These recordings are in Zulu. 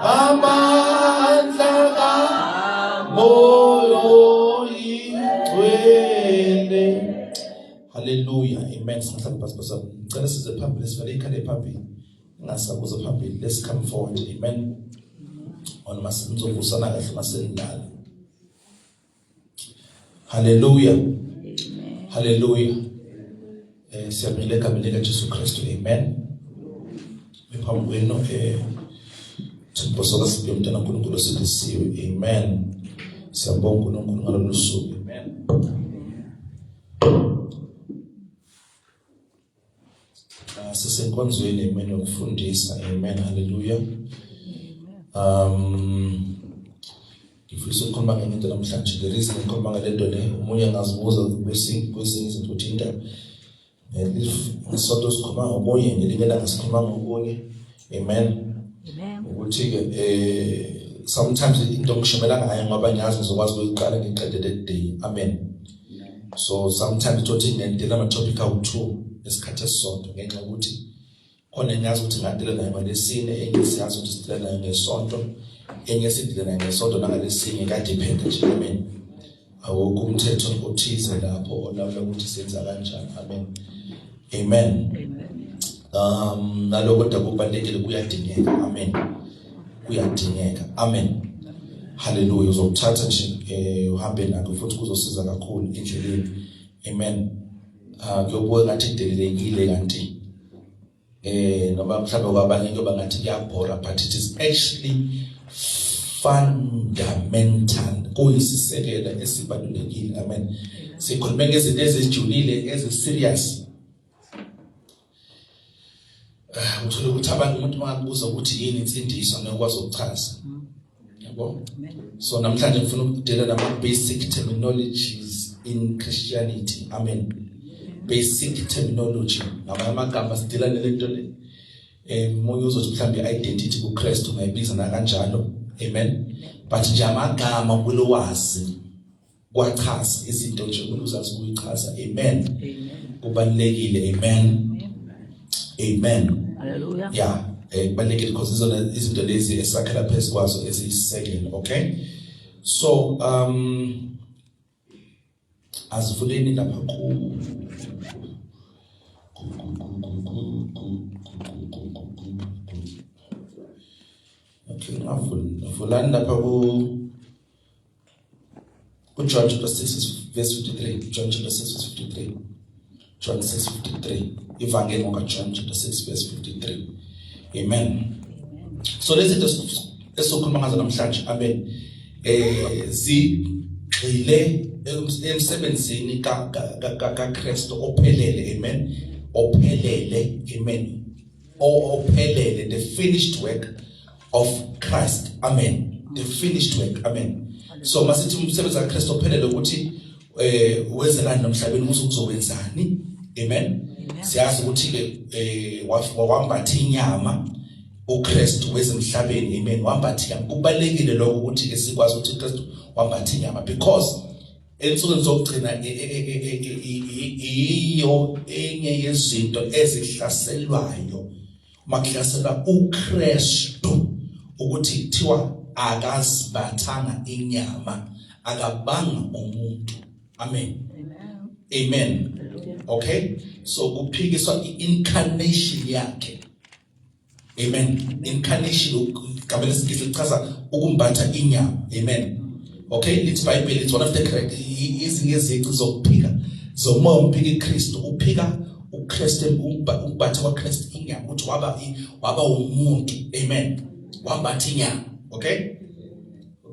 amandla kamoyo igcwele. Hallelujah. Amen. Ngicela size phambili sivale ikhale phambili. Ngasabuza phambili. Let's come forward. Amen. On masizovusana kahle masenilala. Hallelujah. Hallelujah. Siyabingelela egameni likaJesu Kristu. Amen. Mephambi kwenu Thimposoka siphe umntwana kaNkulunkulu silisiwe. Amen. Siyabonga uNkulunkulu ngalolu suku. Amen. Sisenkonzweni amen yokufundisa. Amen. Hallelujah. Ngifisa ukukhuluma ngento namhlanje. The reason ngikhuluma ngalento le umunye ngazibuza kwesinye izinto ukuthi indaba ngisonto sikhuluma ngokunye ngelinye ngasikhuluma ngokunye. Amen. Ukuthi ke sometimes into ngishimela ngayo ngoba ngiyazi ngizokwazi ukuyiqala ngiqede that day. Amen. So sometimes uthi ngiyadela ama topic awu2 esikhathi esisonto ngenxa ukuthi khona ngiyazi ukuthi ngadela nayo ngalesine engisiyazi ukuthi sidela nayo ngesonto enye sidela nayo ngesonto nangalesinye ka depend nje. Amen. Awukho umthetho othize lapho olawula ukuthi senza kanjani. Amen. Amen. Naloko kodwa kubalekile kuyadingeka. Amen. Kuyadingeka. Amen. Hallelujah. Uzokuthatha nje uhambe nakho futhi kuzosiza kakhulu endleleni. Amen. Kuyobuka ngathi kudelelekile kanti noma mhlawumbe kwabanye kuyoba ngathi kuyabhora, but it is actually fundamental. Kuyisisekela esibalulekile. Amen. Sikhuluma ngezinto ezijulile ezi-serious. Uthola ukuthi abantu umuntu makubuza ukuthi yini insindiso nokwazi ukuchaza. Yabo? So namhlanje ngifuna ukudela nama basic terminologies in Christianity. Amen. Basic terminology. Amagama sidila nalento le. Umuntu uzothi mhlawumbe identity kuKristu mayibiza na kanjalo. Amen. But nje amagama kulowazi kwachaza izinto nje umuntu uzazi ukuyichaza. Amen. Kubalekile. Amen. Amen. Hallelujah. Yeah. Kubalekile because izinto lezi esakhela phezu kwazo ezisisekelo. Okay. So asivuleni lapha Okay, ngavulani lapha John chapter 6 verse 53. John chapter 6 verse 53. John 6:53. Evangeli John chapter 6 verse 53. Amen. So lezi zinto esizokhuluma ngazo namhlanje. Amen. Zigxile emsebenzini kaKristu ophelele. Amen. Ophelele. Amen. Ophelele, the finished work of Christ. Amen. The finished work. Amen. So masithi umsebenzi kaKristu ophelele ukuthi wezela nomhlabeni uzowenzani. Amen. Siyazi ukuthi ke wambatha inyama uKristu wezemhlabeni. Amen. Wambatha inyama. Kubalekile lokho ukuthi ke sikwazi ukuthi uKristu wambatha inyama because ensukwini zokugcina iyo enye yezinto ezihlaselwayo makuhlaselwa uKristu ukuthi kuthiwa akazibathanga inyama, akabanga umuntu. Amen. Amen. Okay. So kuphikiswa incarnation yakhe. Amen. Incarnation kamele sichaza ukumbatha inyama. Amen. Okay, it's Bible, it's one of the correct izinto zokuphika zoma umphika iKristu uphika uKristu umbatha kwaKristu inyama uthi waba umuntu. Amen. Wambatha inyama. Okay.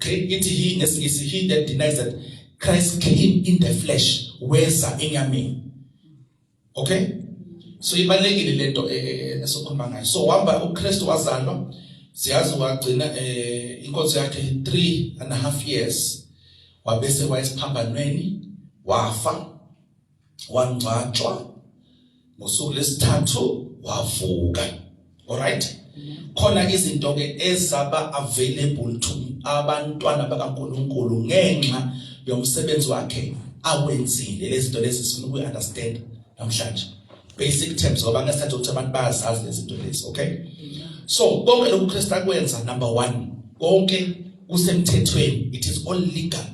He that denies that Christ came in the flesh weza inyameni. Okay. So ibalekile lento esokhuluma ngayo. So wamba uKristu wazalwa siyazi wagcina inkonzo yakhe 3.5 years wabese wayesiphambanweni wafa wangcwatshwa ngosuku lesithathu wavuka. Alright. Khona izinto ke ezaba available to abantwana bakaNkulunkulu ngenxa yomsebenzi wakhe awenzile. Lezi zinto lezi sifuna ukuyi-understand namhlanje. Basic terms ngoba ngesikhathi ukuthi abantu bayazazi lezi zinto lezi. Okay. So konke lokhu uKristu akwenza, number 1, konke kusemthethweni. It is all legal.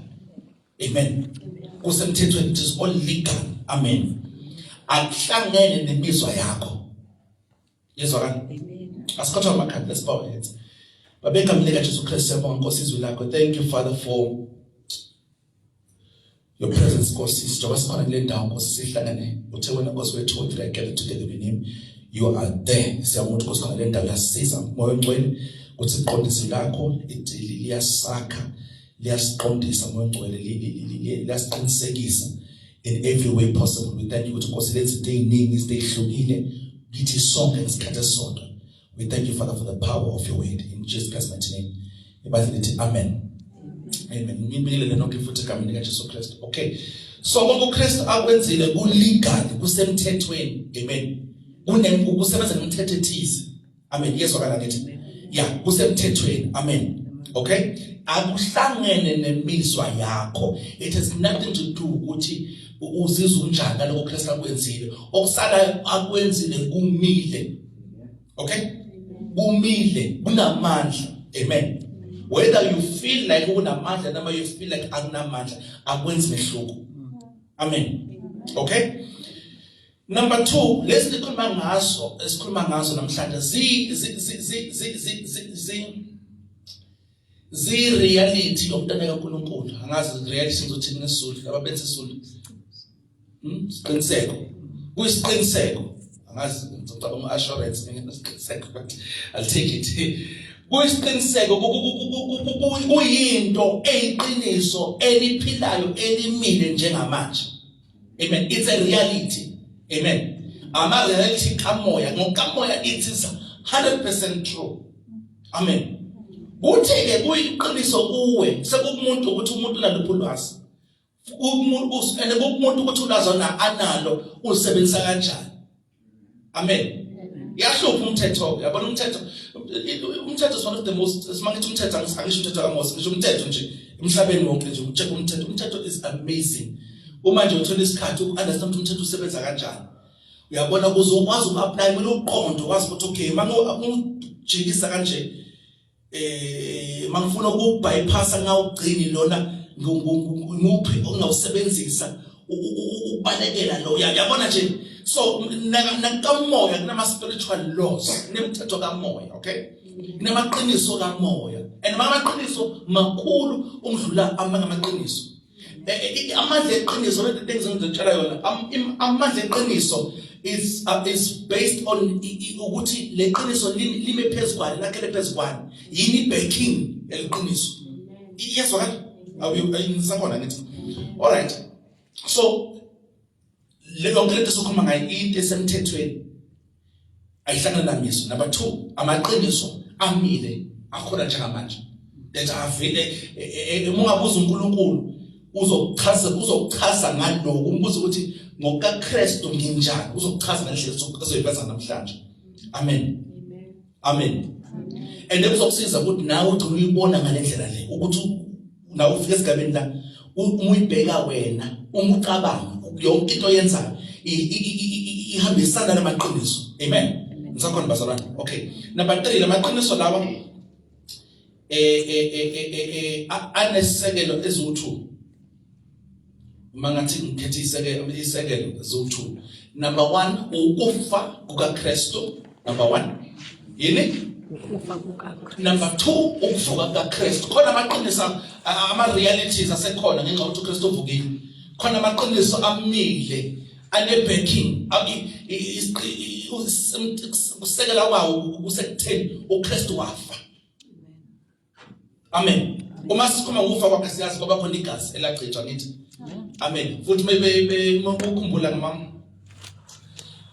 Amen. Kusemthethweni, it is all legal. Amen. Akuhlangene nemizwa yakho. Yezwa kanjani? Asikhotha amakhanda, let's bow our heads. Babeka mnika Jesu Kristu siyabonga Nkosi izwi lakho. Thank you Father for your presence, Nkosi. Sijoba sikhona kule ndawo Nkosi sihlangane. Uthe wena Nkosi wethu we gather together with him. You are there. Siyabonga Nkosi khona kule ndawo yasiza moya ongcwele ukuthi iqondisi lakho liyasakha, liyasiqondisa moya ongcwele, liyasiqinisekisa in every way possible. We thank you ukuthi Nkosi let's day ning is day hlukile kithi sonke ngesikhathi esonto. We thank you Father for the power of your word in Jesus Christ's mighty name. Ibasithi amen. Amen. Ngibingelele nonke futhi egameni likaJesu Kristu. Okay. So konke uKristu akwenzile kulegal, kusemthethweni. Amen. Kusebenza ngemithetho ethize. Amen. Yezwa kana ngithi. Yeah, kusemthethweni. Amen. Okay? Akuhlangene nemizwa yakho. It has nothing to do ukuthi uzizwa unjani lokho uKristu akwenzile. Okusala akwenzile kumile. Okay? Kumile, kunamandla. Amen. Whether you feel like unamandla noma you feel like akunamandla, akwenzi mehluko. Amen. Okay? Number 2, let's sikhuluma ngaso namhlanje zi reality yomntana kaNkulunkulu. Angazi reality ngizothini ngesizulu, ababenza isizulu. Isiqiniseko. Kuyisiqiniseko. Angazi ngicabanga assurance ngesiqiniseko, but I'll take it. Kuyisiqiniseko kuyinto eyiqiniso eliphilayo elimile njengamanje. Amen. It's a reality. Amen. Ama reality kamoya, ngokamoya it is 100% true. Amen. Utheke kuyiqiniso kuwe sekumuntu ukuthi umuntu unaliphi ulwazi. Umuntu ene kumuntu ukuthi ulwazi na analo usebenzisa kanjani. Amen. Yahlupha umthetho, yabona umthetho is one of the most, simangithi umthetho angisho umthetho kaMose, ngisho umthetho nje emhlabeni wonke nje ucheck umthetho is amazing. Uma nje uthola isikhathi ukunderstand umthetho usebenza kanjani. Uyabona kuzokwazi uapply kumele uqondo wazi ukuthi okay mangijikisa kanje mangifuna ukubypassa ngawugcini lona nguphi ongawusebenzisa ukubalekela lo yabona nje. So nakamoya kunama spiritual laws, nemithetho kamoya, okay? Kunamaqiniso kamoya. And amaqiniso makhulu ungidlula amaqiniso. Amandla eqiniso le things ngizotshela yona. Amandla eqiniso is based on ukuthi le qiniso lime phezukwane lakhele phezukwane. Yini backing eliqiniso. Yes right? Ayisakhona ngithi. All right. So lonke lento sokhuluma ngayo into esemthethweni ayihlangana namizwa. Number 2, amaqiniso amile akhona njengamanje. That avele ungabuza uNkulunkulu uzochaza ngaloko umbuzo ukuthi ngokaKristu nginjani, uzochaza ngendlela ezoyibenza namhlanje. Amen. Amen. And uzokusiza ukuthi nawe ugcina uyibona ngalendlela le ukuthi nawe ufike esigabeni la umuyibheka wena umucabanga yonke into oyenzayo ihambisana namaqiniso. Amen. Ngisakhona bazalwane. Okay. Number 3, lamaqiniso lawa anesekelo eziwu2. Mangathi ngikhethe isekelo eziwu2. Number 1, ukufa kukaKristu. Number 1. Yini? Ukufa kukaKristu. Number 2, ukuvuka kukaKristu. Khona amaqiniso ama realities asekhona ngenxa ukuthi uKristu uvukile. Khona amaqiniso amile ane backing usekela kwawo usekutheni uKristu wafa. Amen. Uma sikhuluma ngokufa kwakhe siyazi ngoba khona igazi elachithwa ngithi. Amen. Futhi ukukhumbula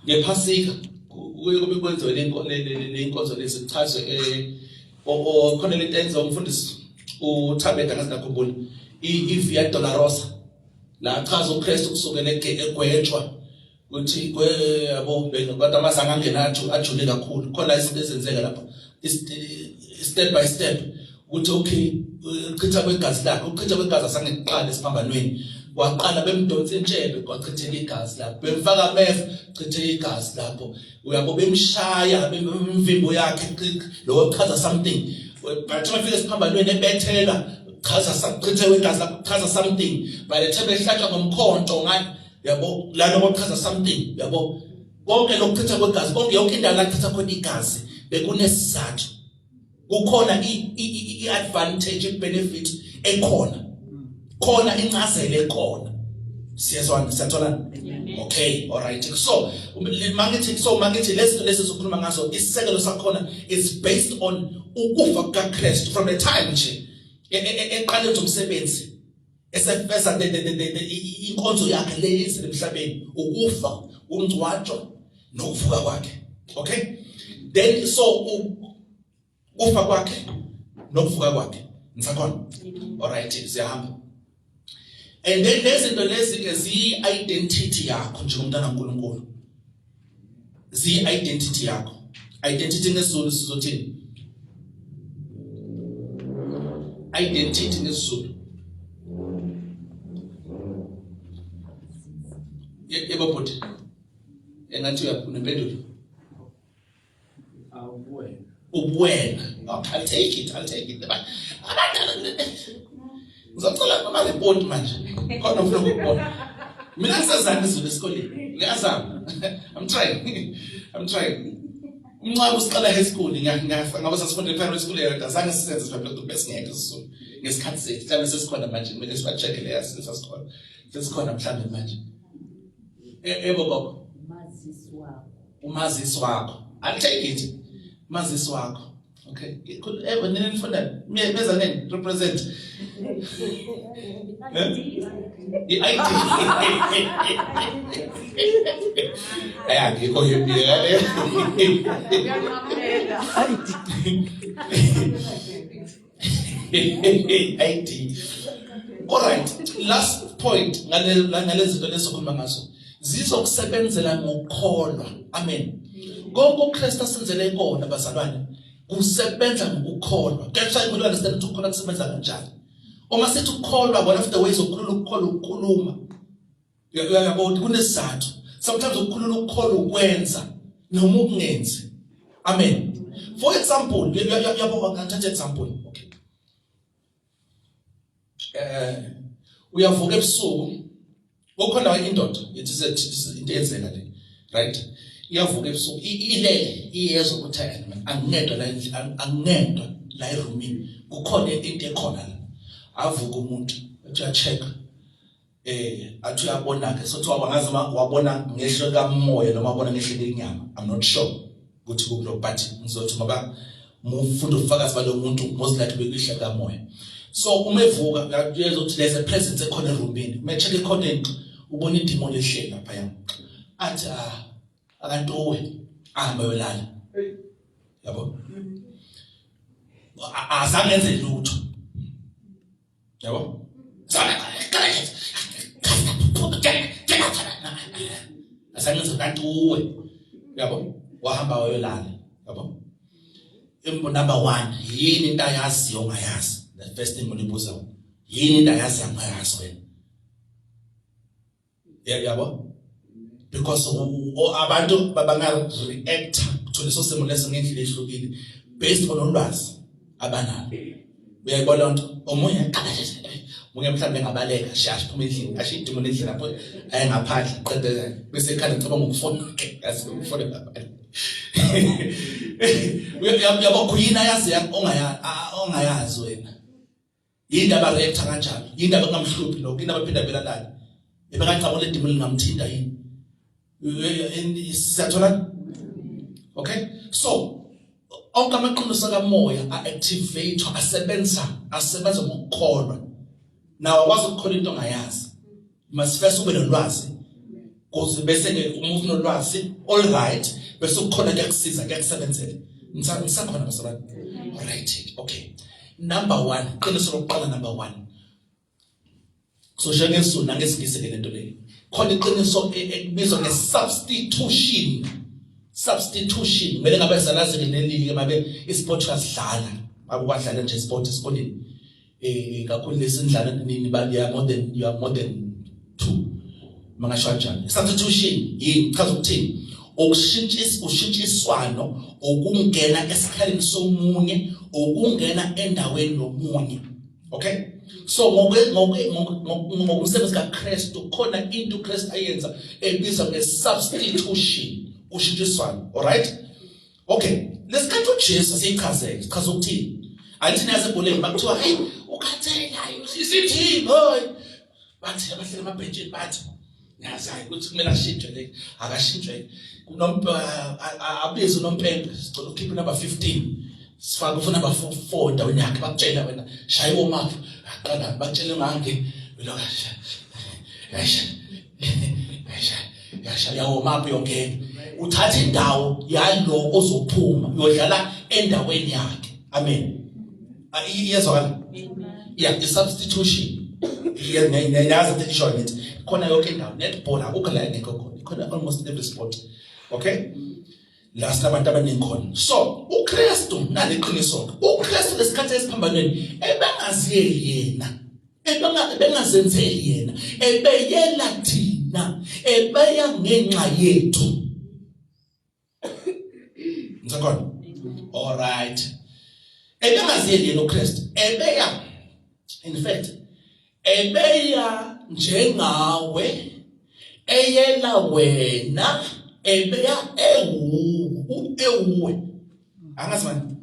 ngephasika kube kwenziwe le inkonzo lesichazwe khona le tenzo umfundisi uThabeka ngasikhumbula iVia Dolorosa la chaza uKristu kusukela egwetshwa ukuthi yabo kodwa amazanga angenathu ajule kakhulu khona izinto ezenzeka lapha step by step ukuthi okay uchitha kwegazi lakhe, uchitha kwegazi asangekuqala esiphambanweni waqala bemdonsa intshebe kwachitheka igazi lapho bemfaka ameva chitheka igazi lapho uyabo bemshaya bemvimbo yakhe lo chaza something bathi mafika esiphambanweni ebethelwa chaza chitheka igazi lapho chaza something by the time ehlatshwa ngomkhonto ngani yabo lana kwachaza something yabo konke lokuchitha kwegazi konke yonke indawo la chitha khona igazi bekunesizathu kukhona i-advantage i-benefit ekhona khona incazelo ekhona siyazwana siyathola okay all right so mangithi lesi sokhuluma ngaso isisekelo sakhona is based on ukufa kukaKristu from the time nje eqale umsebenzi esefeza inkonzo yakhe leyizile emhlabeni ukufa umngcwatshwa nokuvuka kwakhe okay then so ufa kwakhe nokuvuka kwakhe nisakhona all right siyahamba and then lezinto lezi ke ziyi-identity yakho njengomntana kaNkulunkulu ziyi-identity yakho identity ngesizulu sizothini identity ngesizulu yebo bhuti engathi uyaphuna ubuwena okay, I'll take it ngizocela noma leponti manje khona ufuna ukubona mina ngisazana izulu esikoleni ngiyazama I'm trying umncane usiqala high school ngaba sasifunde primary school yedwa azange sisenze siphela besingeke sizulu ngesikhathi sethu mhlawumbe sesikhona manje kumele siba-check le yasikhona sesikhona mhlawumbe manje yebo baba umazisi wakho I'll take it umazisi wakho okay ever nini nifunda beza nini represent i-ID ngikho yebiyele ID all right last point ngale zinto lesokhuluma ngazo zizokusebenzela ngokukholwa amen konke uKristu asenzele kona bazalwane kusebenza ngokukholwa kepha you understand ukuthi ukukholwa kusebenza kanjani uma sithi ukukholwa one of the ways ukukholwa ukukhuluma yabo kunesizathu sometimes ukukhuluma ukukholwa ukwenza noma ukungenzi amen for example yabo ngathatha example okay uyavuka ebusuku ukhona indoda into yenzeka le right iyavuka ebusuku ilele iyezwa ukuthi angingedwa la eroomini kukhona into ekhona la avuka umuntu athi uya-check athi uyabona ke sothi wabangazi wabona ngehlo kamoya noma wabona ngehlo lenyama I'm not sure ukuthi kulo but ngizothi ngoba mufunda ufakazi balo muntu most likely bekuyihlo kamoya so uma evuka uyezwa ukuthi there's a presence ekhona eroomini uma-check ekhona into ubona idimoni ehleli lapha yami athi akantowe ahamba yolala yabo azangenze lutho yabo azangenze kantowe yabo wahamba wayolala yabo number 1 yini into ayaziyo ongayazi the first thing ulibuza yini into ayazi angayazi wena yabo because abantu banga-react to leso simo leso ngendlela ehlukile based on ulwazi abanalo uyayibona nto omunye munye mhlawumbe engabaleka siphuma endlini asho idimoni endlini lapho ayengaphandle qede bese ekhanda ngicabanga ngokufona yasifona yabo kuyina yazi ongayazi wena yini aba-react kanjalo yini abangamhluphi lokho yini abaphinda belalayo ebengacabanga le demoni ngamthinta yini siyathola okay so onke amaqiniso kamoya a-activate asebenza ngokukholwa nawe akwazi ukukholwa into ongayazi must first ube nolwazi kuze bese-ke uma unolwazi all right bese ukukholwa kuyakusiza kuyakusebenzela nisakhona basalwane all right okay number 1 qiniso lokuqala number 1 so njengesizulu nangesingisi-ke lento leyo khona iqiniso ekubizwa nge-substitution kumele ngabe salazile nelili mabe isport kasidlala mabe kwadlala nje isport esikoleni kakhulu lesidlala nini you are more than mangasho kanjani substitution yini chaza ukuthini ushintshiswano ukungena esikhaleni somunye ukungena endaweni lomunye okay so ngokumsebenzi kaKristu khona into uKristu ayenza ebizwa nge-substitution ushintshiswano alright okay lesikhathi uJesu siyichazeke sichaza ukuthini angithi naze ebholeni bakuthiwa hey ukhathelayo sisithini hoy bathi abahleli emabhentshini bathi yazayi ukuthi kumele ashintshwe le akashintshwe abizo nompempe sicela ukhiphe number 15 sifaka ufuna number 4 ndaweni yakhe bakutshela wena shaya omaphi aqala bakutshela ngange lokasha yashaya omaphi yongena uthatha indawo yalo ozophuma uyodlala endaweni yakhe amen iyezwakala yeah the substitution yazi the issue it khona yonke indawo netball akukho la engekho khona almost every sport okay last abantu abaningi khona so uKristu naliqiniso uKristu lesikhathi esiphambanweni ebengaziyeli yena ebengazenzeli yena ebeyela thina ebeya ngenxa yethu ngizakhona all right ebengaziyeli yena uKristu ebeya in fact ebeya njengawe eyela wena ebeya ewuwe angasimani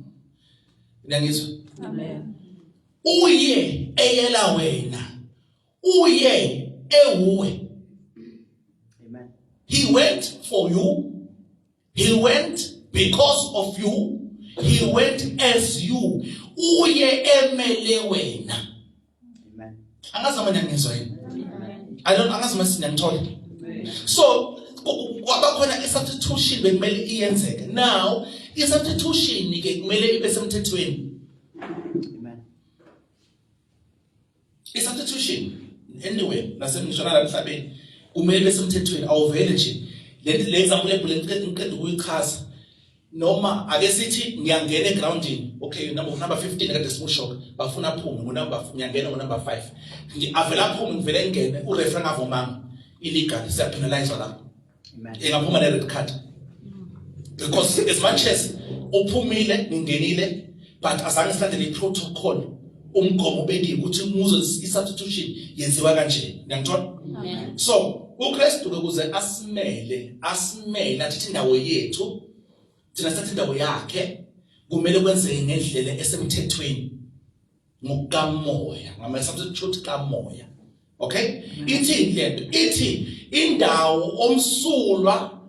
ngiyangizwa amen uye eyela wena uye ewuwe amen he went for you he went because of you he went as you uye emele wena amen angazama ngiyangizwa yini I don't angazama sinanthola so kwaba khona isubstitution bekumele iyenzeke now isubstitution ke kumele ibe semthethweni amen isubstitution anyway nasemishona la emhlabeni kumele ibe semthethweni awuvele nje le example ebuleni ngiqeda ukuyichaza noma ake sithi ngiyangena egroundini okay number 15 kade simushoka bafuna aphume ngunumber ngiyangena ngunumber 5 ngiyavela aphume ngivele ngene ureferee ngavomanga illegal siyapenalize lapho engaphuma ne red card because as much as uphumile ningenile but azange silandele iprotocol umgomo bekiwe ukuthi umuzo isubstitution yenziwa kanje ngiyangithola so uKristu ukuze asimele athathe indawo yethu thina sathatha indawo yakhe kumele kwenzeke ngendlela esemthethweni ngokukamoya ngama-substitute kamoya okay ithi lento ithi indawo omsulwa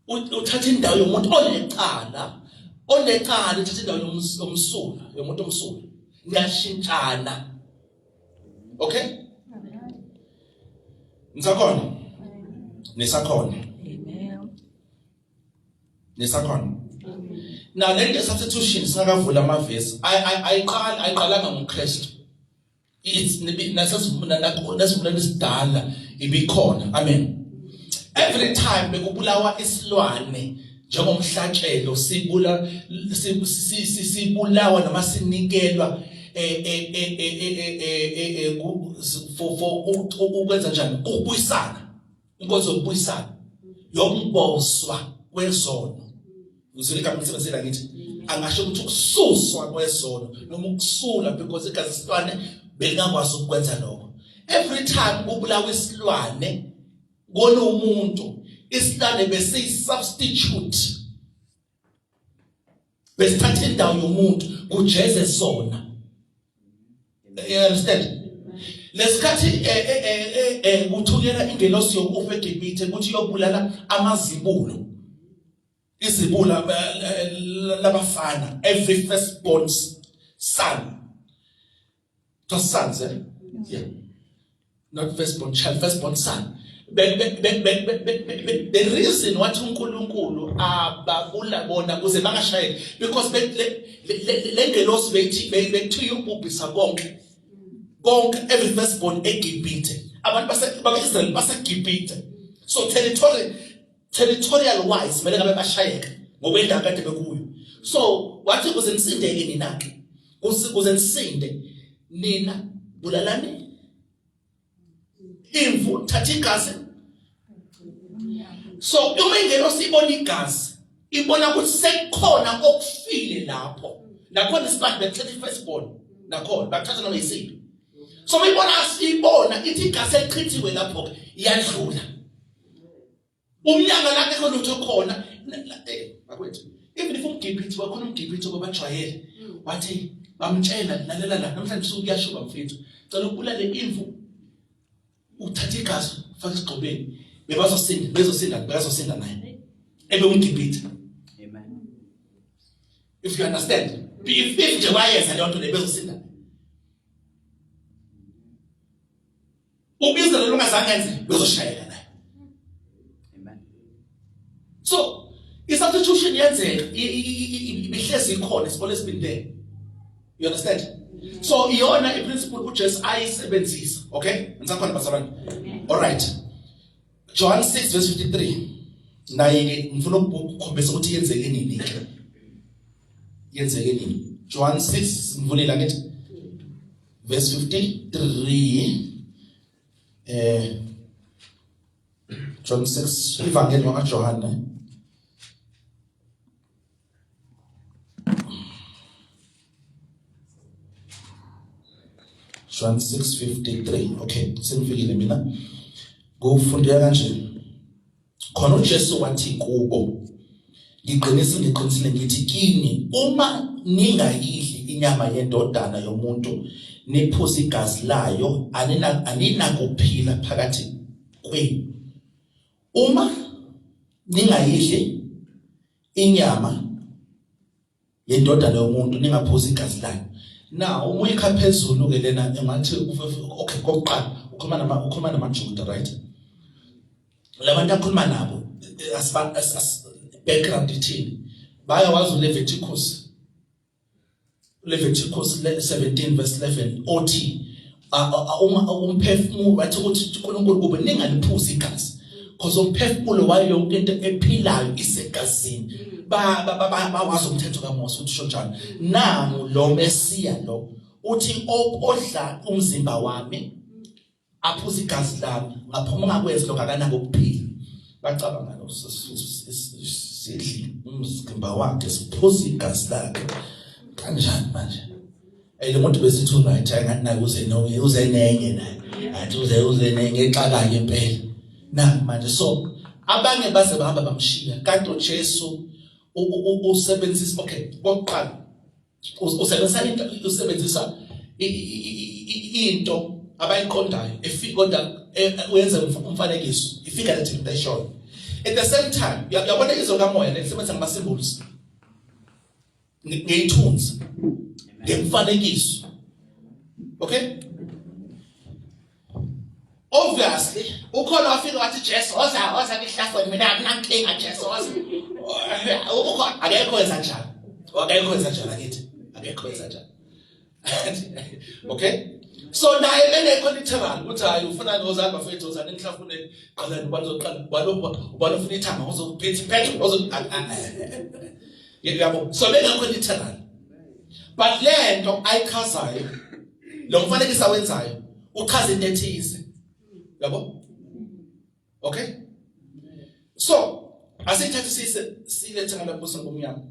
uthatha indawo yomuntu onecala uthatha indawo yomsulwa yomuntu omsulwa ngashintshana okay nisakhona nisakhona now lento substitution singakavula amavesi ayiqalanga ngoKristu it's nasivula isidala ibikhona amen every time bekubulawa isilwane njengomhlatshelo sibulawa noma sinikelwa ukwenza njani ukubuyisana inkonzo yokubuyisana yokumboswa kwezono uzilika msebenzela ngithi angasho ukuthi ukususwa kwezono noma ukusula because igazi isilwane belingakwazi ukwenza lokho every time kubulawa isilwane kona umuntu isilwane bese substitute besithatha indawo yomuntu kujeze sona you understand lesikhathi kuthukela ingelosi yokufa eGibhithe ukuthi yobulala amazibulo izibula labafana every firstborn son to sons yeah not firstborn child firstborn son the reason what uNkulunkulu ababula bona kuze bangashayeki because lengelosi bethi yobubisa konke every firstborn eGibhithe abantu base-Israel baseGibhithe so territorial wise mele ngabe bashayeka ngokwendawo kade bekuyo so wathi kuze nisindeke nina ke kuze nisinde nina bulalani imvu thatha igazi So uma ingeno sibona igazi ibona ukuthi sekukhona okufile lapho nakhona isibani bethethe firstborn nakhona bathatha noma isiphi so sibona ithi igazi elichithiwe lapho iyadlula umnyaka la ekho lutho khona bakwethu even if umgibhithi wakhona umgibhithi obajwayele wathi bamtshela lalela la namhlanje usuku kuyashuba mfethu cela ubulale imvu uthatha igazi faka isigqobeni bezosinda naye ebe umgibhithi. Amen. If you understand, if nje wayenza leyo nto bezosinda ubizwa lo ungazange enze bezoshayela naye. Amen. So i-substitution yenzeka ibihlezi ikhona isibole esibini there. You understand? So iyona i-principle uJesu ayisebenzisa, okay? Ngisakhona basabani. All right. John 6 verse 53. Naye ngifuna ukukhombisa ukuthi yenzeke nini ke. Yenzeke nini? John 6 ngivulela ngithi verse 53. John 6 ivangeli kaJohane. John 6:53. Okay, sengifikile mina. Kufundeka kanje. Khona uJesu wathi kubo, ngiqinisile ngithi kini uma ningayidli inyama yendodana yomuntu niphuza igazi layo aninakuphila phakathi kwenu. Uma ningayidli inyama yendodana yomuntu ningaphuza igazi layo. Now uma uyikha phezulu ke lena engathi okay kokuqala ukhuluma namaJuda, right? Labantu akhuluma nabo as background ithini bayawazi uLeviticus 17 verse 11 othi uma umphefumulo wathi ukuthi uNkulunkulu kube ningaliphuzi igazi because umphefumulo wayo yonke into ephilayo isegazini. Bawazi umthetho kaMose uthi shojana namu lo Mesiya lo uthi odla umzimba wami aphuza igazi lami ngaphuma ngakwenza lokho akanako ukuphila. Bacabanga lo sidli umzimba wakhe siphuza igazi lakhe kanjani manje le muntu besithi right ngathi naye uze nenye naye athi uze nenye exakanye impela na manje. So abanye baze bahamba bamshiya kanti uJesu usebenzisa okay kokuqala usebenzisa into abayiqondayo kodwa uyenza umfanekiso i-figurative intention. At the same time yabona izwi kaMoya lesebenzisa ngama symbols ngeyithunzi ngemfanekiso. Okay, obviously ukhona wafika wathi Jesu oza ngihlafoni mina nankinga Jesu ukhona akekho wenza njalo akekho wenza njalo. Okay, so naye engekho literal uthi hayi ufuna ngozani bafethu ozani ngihlafune qala ubazoqala ubalo ufuna ithanga uzophethe yabo. So engekho literal but lento ayikhazayo lo mfanekiso wenzayo uchaza into ethize yabo. Okay, so asithathe silethe ngalabuso bomnyama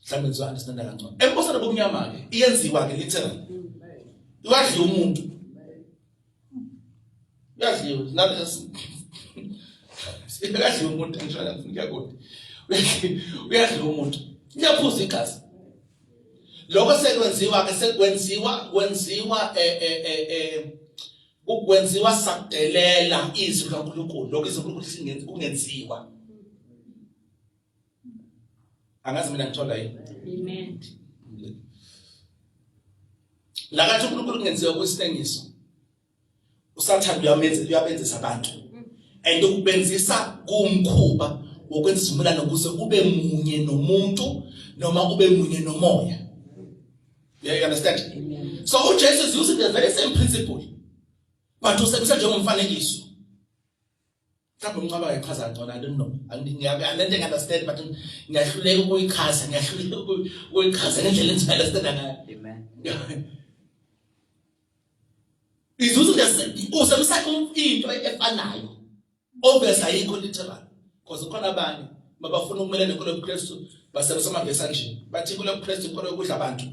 mhlawumbe nizwa understand kangcono. Embusweni bomnyama ke iyenziwa ke literal uyadliwa umuntu uyadliwa uyadliwa umuntu ngishona ngifuna ukuthi uyadliwa umuntu iyaphuza igazi. Lokho sekwenziwa ke ukwenziwa sakudelela izwi kaNkulunkulu. Lokho izwi kaNkulunkulu kungenziwa angazi mina ngithola yini. Amen. Lakathi uNkulunkulu kungenziwa kwesinengiso usathanda uyabenzisa abantu and ukubenzisa kumkhuba wokwenza isivumelwano ukuze ube munye nomuntu noma ube munye nomoya. You understand? Amen. So uJesu is using the very same principle but usebenzisa njengomfanekiso. Mhlawumbe umncaba ayachaza ngcono, I don't know. I understand but ngiyahluleka ukuyichaza ngendlela engiunderstand ngayo. Amen. Is using the usebenzisa into efanayo obviously ayikho literal because khona abanye mabafuna ukumelana nenkolo yobuKristu basebenzisa amavesi anje bathi inkolo yobuKristu inkolo yokudla abantu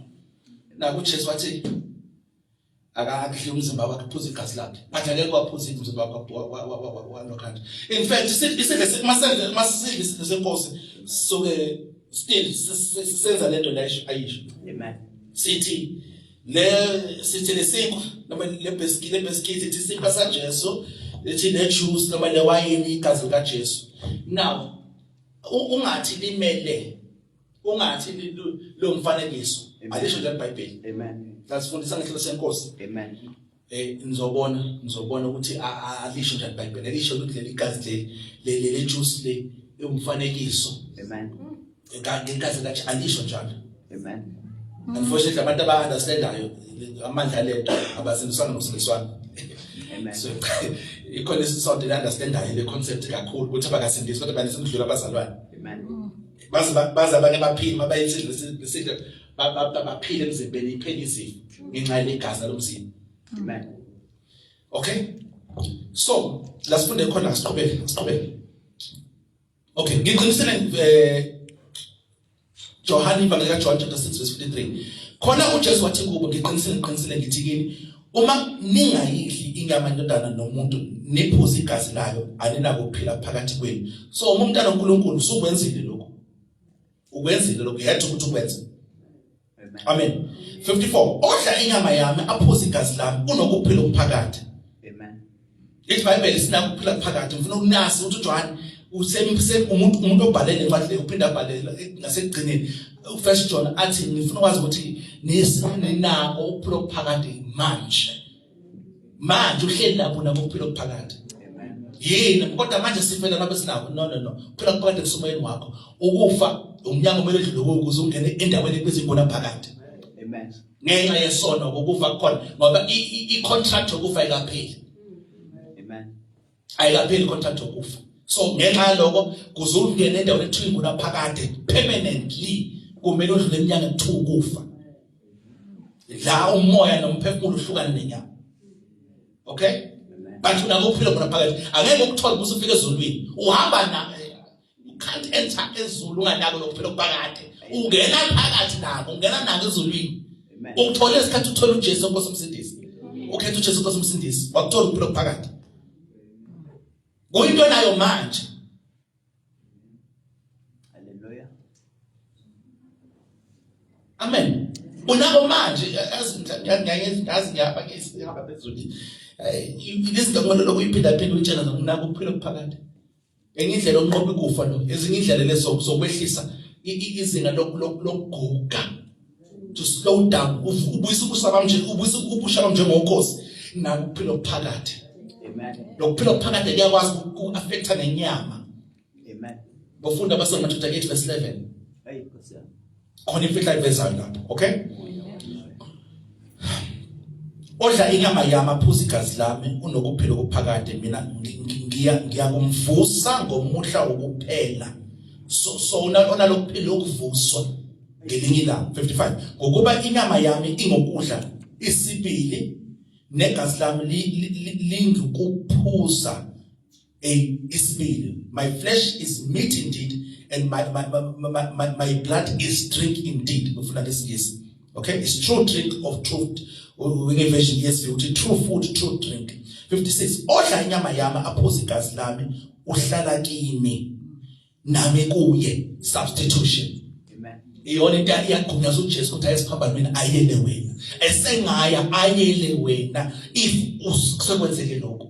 naku Jesu wathi akakudli umzimba wakhe uphuza igazi lakhe manje ngeke waphuza umzimba wakhe walokhanda. In fact isidle senkosi so still senza lento la ayisho. Amen. Sithi lesinkwa noma le biscuit ithi isinkwa saJesu ithi le juice noma le wine igazi lika Jesu. Now ungathi limele ungathi lo mfanekiso alisho nje eBhayibheli. Amen. Lasifundisa ngehlelo senkosi. Amen. Nizobona ukuthi alisho nje eBhayibheli alisho ukuthi leli gazi le juice le umfanekiso. Amen. Igazi lika alisho njalo. Amen. Unfortunately abantu aba-understandayo amandla lento abasebenzisana nokusindiswana. Amen. So ikhona isisonto le-understandayo le concept kakhulu ukuthi abakasindiswa kodwa banesimdlula abazalwane. Amen. Baza abanye baphile mabayithile baphile emzimbeni iphele izifo ngenxa yegazi lomzimba. Amen. Okay, so lasifunde khona siqhubeke. Okay, ngiqinisele John ivangeli kaJohn chapter 6 verse 53. Khona uJesu wathi kubo ngiqinisile ngithi kini uma ningayidli inyama yendodana nomuntu niphuza igazi layo aninako ukuphila phakathi kwenu. So uma umuntu kaNkulunkulu usukwenzile lokho. Ukwenzile lokho yathi ukuthi ukwenze. Amen. 54. Odla inyama yami aphuza igazi lami unokuphila okuphakathi. Amen. iBhayibheli sinako ukuphila phakathi ngifuna ukunasi ukuthi uJohn umuntu obhalele incwadi le uphinda abhalela ngasekugcineni uFirst John athi ngifuna ukwazi ukuthi ninako ukuphila okuphakathi manje uhleli lapho nako ukuphila okuphakathi. Amen. Yini kodwa manje sifela lapho sinako no ukuphila okuphakathi kusumoyeni wakho ukufa umnyango omele udlule ukuze ungene endaweni ekwezimbona phakathi. Amen. Ngenxa yesono ukufa khona ngoba i-contract yokufa ayikapheli. Amen. Ayikapheli i-contract yokufa. So ngenxa lokho kuzungena endaweni ekuthiwa ingona phakade permanently kumele udlule eminyaka ethu ukufa. La umoya nomphefumulo uhlukana nenyama. Okay? But unako ukuphila khona phakathi. Angeke ukuthola ukuthi ufike ezulwini. Uhamba na you can't enter ezulu unganako lokuphila phakathi. Ungena phakathi nako, ungena nako ezulwini. Ukuthola isikhathi uthola uJesu Nkosi umsindisi. Ukhetha uJesu Nkosi umsindisi. Wakuthola ukuphila phakathi. Kuyinto nayo manje. Hallelujah. Amen. Unako manje yazi ngiyapha ngiyahamba phezulu. Izinto ngolo lokuyiphinda uyitshela ngunako ukuphila phakathi. Enye indlela onqoba ikufa lo. Ezinye indlela lezo zokwehlisa izinga lokuguga. To slow down. Ubuyisa ukusaba nje ubuyisa ubushaka njengokhosi nako ukuphila phakathi. Amen. Lokuphila phakathi kuyakwazi uku-affecta nenyama. Amen. Bafunda baseMatthew chapter 8 verse 11. Hey, Nkosi yami. Khona imfihlo ayivezayo lapho, okay? Odla inyama yami aphuza igazi lami unokuphila okuphakade mina ngiyakumvusa ngomuhla wokuphela. So unalokuphila okuvuswa ngelinye ilanga. 55. Ngokuba inyama yami ingokudla isibili negazi lami lingukuphuza isibili. My flesh is meat indeed and my blood is drink indeed. Yes. Okay, it's true drink of truth. When version yes, true food, true drink. 56. Odla inyama yami aphuza igazi lami uhlala kimi nami kuye. Substitution. Iyona into iyagunyaza uJesu ukuthi ayesiphambanweni ayele wena. Esengaya ayele wena if usekwenzeke lokho.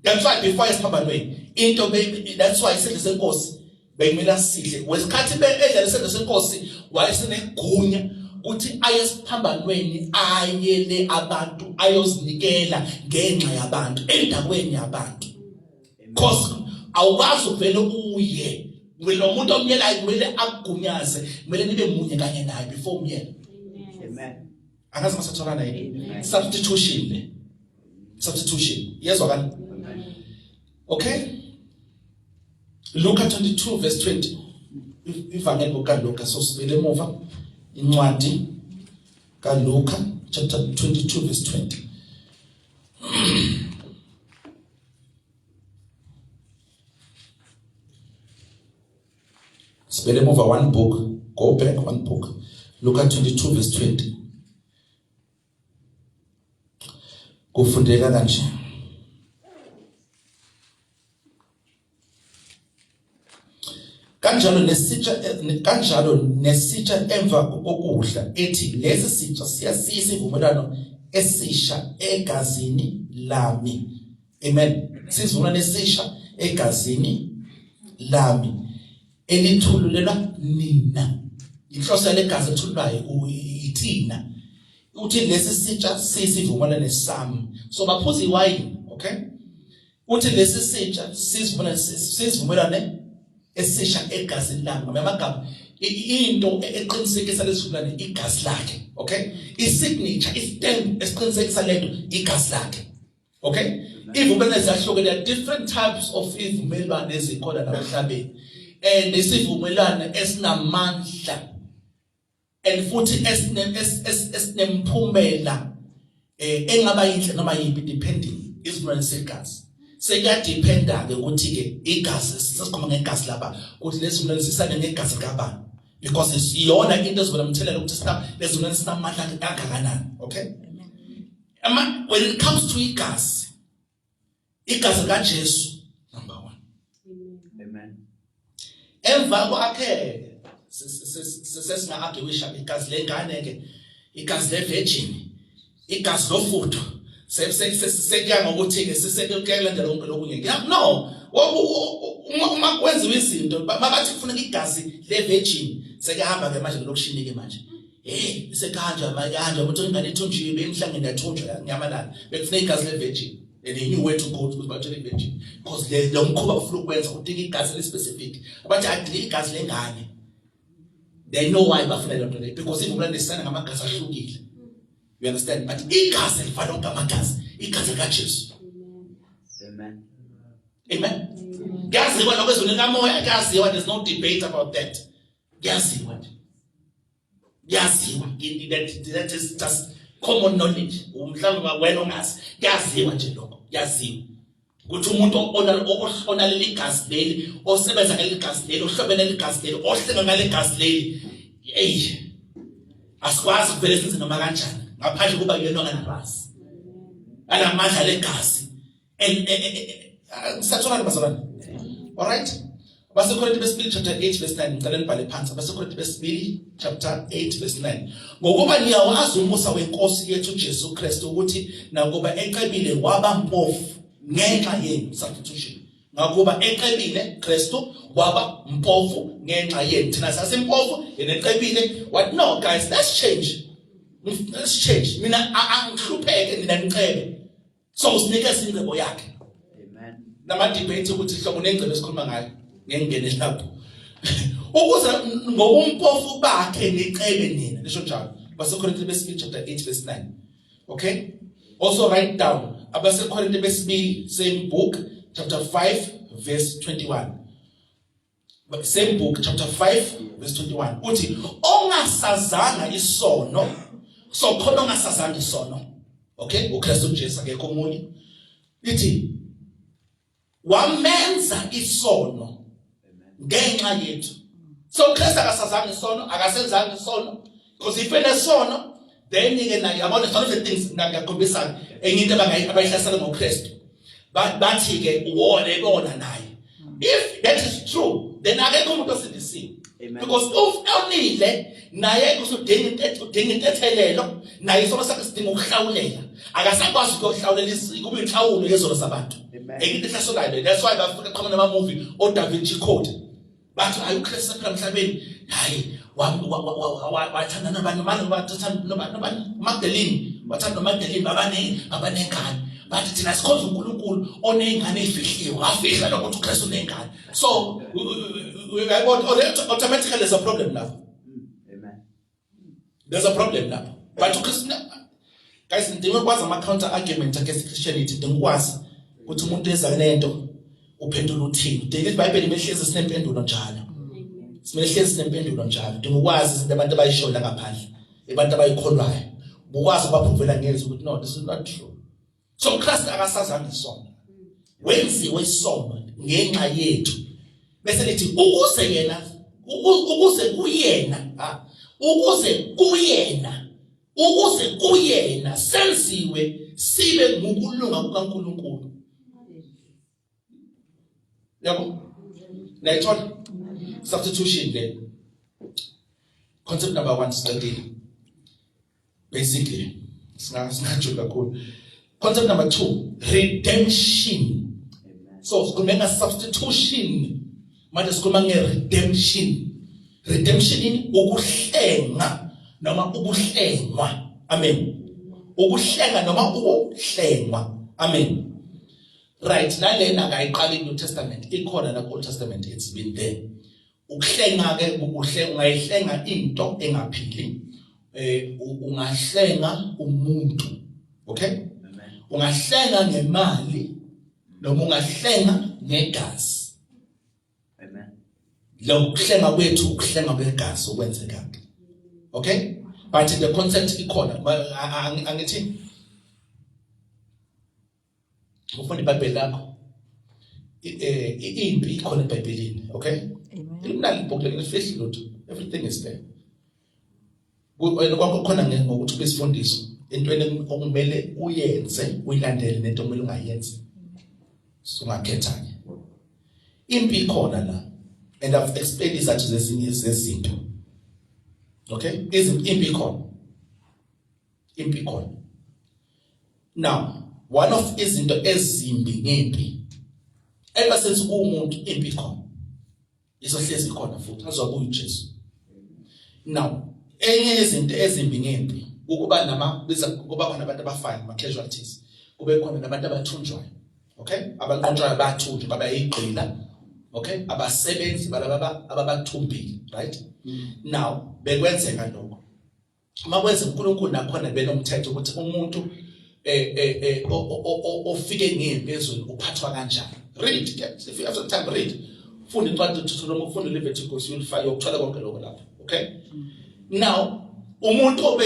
That's why before ayesiphambanweni into that's why isidlo senkosi beyimela sidle. Wesikhathi bedla isidlo senkosi wayesenegunya ukuthi ayesiphambanweni ayele abantu ayozinikela ngenxa yabantu endaweni yabantu. Because awukwazi ukuvela uye lo muntu omyelayo kumele akugunyaze kumele nibe munye kanye naye before umyela. Amen. Akazi masatholana yini? Substitution. Yezwa kana? Okay? Luka 22 verse 20. Ivangeli kaLuka so sibele emuva incwadi kaLuka chapter 22 verse 20. Sibele over one book. Go back one book. Look at 22 verse 20. Kufundeka kanje. Kanjalo nesitsha emva kokudla ethi lesi sitsha siyasisa ivumelwano esisha egazini lami. Amen. Sivumelwano esisha egazini lami elithululelwa nina. Inhloso legazi elithulwayo ithina. Uthi lesi sitsha sisivumelwano sami. So baphuza iwayini, okay? Uthi lesi sitsha sisivumelwano esisha egazini lami. Ngamagama into eqinisekisa lesivumelwano igazi lakhe, okay? I-signature, i-stamp esiqinisekisa lento igazi lakhe. Okay? Ivumelwano ezahlukene, there are different types of ivumelwano ezikhona la emhlabeni. And isivumelwano esinamandla and futhi esinemphumela engaba yinhle noma yipi depending isivumelwano segazi. Sekuyadependa ke ukuthi ke igazi sesikhoma ngegazi laba ukuthi lesivumelwano sisane ngegazi kabani, because isiyona into ezivumelwano ukuthi lesivumelwano sinamandla kangakanani, okay? When it comes to igazi kaJesu number 1. Amen. Emva kwakhe sesinga-argue igazi lengane ke, igazi le-virgin, igazi lofutho, sekuya ngokuthi ke sisekulandela konke lokunye. No, uma kwenziwa izinto bathi kufuneka igazi le-virgin, sekuyahamba ke manje lokushini ke manje. Sekanja manje ukuthi ingane ithunjiwe emhlangeni yathunjwa nyamalala. Bekufuneka igazi le-virgin. And they knew where to go to the virgin. Because they don't come up with words or take igazi specific. But I think igazi lengane. They know why bafuna lento le, because if understand ngamagazi ahlukile. You understand? But igazi lifana ngamagazi, igazi kaJesu. Amen. Amen. Yaziwa nokwezweni kamoya, yaziwa, there's no debate about that. Yaziwa. That is just common knowledge. Umhlamba wena ongazi, yaziwa nje lokho, yaziwa. Ukuthi umuntu onaleli igazi leli, osebenza ngaleli gazi leli, ohlobene naleli gazi leli, ohlenga ngaleli gazi leli, asikwazi kuvele senze noma kanjani ngaphandle kuba yena onganalwazi. Anamandla legazi. Ngisathola bazalwane. All right? Basekorinte besibili chapter 8 verse 9. Ngicela nibhale phansi. Basekorinte besibili chapter 8 verse 9. Ngokuba niyawazi umusa wenkosi yethu Jesu Kristu ukuthi nakuba eqebile waba mpofu ngenxa yenu, substitution. Ngakuba eqebile Kristu waba mpofu ngenxa yenu. Thina sasempofu yena eqebile. What? No guys, let's change. Let's change. Mina angihlupheke mina ngiqebe. So usinikeza ingcebo yakhe. Amen. Nama debate ukuthi hlobo nengcebo esikhuluma ngayo. Ngengene lapho. Ukuze ngobumpofu bakhe niqebe nina. Lisho njalo. Basekorinte besibili chapter 8 verse 9. Okay? Also write down. Abasekorinte besibili same book chapter 5 verse 21. But same book chapter 5 verse 21. Uthi ongasazanga isono. So khona ongasazanga isono. Okay? uKristu Jesu akekho omunye. Lithi wamenza isono ngenxa yethu. So Kristu akasazanga isono, akasenzanga isono. Because if enesono, then you can about some of the things ngakhombisa enye into abayihlasela ngoKristu. But bathi ke uwona ebona naye. If that is true, then akekho umuntu osidisi. Because if onile naye kusudinga intethelelo, naye sona sakhe sidinga ukuhlawulela. Akasakwazi ukuhlawulela isiko kube inhlawulo yezono zabantu. Enye ihlasolale. That's why bafika qhamuka nama movie Da Vinci Code. Bathi ayuKristu phela emhlabeni. Hayi wathanda nabantu Magdalene, wathanda Magdalene abanengane. Bathi thina sikhonza uNkulunkulu onengane ezifihliwe, wafihla lokuthi uKristu unengane. So automatically there's a problem now. Amen. There's a problem now. But uKristu, guys, ndinga kwazi ama counter argument against Christianity, ndingikwazi ukuthi umuntu eza nento uphendula uthini. iBhayibheli mehlezi sinempendulo njalo. Simehlezi sinempendulo njalo. Ndingikwazi izinto abantu abayishola ngaphandle, abantu abayikholwayo. Ukwazi baphuvela ngezwe ukuthi no, this is not true. So Christ akasazanga isono. Wenziwe isono ngenxa yethu. Bese lithi ukuze yena ukuze kuyena senziwe sibe ngokulunga kukaNkulunkulu. Yabo? Nayithola substitution there. Concept number 1 study. Basically, singajuka kakhulu. Concept number 2, redemption. So sikhuluma substitution, manje sikhuluma redemption. Redemption in ukuhlenga noma ukuhlengwa. Amen. Ukuhlenga noma ukuhlengwa. Amen. Right, nalena akayiqala iNew Testament, ikhona na Old Testament, it's been there. Ukuhlenga ke ungayihlenga into engaphili. Ungahlenga umuntu. Okay? Ungahlenga ngemali noma ungahlenga negazi. Amen. Lo kuhlenga kwethu ukuhlenga kwegazi okwenzeka. Okay? But the concept ikhona. Angithi ufuna iBhayibheli lakho. Impi ikhona eBhayibhelini, okay? Imnali ibhuku lefihli lutho. Everything is there. Kwakhona ngokuthi besifundiso entweni okumele uyenze uyilandele nento okumele ungayenzi. Sungakhethanye. Impi ikhona la. And I've explained this to zezinye zezinto. Okay? Impi ikhona. Impi ikhona. Now, one of izinto ezimbi ngempi. Ever since umuntu impi ikhona. Isohlezi ikhona futhi azokuba uJesu. Now, enye izinto ezimbi ngempi ukuba kuba khona abantu abafayo ama casualties. Kube khona nabantu abathunjwayo. Okay? Abanqonjwayo bathunjwa baba yigqila. Okay? Abasebenzi balaba ababathumbile, right? Now, bekwenzeka lokho. Makwenza uNkulunkulu nakhona benomthetho ukuthi umuntu ofike ngempi ezweni uphathwa kanjani. Read, if you have some time, read. Funda incwadi uThuthulomu, ufunda uLeviticus, you'll find ukuthola konke lokho lapho. Okay? Now, umuntu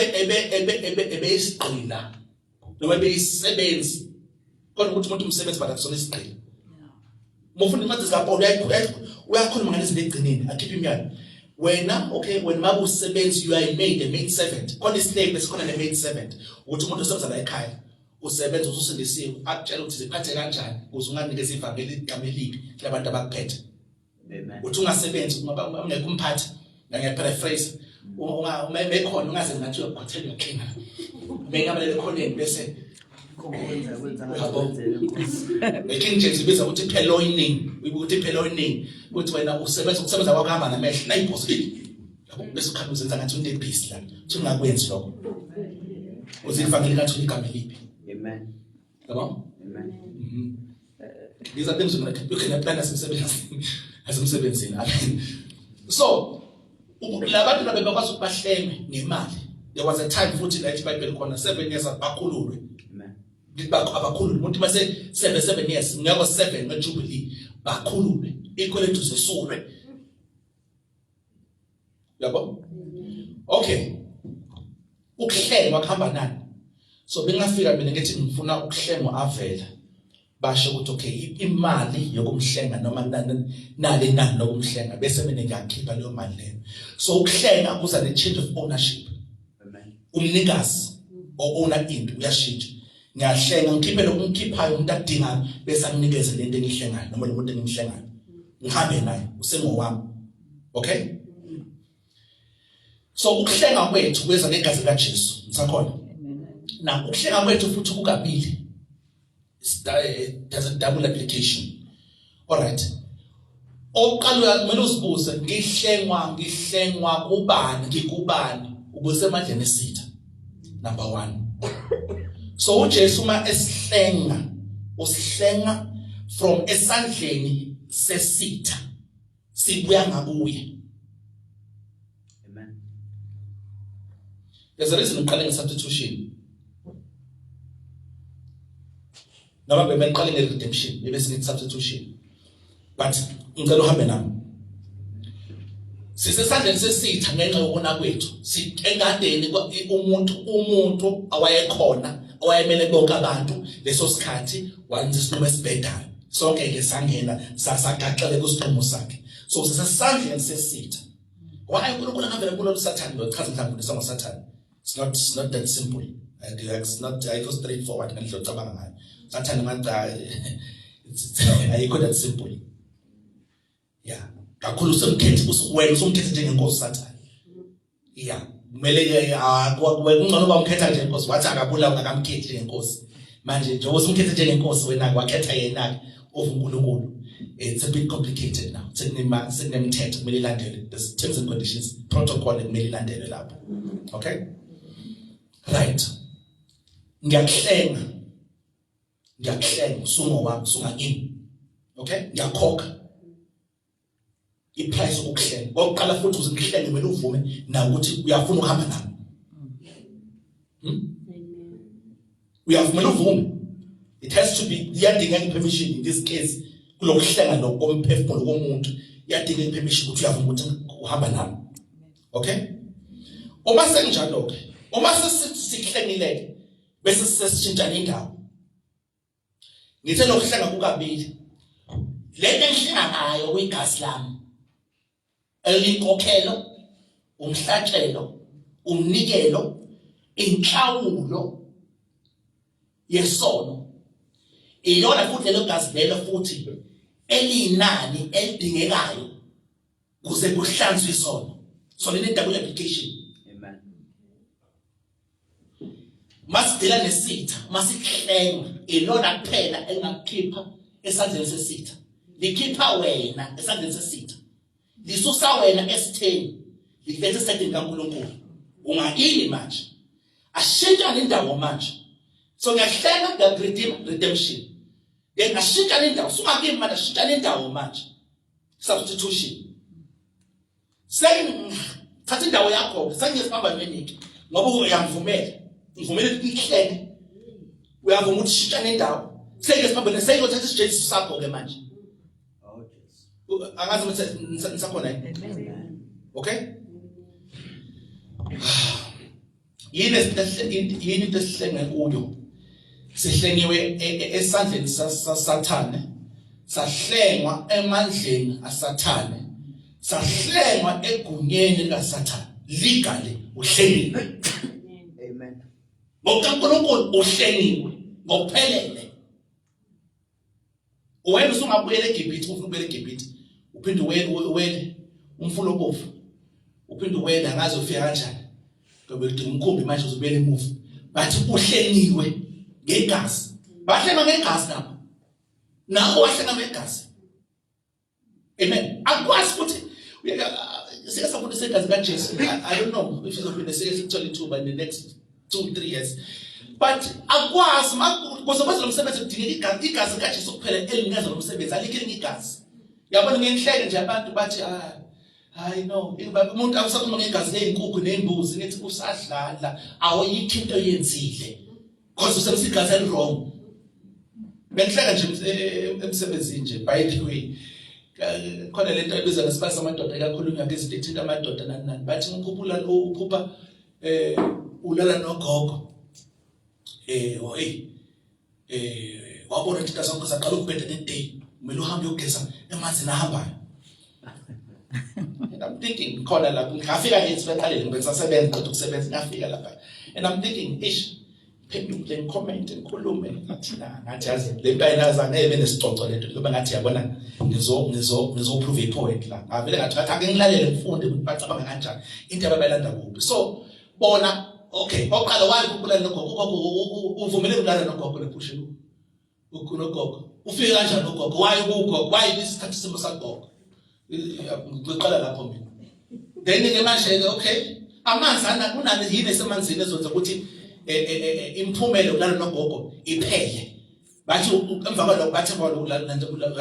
ebeyisigqila noma ebeyisebenzi kodwa ukuthi umuntu umsebenzi but akusona isigqila. Mufunda incwadi zikaPaul uyakhuluma ngalezi egcineni, akhipha imiyalo. Wena, okay, when mabu usebenzi you are made a maid servant. Khona islave besikhona ne maid servant. Ukuthi umuntu osebenza la ekhaya usebenza usindisiwe akutshela ukuthi ziphathe kanjani ukuze unganikeza ivangeli igama elibi labantu abakuphethe. Amen. Uthi ungasebenzi ungekho umphathi ngiyaparaphrase mekhona ungaze ngathi uyakhothela uyaklinga. Bengabalele khoneni bese King James ibiza ukuthi purloining, ukuthi purloining ukuthi wena ukusebenza kwakho hamba namehlo nayiphosile. Yabo bese ukhamba uzenza ngathi unto peace la. Uthi ungakwenzi lokho. Uzivangeli ngathi igama elibi. Amen. Yabo? Amen. These are things you can apply asemsebenzini. Amen. So, labantu babekwazi ukubahlenge ngemali. There was a time futhi la iBhayibheli khona 7 years abakhululwe. Amen. Abakhululwe. Umuntu mase 7 years, ngiyako 7 ngeJubilee bakhululwe. Ikweletu zesulwe. Yabo? Okay. Ukuhlengwa kuhamba nani? So bengafika mina ngithi ngifuna ukuhlengwa avela. Basho ukuthi okay imali yokumhlenga noma nale nani lokumhlenga bese mina ngiyakhipha leyo mali leyo. So ukuhlenga kuza ne change of ownership. Amen. Umnikazi owner into uyashintsha. Ngiyahlenga ngikhiphe lokumkhiphayo umuntu akudingayo bese anginikeze lento engihlengayo noma lo muntu engimhlengayo. Ngihambe naye usengowami. Okay? So ukuhlenga kwethu kweza ngegazi kaJesu. Ngisakhona. Na ukuhlenga kwethu futhi kukabili. There's a double application. All right. Oqala kumele uzibuze ngihlengwa kubani ngikubani ubuse emadleni esitha. Number 1. So uJesu uma esihlenga usihlenga from esandleni sesitha sibuya ngakuye. Amen. There's a reason uqale nge-substitution. Noma bebenqale nge-redemption, bese nge-substitution. But ngicela uhambe nami. Sisesandleni sesitha ngenxa yokona kwethu. Engadeni umuntu awayekhona, awayemele bonke abantu leso sikhathi wenza isinqumo esibhedayo. Sonke ke sangena sasagaxele kusiqhemo sakhe. So sisesandleni sesitha. Why uNkulunkulu angavela kulo Satan ngochaza mhlawumbe isongo Satan? It's not that simple. And it's not ayikho straightforward ngendlela ocabanga ngayo. Satan manje ayikho that simple. Yeah. Kakhulu somkhethi wena usomkhethe njengenkosi Satan. Yeah. Kumele kungcono bamkhetha njengenkosi wathi akabulawa akamkhethi njengenkosi. Manje nje usomkhethe njengenkosi wena wakhetha yena uNkulunkulu. It's a bit complicated now. Sekunemithetho kumele ilandelwe. There's terms and conditions, protocol kumele ilandelwe lapho. Okay? Right. Ngiyahlenga usungo wami usunga kimi. Okay? Ngiyakhokha. Iprice ukuhlenga. Ngokuqala futhi uzingihlenge kumele uvume na ukuthi uyafuna ukuhamba nami. Uyafuna uvume. It has to be yadinga permission in this case. Kulokuhlenga nokomphefumulo komuntu yadinga permission ukuthi uyavuma ukuthi uhamba nami. Okay? Uma senjalo ke, uma sesihlengile bese sesitshintsha indawo. Ngithe lokuhlenga kukabili. Lento engihlenga ngayo kwigas lami. Elinkokhelo, umhlatshelo, umnikelo, inhlawulo yesono. Iyona futhi lelo gas lelo futhi elinani elidingekayo kuze kuhlanzwe isono. So le double application. Amen. Masidela nesitha, masihlenga ilona kuphela engakukhipha esandleni sesitha. Likhipha wena esandleni sesitha. Lisusa wena esitheni. Lilethe esandleni kaNkulunkulu. Ungayini manje? Ashintsha indawo manje. So ngiyahlenga redemption. Then ashintsha indawo. Suka kimi manje ashintsha indawo manje. Substitution. Thatha indawo yakho sengiyesibamba nweniki ngoba uyamvumela ngivumela ukuhlenge uyavuma ukuthi shintsha indawo sengiyesibamba sengiyothatha isijesu sakho ke manje angazi ukuthi nisakhona okay yini esihlenge kuyo sihlengiwe esandleni saSathane sahlengwa emandleni aSathane sahlengwa egunyeni likaSathane legally uhlengiwe. Amen. NgokuNkulunkulu uhlengiwe ngokuphelele. Wena usungabuyela eGibhithe ufuna ukubuyela eGibhithe uphinde uwele umfulo obovu uphinde uwele angazi ufika kanjani ngoba udinga umkhumbi manje uzobuyela emuva bathi uhlengiwe ngegazi bahlenga ngegazi nawo wahlenga ngegazi. Amen. Akwazi ukuthi siyasafundisa igazi kaJesu. I don't know if sizophinda siyasithola in the next 2-3 years. But akwazi kuzokwenzela umsebenzi udinga igazi kaJesu kuphela elingenza lo msebenzi alikho igazi. Yabona ngenhleke nje abantu bathi I know umuntu awusakhuluma ngegazi lezinkukhu nezimbuzi nethi usadlala awuyikho into yenzile. Because usebenzisa igazi eli wrong. Benhleka nje emsebenzini nje by the way. Khona lento ebizwa ngesibasa amadoda ekakhulunywa ngezinto ethinta amadoda nani bathi ukhuphula ukhupha ulala nogogo wabona ukuthi kasonke saqala ukubheda neday kumele uhambe uyogeza emanzini ahambayo. And I'm thinking khona lapho ngafika ngezibeqaleni ngibesasebenza kodwa ukusebenza ngafika lapha and I'm thinking phendule ngicomment ngikhulume ngathi yazi le mpayinaza ngeke nesicoco lento ngoba ngathi yabona ngizoprove ipoint la ngavele ngathi ake ngilalele ngifunde ukuthi bacabanga kanjani into ababayilanda kuphi. So bona okay oqala wazi ukulala nogogo uvumele ukulala nogogo lephushe ukunogogo ufike kanjani nogogo why isikhathi simo sagogo ngiqala lapho mina then ke manje okay amanzi kunani yini esemanzini ezonza ukuthi imphumela ukulala nogogo iphele bathi emva kwalokho bathi ukulala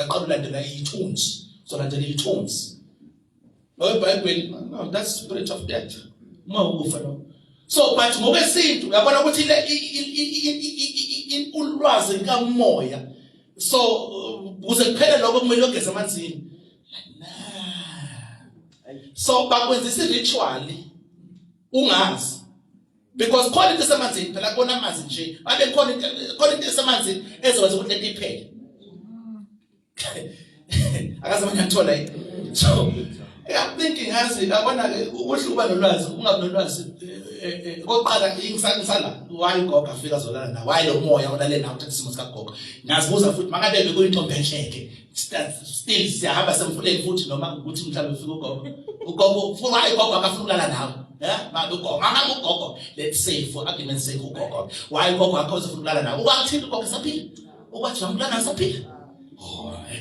aqala ulandela ithunzi so landela ithunzi eBhayibheli no that's spirit of death ukufa lo. So but ngokwesintu uyabona ukuthi ulwazi likamoya so kuze kuphele lokho kumele ugeze amanzini so bakwenzisa ritual ungazi because khona into esemanzini phela kona amanzi nje babe khona into esemanzini ezokwenza ukuthi lento iphele akaze manje ngithola so I'm thinking yazi yabona kuhle uba nolwazi ungabi nolwazi koqala ingisala why ugogo afika zolana na why lo moya olale nawo uthatha isimo sika gogo ngazibuza futhi makabe bekuyintombi enhleke still siyahamba semfuleni futhi noma ukuthi mhlawumbe ufika ugogo why ugogo akafuna ukulala nawe ma ugogo mama ugogo let's say for argument's sake ugogo why ugogo akawuze ufuna ukulala nawe ukwathinta ugogo saphila ukwathi wamlana saphila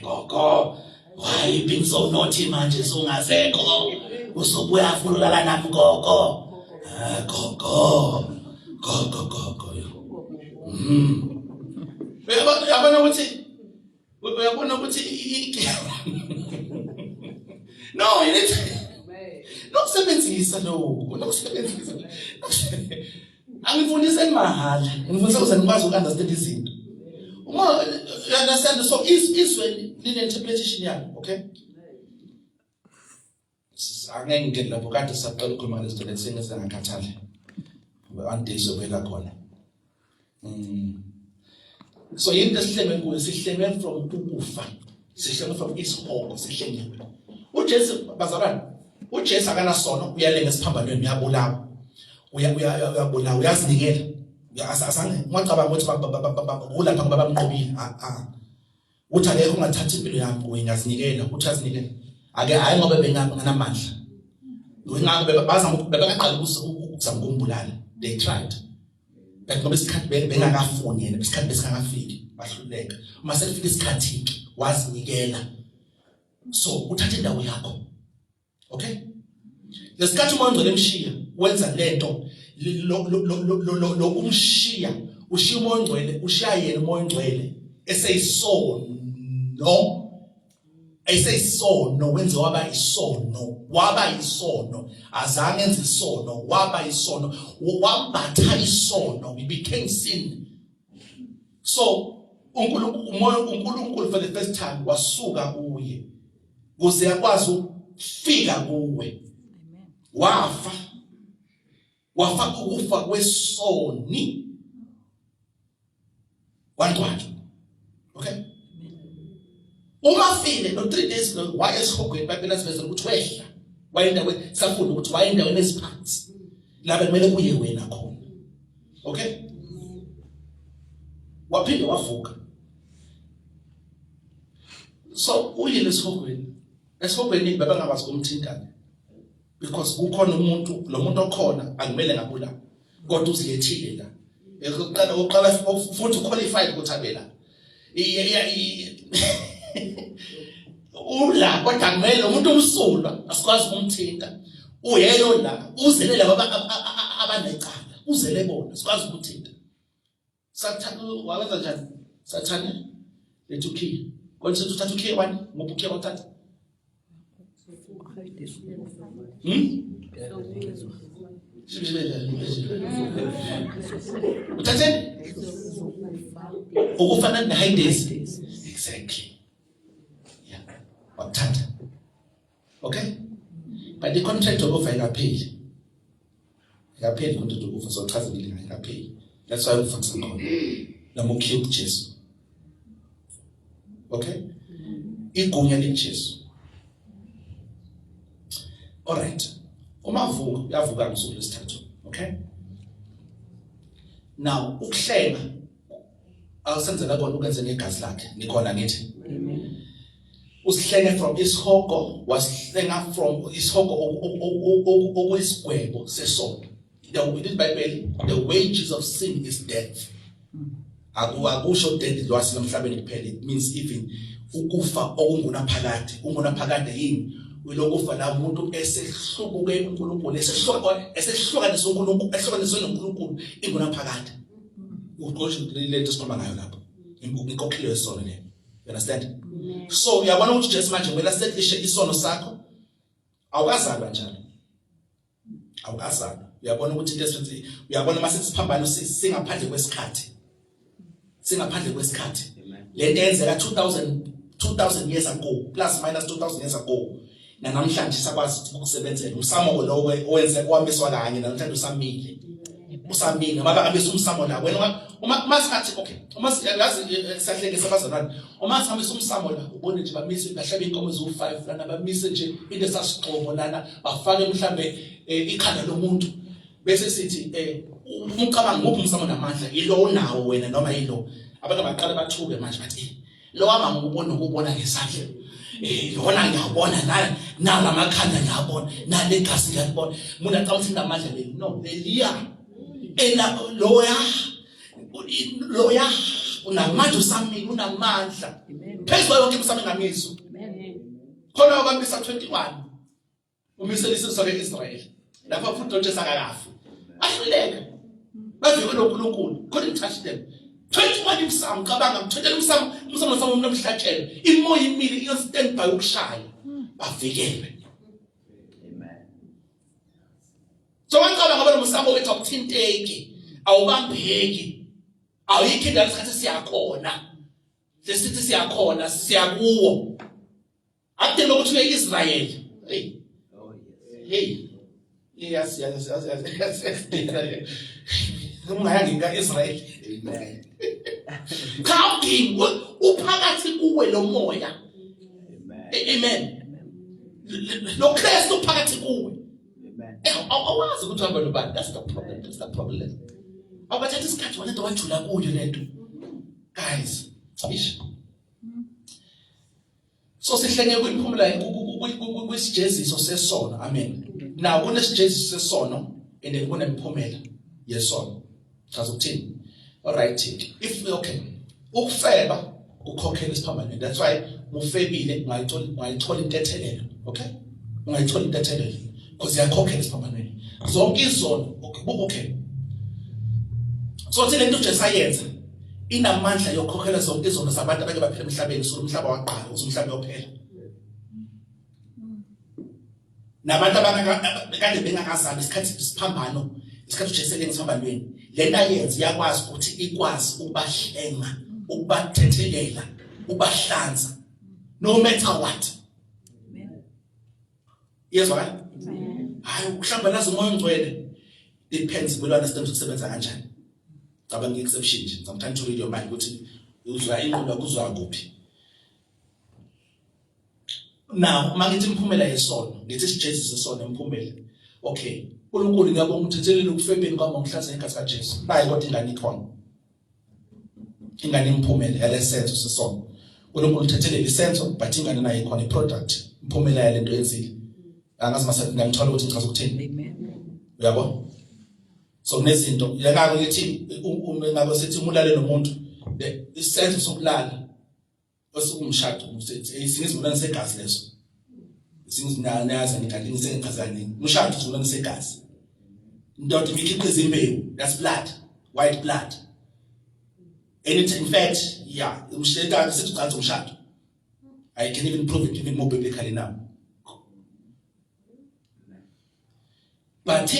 gogo why you being so naughty manje songasekho usobuya afuna ukulala nami gogo gogo uyabona ukuthi no you need nokusebenzisa nokusebenzisa angifundise mahala ngifundisa ukuze ngikwazi ukunderstand izinto uma you understand so is when line interpretation yami okay angeke ngike lapho kade saqala ukukhuluma ngale zinto lesingenza ngakhathale one day sovela khona so yinto esihleme kuyo sihleme from ukufa sihleme from isihogo sihleme uJesu bazalwane uJesu akana sono uyalenga esiphambanweni uyabulawa uyabulawa uyazinikela asange ngicabanga ukuthi ulapha ngoba bamqobile uthi ake ungathatha impilo yami uyengazinikela uthi azinikela ake hayi ngoba benganamandla ngingakho bebaqala ukuzama ukumbulala they tried but ngoba isikhathi bengakafuni yena isikhathi besingakafiki bahluleka uma sekufika isikhathi wazinikela so uthatha indawo yakho okay lesikhathi umoya ongcwele emshiya wenza lento lo umshiya ushiya umoya ongcwele ushiya yena umoya ongcwele eseyisono wenze waba isono azange enze isono waba isono wambatha isono we became sin so uNkulunkulu for the first time wasuka kuye kuze yakwazi ukufika kuwe wafa ukufa kwesoni wantwana okay uma file no 3 days no why esihogweni baphela sibezela ukuthi wehla wayindawo safunda ukuthi wayindaweni esiphansi lapha kumele kuye wena khona okay waphinde wavuka so uyile esihogweni baba ngabazi kumthintana because kukhona umuntu lo muntu okhona angimele ngabula kodwa uzilethile la ukuqala futhi qualified ukuthi abela ula kodwa kumele umuntu umsulwa asikwazi ukumthinta uyelo la uzele laba abanecala uzele bona sikwazi ukuthinta sathana wawenza njani sathana lethukiya konse uthatha ukhiye wani ngobukhiye wathatha uthathe ukufana ne Hades exactly yeah wathatha okay but the contract of ayikapheli contract of so chaza ngile ayikapheli that's why ufundisa khona namukhiye uJesu okay igunya leJesu all right umavuka uyavuka ngosuku lesithathu okay now ukuhlenga awusenzela kona ukwenze negazi lakhe nikhona ngithi usihlenge from isihogo wasihlenga from isihogo okuyisigwebo sesono the wages of sin is death akusho death lwasi emhlabeni kuphela it means even ukufa okungunaphakade yini ulokufa la umuntu esehlubuke uNkulunkulu esehlukanisa uNkulunkulu ehlukaniswe noNkulunkulu ingunaphakade uqosho lento sikhuluma ngayo lapho inkokhelo yesono le you understand so uyabona ukuthi Jesu manje kumele asetlishe isono sakho awukazalwa njalo uyabona ukuthi into esenze uyabona mase siphambano singaphandle kwesikhathi lento yenzeka 2000 years ago plus minus 2000 years ago namhlanje sakwazi ukusebenzela usamo lo owenze kwamiswa kanye namhlanje usamile usamile ngoba ngabisa umsamo la wena uma sithi okay uma yazi siyahlengisa abazalwane uma sihambisa umsamo la ubone nje bamise bahlaba inkomo ezu5 lana bamise nje into esasixhobo lana bafake mhlambe ikhanda lomuntu bese sithi umcabango ngophi umsamo namandla yilo unawo wena noma yilo abantu abaqala bathuke manje bathi lo wama ngubona ngesandla lona ngiyabona na lamakhanda ngiyabona na legazi ngiyabona mina ngicabanga ukuthi namandla le no Eliya loya unamandla usamile unamandla phezulu yonke umsamo ngamizwa khona abamisa 21 umiselisa isizwe Israel lapha futhi nje sakakafu ahluleka bavike loNkulunkulu couldn't touch them 21 imsamo cabanga 21 umsamo sami nomhlatshelo imoya imile iyo stand by ukushaya bavikele. So wangicabanga ngoba umsamo wethu akuthinteki awubambeki awuyikho indawo isikhathi siyakhona lesithi siyakhona siyakuwo akudingi ukuthi uye Israel yes ungayanga ka-Israel khawudingi uphakathi kuwe lo moya amen lo Kristu uphakathi kuwe awazi ukuthi uhamba nobani. That's the problem awubathatha isikhathi wena into wajula kuyo lento guys ish. So sihlenge kwimphumela kwisijeziso sesono amen. Now kunesijeziso sesono and then kunemphumela yesono chaza ukuthini. All right, if okay ukufeba ukhokhela isiphambanweni. That's why mufebile ungayithola intethelelo. Okay, ungayithola intethelelo because yakhokhela isiphambanweni zonke izono. Okay, so thina into nje sayenza inamandla yokhokhela zonke izono zabantu abake baphila emhlabeni so umhlaba waqala umhlaba yophela nabantu abakade bengakazami isikhathi isiphambano isikhathi uJesu ngesiphambanweni lento ayenza yakwazi ukuthi ikwazi ukubahlenga ukubathethelela ubahlanza no matter what. Yezwa hayi ukuhlambalaza umoya ongcwele depends will understand ukusebenza kanjani. Cabanga exception nje sometimes to read your mind ukuthi uzwa ingqondo kuzwa kuphi. Now mangithi imphumela yesono ngithi sijeziso sesono imphumela. Okay uNkulunkulu ngiyabonga ukuthethelele ukufebeni kwami ngomhlaza egazi kaJesu nayi kodwa ingane ikhona ingane imphumela yalesenzo sesono uNkulunkulu uthethelele isenzo but ingane nayo ikhona iproduct imphumela yalento yenzile angazi mase ngiyamthola ukuthi ngichaza ukuthini. Amen. Uyabo so nezinto yangako ngithi ngabo sithi umulale nomuntu isenzo sokulala osukumshado usethi isizibona segazi leso isinzinanaza ngikade ngisengazani umshado uzibona segazi ndoda imikhiqiza imbewu that's blood white blood and in fact yeah umshado sithi ucansi umshado I can even prove it even more biblically now but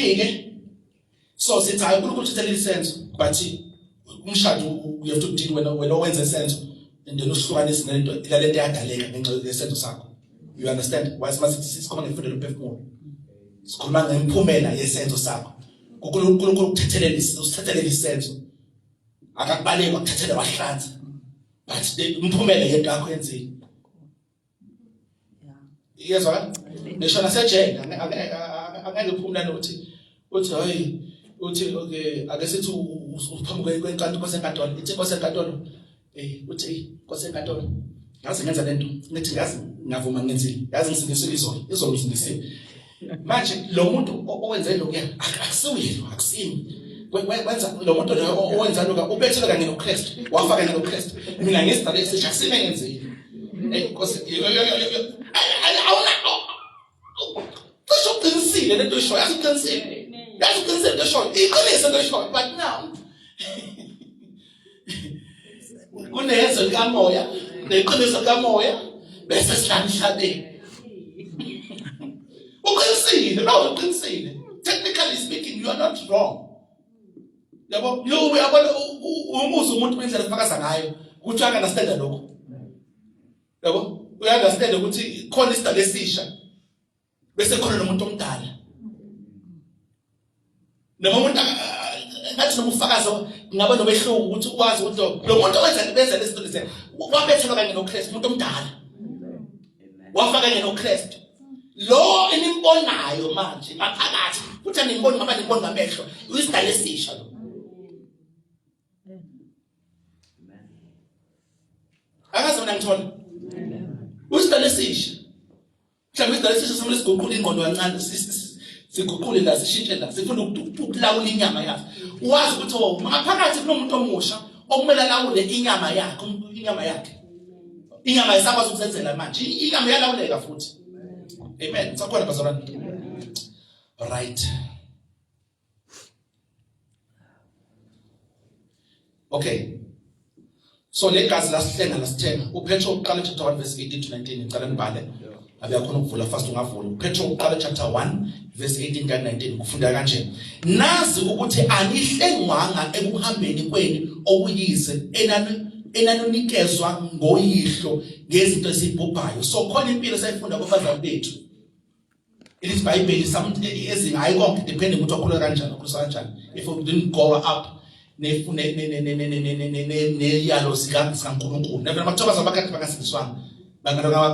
so sithi hayi uNkulunkulu uthethelele isenzo but umshado you have to deal when owenza isenzo and then uhlukaniso nento ilalento yadaleka ngenxa yesenzo sakho. You understand why masithi sikhona ngefundelo phefumulo sikhuluma ngemiphumela yesenzo sakho uNkulunkulu ukuthethelele usithethelele isenzo akakubaleki ukuthethelele wahlanza but imphumela yento yakho yenzile. Yezwa ngisho nasejele angeke uphumula nokuthi hayi uthi okay ake sithi uphambuke kwenkantolo kwasenkantolo ithi kwasenkantolo uthi kwasenkantolo ngaze ngenza lento ngithi ngazi ngavuma ngenzile yazi ngisindisile izolo ngisindisile manje lo muntu owenze lokho akusiwilo akusimi wenza lo muntu owenza lokho ubethele kanye noKristu wafaka kanye noKristu mina ngesidala esisha akusime ngenzile because uqinisile lento isho yasiqinisile yasiqinisile lento isho iqinise lento isho but now kunezo likamoya neqiniso likamoya bese sihlala emhlabeni uqinisile no uqinisile technically speaking you are not wrong yabo uyabona umuzo umuntu wendlela efakaza ngayo ukuthi understand lokho yabo uyaunderstand ukuthi khona isidala esisha bese khona nomuntu omdala noma umuntu ngathi nomufakazi ngaba nomehluko ukuthi ukwazi ukuthi lo muntu owenza lezinto lezi wabethelwa kanye noKristu umuntu omdala wafaka kanye noKristu lo enimbonayo manje ngaphakathi futhi animboni ngaba nimboni ngamehlo uyisidala esisha lo akaze mina ngithola uyisidala esisha mhlawumbe isidala esisha somle siguqula ingqondo kancane siguqule la sishintshe la sifuna ukulawula inyama yakhe uwazi ukuthi ngaphakathi kunomuntu omusha okumele alawule inyama yakhe inyama isakwazi ukusenzela manje inyama yalawuleka futhi amen sakhona bazalwane right okay so legazi lasihlenga lasithenga uPetro uqala chapter 1 verse 18 to 19 ngicela nibale abayakhona ukuvula fast ungavula uPetro uqala chapter 1 verse 18 to 19 kufunda kanje nazi ukuthi anihlengwanga ekuhambeni kwenu okuyize enanonikezwa ngoyihlo ngezinto ezibhubhayo so khona impilo sayifunda kubazali bethu it is Bible something ezingayi konke depending ukuthi wakhula kanjani ukhuliswa kanjani if you didn't grow up neyalo sikaNkulunkulu nabona bathobaza abakade bangasindiswanga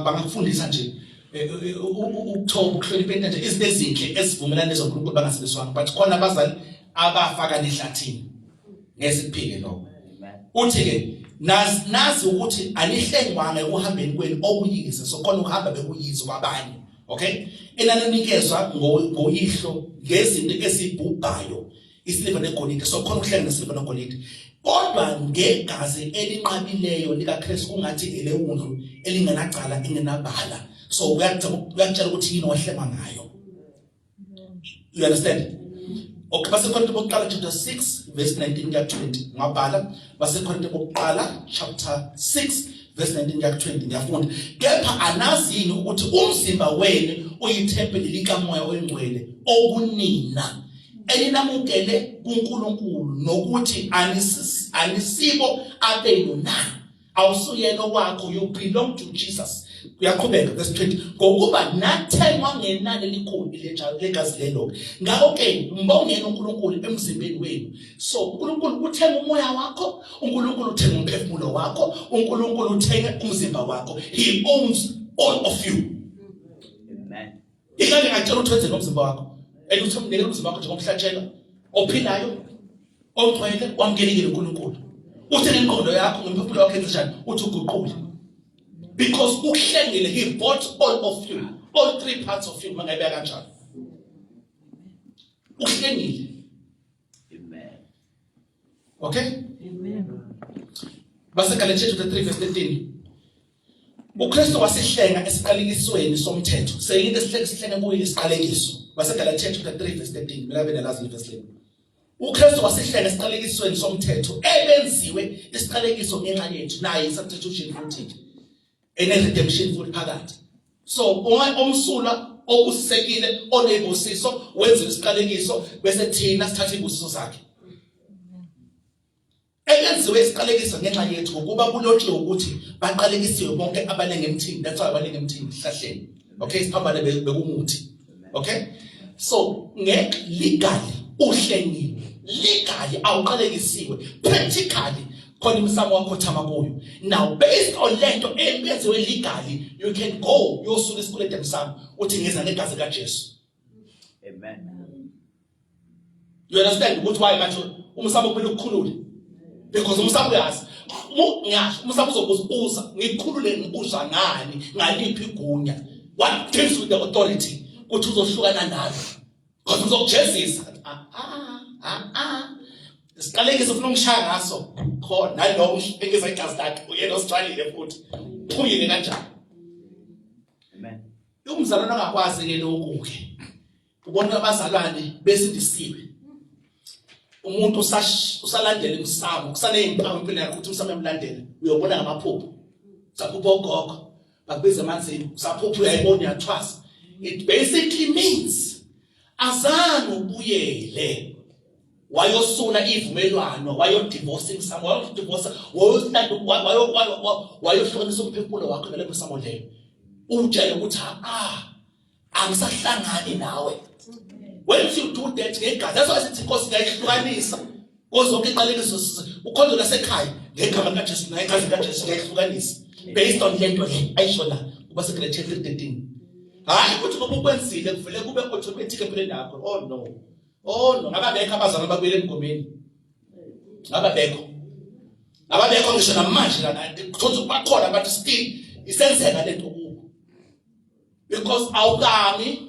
bangakufundisa nje ukuthoba ukuhlonipha nje izinto ezinhle ezivumelana nezoNkulunkulu bangasindiswanga but khona abazali abafaka nehlathini ngesiphike lokho uthi ke nazi ukuthi anihlengwanga ekuhambeni kwenu okuyize so khona ukuhamba bekuyize kwabanye okay enanonikezwa ngoyihlo ngezinto ezibhubhayo isiliva negolide so khona ukuhlenga nesiliva negolide kodwa ngegazi elinqabileyo likaKristu kungathi elewundlu elingenacala ingenabala so uyakutshela ukuthi yini wahlema ngayo you understand okay baseKorinte bokuqala chapter 6 verse 19 to 20 ngabhala baseKorinte bokuqala chapter 6 verse 19 to 20 ngiyafunda kepha anazini ukuthi umzimba wenu uyithempeli likaMoya oyingcwele okunina elinamukele kuNkulunkulu nokuthi anisibo abenu na awusuyena wakho you belong to Jesus uyaqhubeka verse 20 ngokuba nathengwa ngenani elikhulu legazi lelo ngakho ke mbongeni uNkulunkulu emzimbeni wenu so uNkulunkulu uthenga umoya wakho uNkulunkulu uthenga umphefumulo wakho uNkulunkulu uthenga umzimba wakho he owns all of you amen ingane ngacela ukuthi wenze nomzimba wakho elithomnikela umzimba wakho njengomhlatshelo ophilayo ogcwele wamkelekile uNkulunkulu uthi nengqondo yakho ngomphefumulo wakho enzenjani uthi uguqule because uhlengile he bought all of you all three parts of you mangayibeka kanjalo uhlengile amen okay amen baseGalatia chapter 3 verse 13 uKristu wasihlenga esiqalekisweni somthetho seyinto esihlenga kuyo isiqalekiso baseGalatia chapter 3 verse 13 melabe nalazi verse 11 uKristu wasihlenga esiqalekisweni somthetho ebenziwe isiqalekiso ngenxa yethu naye substitution futhi redemption futhi phakathi so omsula okusekile onebosiso wenza isiqalekiso bese thina sithatha ibusiso sakhe eyenziwe isiqalekiso ngenxa yethu ngokuba kulotshiwe ukuthi baqalekisiwe bonke abalenge emthini that's why abalenge emthini hlahleni okay siphambane bekumuthi okay so legally uhlengile legally awuqalekisiwe practically khona imsamo wakho thama kuyo now based on lento eyenziwe legally you can go yosula isikwelede emsamo uthi ngeza negazi kaJesu amen you understand ukuthi why manje umsamo kumele ukukhulule because umsamo uyazi ngisho umsamo uzokuza ngikhulule ngibuza ngani ngaliphi igunya what gives you the authority ukuthi uzohlukana nalo because uzokujezisa isiqalekiso ufuna ungishaya ngaso khona nalo engeza igazi lakhe uyena Australia futhi phuyile kanjani amen umzalwane angakwazi ke lokhu ke ubona abazalwane besindisiwe umuntu usalandela imsamo kusane impawu empilweni yakhe ukuthi umsamo emlandela uyobona ngamaphupho saphupho ogogo bakubiza manzi saphupho uyayibona uyathwasa it basically means azange ubuyele wayosula ivumelwano wayodivorcing someone wayohlonisa umphefumulo wakho nale msamo leyo utshela ukuthi angisahlangani nawe when you do that ngegazi that's why sithi inkosi ngayihlukanisa Konke iqalekiso ukhonzo lasekhaya ngegama likaJesu naye igazi likaJesu ngiyahlukanisa based on lento le ayisho la kuba secret 13. Hayi ukuthi ngoba ukwenzile kuvele kube automatic empilweni yakho. Oh no, ngababekho abazana babuyele engomeni. Ngababekho ngisho namanje lana kuthonza bakhona abantu still isenzeka lento kubo. Because awukami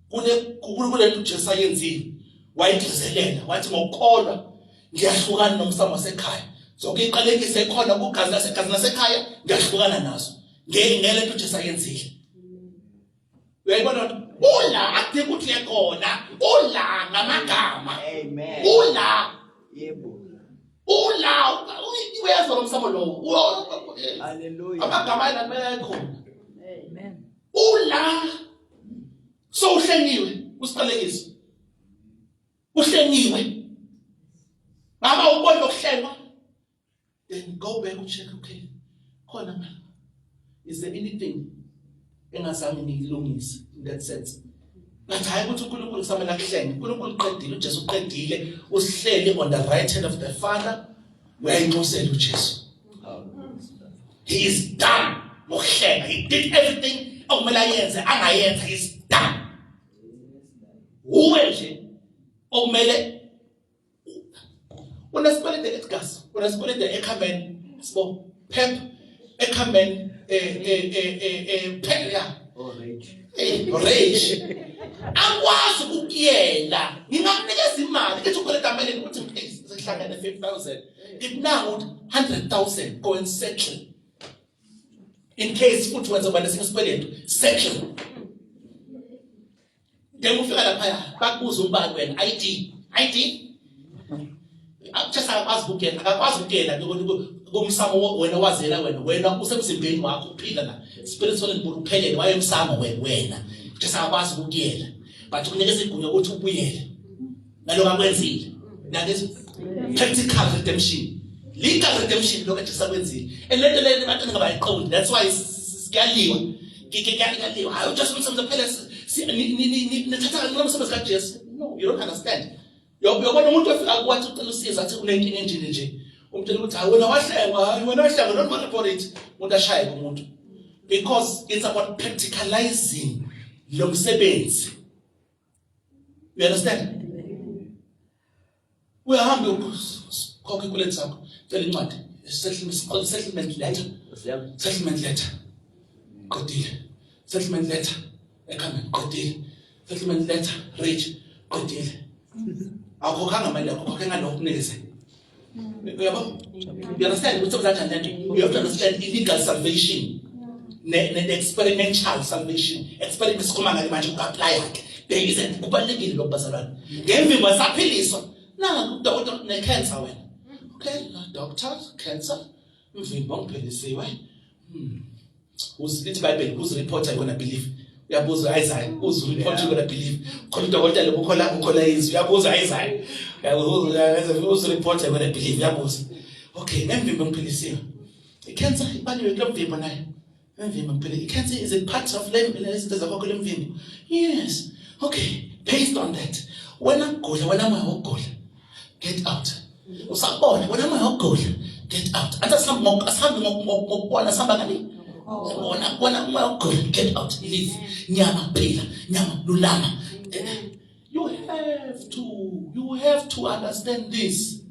kule nto uJesu ayenzile wayigcizelela wathi ngokukholwa ngiyahlukana nomsamo wasekhaya. Zonke iqalekise ekhona kugazi lasekhaya ngiyahlukana nazo. Ngele nto uJesu ayenzile. Uyayibona ula akuthe ukuthi khona ula ngamagama. Amen. Ula Yebo. ula uyezwa nomsamo lo. Hallelujah. Amagama ayina khona. Amen. Ula so uhlengiwe usiqalekise. Uhlengiwe. Mama ubona ukuhlengwa. Then go back and check, okay. Khona mama. Is there anything engazange ngilungise in that sense? Ngathi hayi ukuthi uNkulunkulu kusamela kuhlenge. uNkulunkulu uqedile, uJesu uqedile, usihleli on the right hand of the Father. Uyayinxusela uJesu. He is done. Ngokuhlenga. He did everything okumele ayenze angayenza. He's done. Uwe nje okumele unesikwelede eGas, unesikwelede eKamen, sibo Pep eKamen Pep Oh, rage. rage. Akwazi ukuyela. Ngingamnikeza imali ethi ukweleta imali ukuthi ngihlangane 5,000. If now 100,000 go and settle. In case futhi wenza bani singisikweletu, settle. Then ufika lapha bakubuza umbani wena ID. Just akwazi ukuyela kumsamo wena wazela wena usemzimbeni wakho uphila la spiritual ngiphelele wayemsamo wena just akwazi ukuyela but ukunikeza igunya ukuthi ubuyele naloko akwenzile nakezi practical redemption legal redemption lokho nje sakwenzile elento lento abantu ngabayiqondi. That's why sikaliwa ngikaliwa hayi just umsebenzi phela nithatha nomsebenzi kaJesu. No, you don't understand. Yobona umuntu ofika kwathi ucela usiza athi unenkinga enjini nje umtshela ukuthi hayi wena wahlengwa don't worry about it. Umuntu ashaye kumuntu because it's about practicalizing lo msebenzi. You understand? Uyahamba ukhokha ikweleti zakho cela incwadi settlement letter. Settlement letter qedile. Settlement letter eKamen qedile. Settlement letter rich qedile. Awukhokhanga imali yakho khokha ngalokho kunikeze. Uyabo? You understand ukuthi uzathatha lento. You have to understand illegal salvation ne experimental salvation. Experiment sikhoma ngale manje uku-apply yakhe. Bhekise kubalekile lokho bazalwane. Ngemvimbo wasaphiliswa. Nanga udokotela ne-cancer wena. Okay, doctor, cancer. Mvimbo ngiphelisiwe. Who's it Bible? Who's reporter you gonna believe? Uyabuza Isaiah. Who's report you gonna believe? Khona udokotela ukhola izwi. Uyabuza Isaiah. Who's reporter you gonna believe? Uyabuza. Okay, ngemvimbo ngiphelisiwe. I-cancer ibaliwe kulo mvimbo nayo. Emvimbo ngiphelisiwe. I-cancer is a part of izinto zakho kulo mvimbo. Yes. Okay, based on that. Wena ugula, get out. Usabona wena mayogula, get out. Asihambe ngokubona sihamba ngani? Wena mayogula, get out. Leave. Nyama phila, nyama lulama. You have to understand this.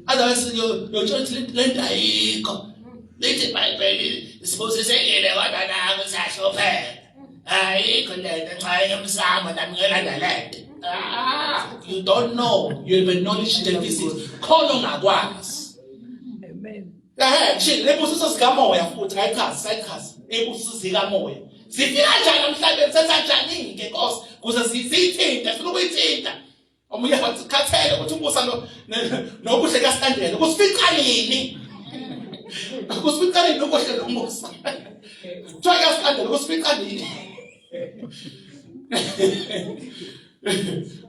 Otherwise your church lent ayikho. Lithi Bible isiphosi sengene kwadana kusahlophe. Ayikho lento nxa yomsamo namngelana lento. You don't know. You have a knowledge deficit. Khona ongakwazi. Amen. Nje lebusiso sikamoya futhi ayichazi. Ebusiso zikamoya. Zifika njani emhlabeni senzakanjani ke Nkosi? Kuze sithinte, sifuna ukuyithinta. Omunye wathi khathele ukuthi umbusa nobuhle kaStandela. Kusifica nini? Kusifica nini ukuhle nombusa? Kuthiwa kaStandela kusifica nini?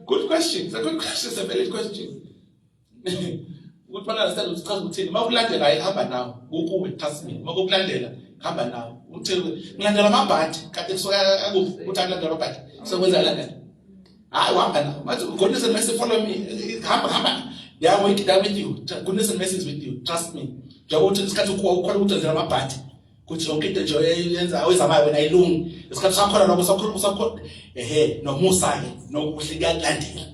Good question. It's a good question. It's a valid question. Good one. Understand what's called routine. Makulandela ayihamba nawo. Ukuwe trust me. Makulandela hamba nawo. Uthele ngilandela amabhadi. Kade kusoka akuphi uthalandela amabhadi. So kwenza landela. Hayi uhamba nawo. Mathi God is a mercy follow me. Hamba. They are with you. Goodness and mercy is with you. Trust me. Jawoto isikhathi ukhona ukutenzela amabhadi. Kuthi yonke into nje yenza awezamayo wena ayilungi. Isikhathi sakhona lokho sakho nomusa ke nokuhle kuyalandela.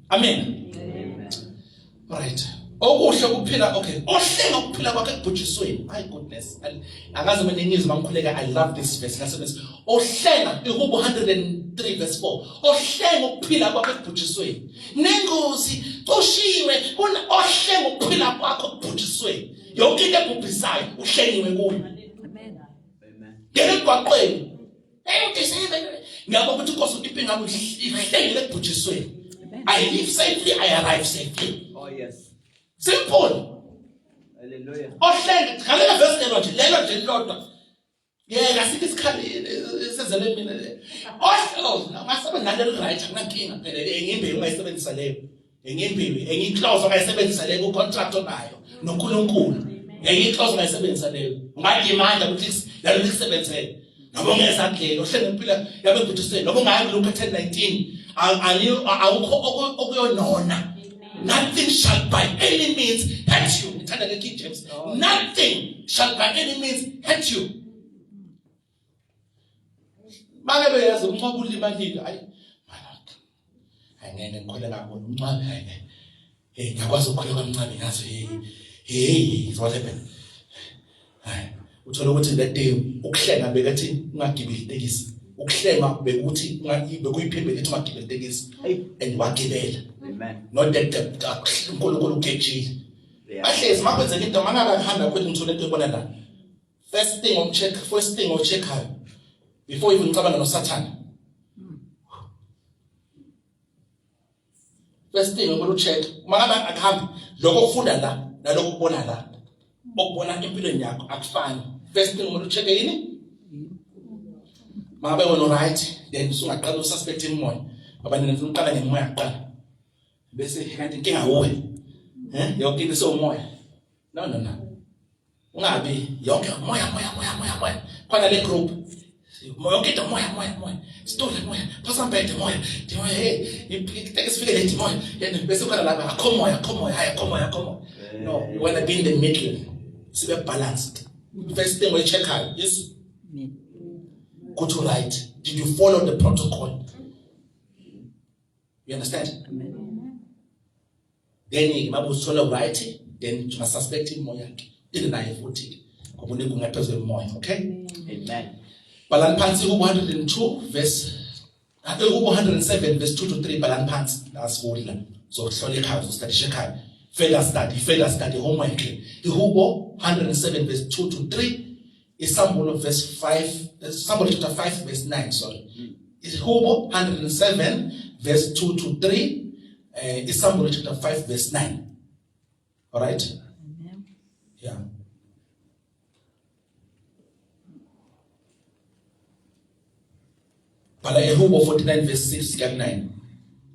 Amen. Right. Okuhle kuphila okay. Ohlenga ukuphila kwakhe ekubhujisweni. My goodness. Akaze mina ngizwe mangikhuleka I love this verse. Ngasebenza ohlenga iHubo 103 verse 4. Ohlenga ukuphila kwakhe ekubhujisweni. Nengozi oshiwe una ohlenga ukuphila kwakhe ekubhujisweni. Yonke into ebhubhisayo uhlengiwe kuyo. Amen. Ngeke kwaqweni. Ngiyabona ukuthi Nkosi impilo yami ihlengile ekubhujisweni. I live safely, I arrive safely. Oh, yes. Simple. Hallelujah. Ohlenga ngalela verse lelo nje lodwa. Yeka sithi isikhali sezele mina. Ngasabe nalelo right akunankinga phela engimbe ungayisebenzisa leyo. Engimbe engiclose ungayisebenzisa leyo ku contract onayo noNkulunkulu. Engiclose ungayisebenzisa leyo. Ungayimanda ukuthi yalo likusebenzele. Noma ungezandleni ohlenga impilo yabe ebhujisweni noma ungayi Luke 10:19 awukho okuyonona. Nothing shall by any means hurt you. Ngithanda le King James. Nothing shall by any means hurt you. Mangabe yazi umnqobo ulimalile ayi ngeke ngikhole kakhulu umnqabi hayi ngiyakwazi ukukhole kwamnqabi ngathi is what happened. Uthola ukuthi that day ukuhlenga bekathi ungagibeli itekisi. Ukuhlenga bekuthi bekuyiphimbe ethi ungagibeli itekisi and wagibela. Amen. Not that uNkulunkulu ugejile. Yeah. Ahlezi makwenzeka into mangakahamba kwethu ngithola into ebona la. First thing o-check before even ngicabanga noSathane. First thing ngomelo check mangaba akuhambi lokho ukufunda la nalokho ukubona la. Okubona empilweni yakho akufani. First thing ngomelo check yini? Mangabe wena right then usungaqala ususpect imoya. Abanye nifuna uqala ngemoya kuqala. Bese kanti inkinga wuwe. Yonke into somoya. No. Ungabi yonke moya. Khona le group. Yonke into moya. Story moya. Phasambethe moya. Isifike lethi moya. Yena bese khona la akho moya. No, you want to be in the middle. Sibe balanced. First thing we check out is go to right. Did you follow the protocol? You understand? Amen. Then you must follow right. Then you must suspect him more. Didn't I put it? Okay? Amen. Balan Pansi 102 verse 107 verse 2 to 3 Balan Pants. That's good. So slowly comes study shekha. Further study homework. The Hubo 107 verse 2 to 3 is Samuel verse 5. Samuel chapter 5 verse 9. Sorry. It's Hubo 107 verse 2 to 3. Is Samuel chapter 5 verse 9. All right? Amen. Yeah. Bala Hubo 49 verse 6 to 9.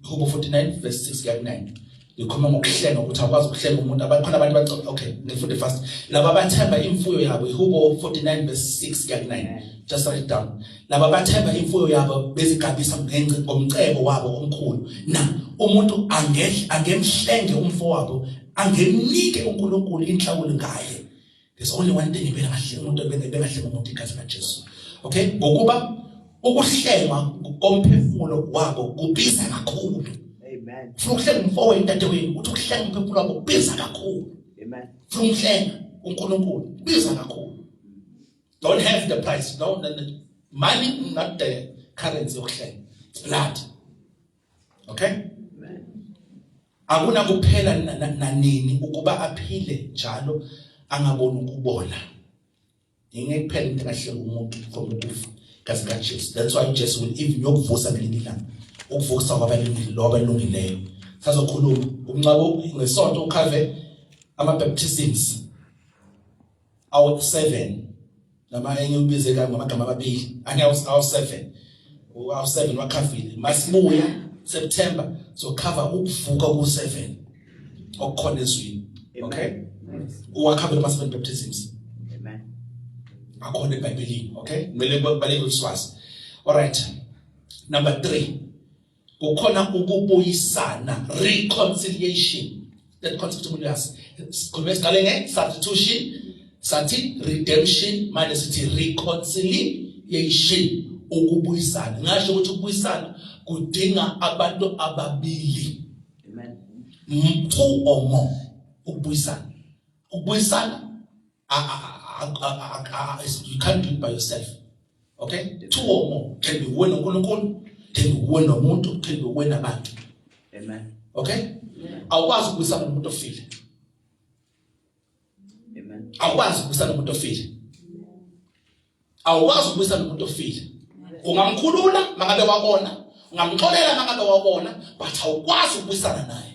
Hubo 49 verse 6 to 9. Ikhuluma ngokuhlenga ukuthi akwazi ukuhlenga umuntu abakhona abantu bathi okay ngifunde fast laba bathemba imfuyo yabo iHubo 49 verse 6 to 9. Just write it down. Laba bathemba imfuyo yabo bezigabisa ngomcebo wabo omkhulu na umuntu angemhlenge umfowabo angemnike uNkulunkulu inhlawulo ngaye. There's only one thing ibena ngahlenga umuntu ebengahlenga umuntu igazi kaJesu. Okay? Ngokuba ukuhlengwa komphefumulo wabo kubiza kakhulu. Amen. Fukuhlenga umfowenu dadewenu uthi ukuhlenga umphefumulo wabo kubiza kakhulu. Amen. Fukuhlenga uNkulunkulu kubiza kakhulu. Don't have the price. No, money, not the currency okuhlenga. Blood. Okay? Akuna kuphela nanini ukuba aphile njalo angaboni ukubona. Ingeke kuphela into engahlenga umuntu from ukufa kazi kaJesu. That's why Jesus will even yokuvusa belilanga. Ukuvusa kwabalungileyo. Sazokhuluma umncabo ngesonto ukhave ama baptisms awu 7 nama enye ubize ngamagama amabili ake awu 7 awu 7 wakhafile masibuya September so cover ukuvuka ku7 okukhona ezweni. Okay? Uwakhave ama 7 baptisms. Amen. Akhona eBhayibhelini. Okay? Kumele baleke uswazi. All right. Number 3. kukhona ukubuyisana, reconciliation. That concept umuntu yazi. Sikhulume siqale nge-substitution, sathi redemption, manje sithi reconciliation, ukubuyisana. Ngasho ukuthi ukubuyisana kudinga abantu ababili. Amen. Two or more. Ukubuyisana. Ukubuyisana, you can't do it by yourself. Okay? Two or more. Can be wena uNkulunkulu, can be wena umuntu, can be wena abantu. Amen. Okay? Awukwazi ukubuyisana nomuntu ofile. Amen. Awukwazi ukubuyisana nomuntu ofile. Awukwazi ukubuyisana nomuntu ofile. Ungamkhulula mangabe wabona, ungamxolela mangabe wabona, but awukwazi ukubuyisana naye.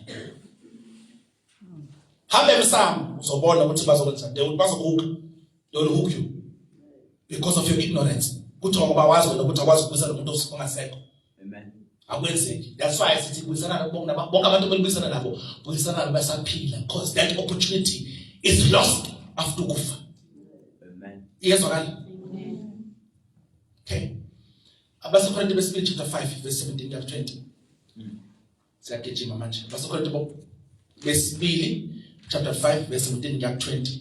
Hambe emsamo uzobona ukuthi bazokwenza. They will hook you because of your ignorance. Kuthi ngoba wazi wena ukuthi akwazi ukubuyisana nomuntu ongasekho. Amen. Akwenzeki. That's why sithi kubuyisana nabo bonke abantu ababuyisana nabo, buyisana nabo basaphila, because that opportunity is lost after kufa. Amen. Iyezwakala? Okay. Abasekorinte besibili chapter 5 verse 17 to 20. Siyagijima manje. Abasekorinte besibili chapter 5 verse 17 to 20.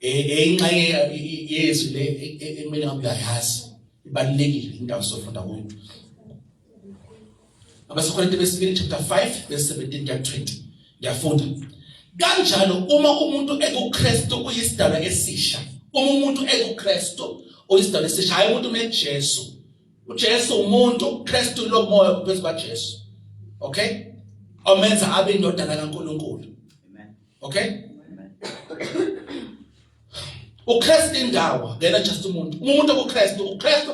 Ingxenye yezwi le emini ngami uyayazi. Ibalulekile indawo sofunda kuyo. Abasekorinte besibili chapter 5 verse 17 to 20. Ngiyafunda. Kanjalo uma umuntu ekuKristu uyisidalwa esisha. Uma umuntu ekuKristu uyisidalwa esisha, hayi umuntu uMejesu. uJesu umuntu, Kristu lo moya phezu kwaJesu. Okay? Omenza abe indodana kaNkulunkulu. Amen. Okay? Amen. uKristu indawo, ngena just umuntu. Umuntu okuKristu, uKristu.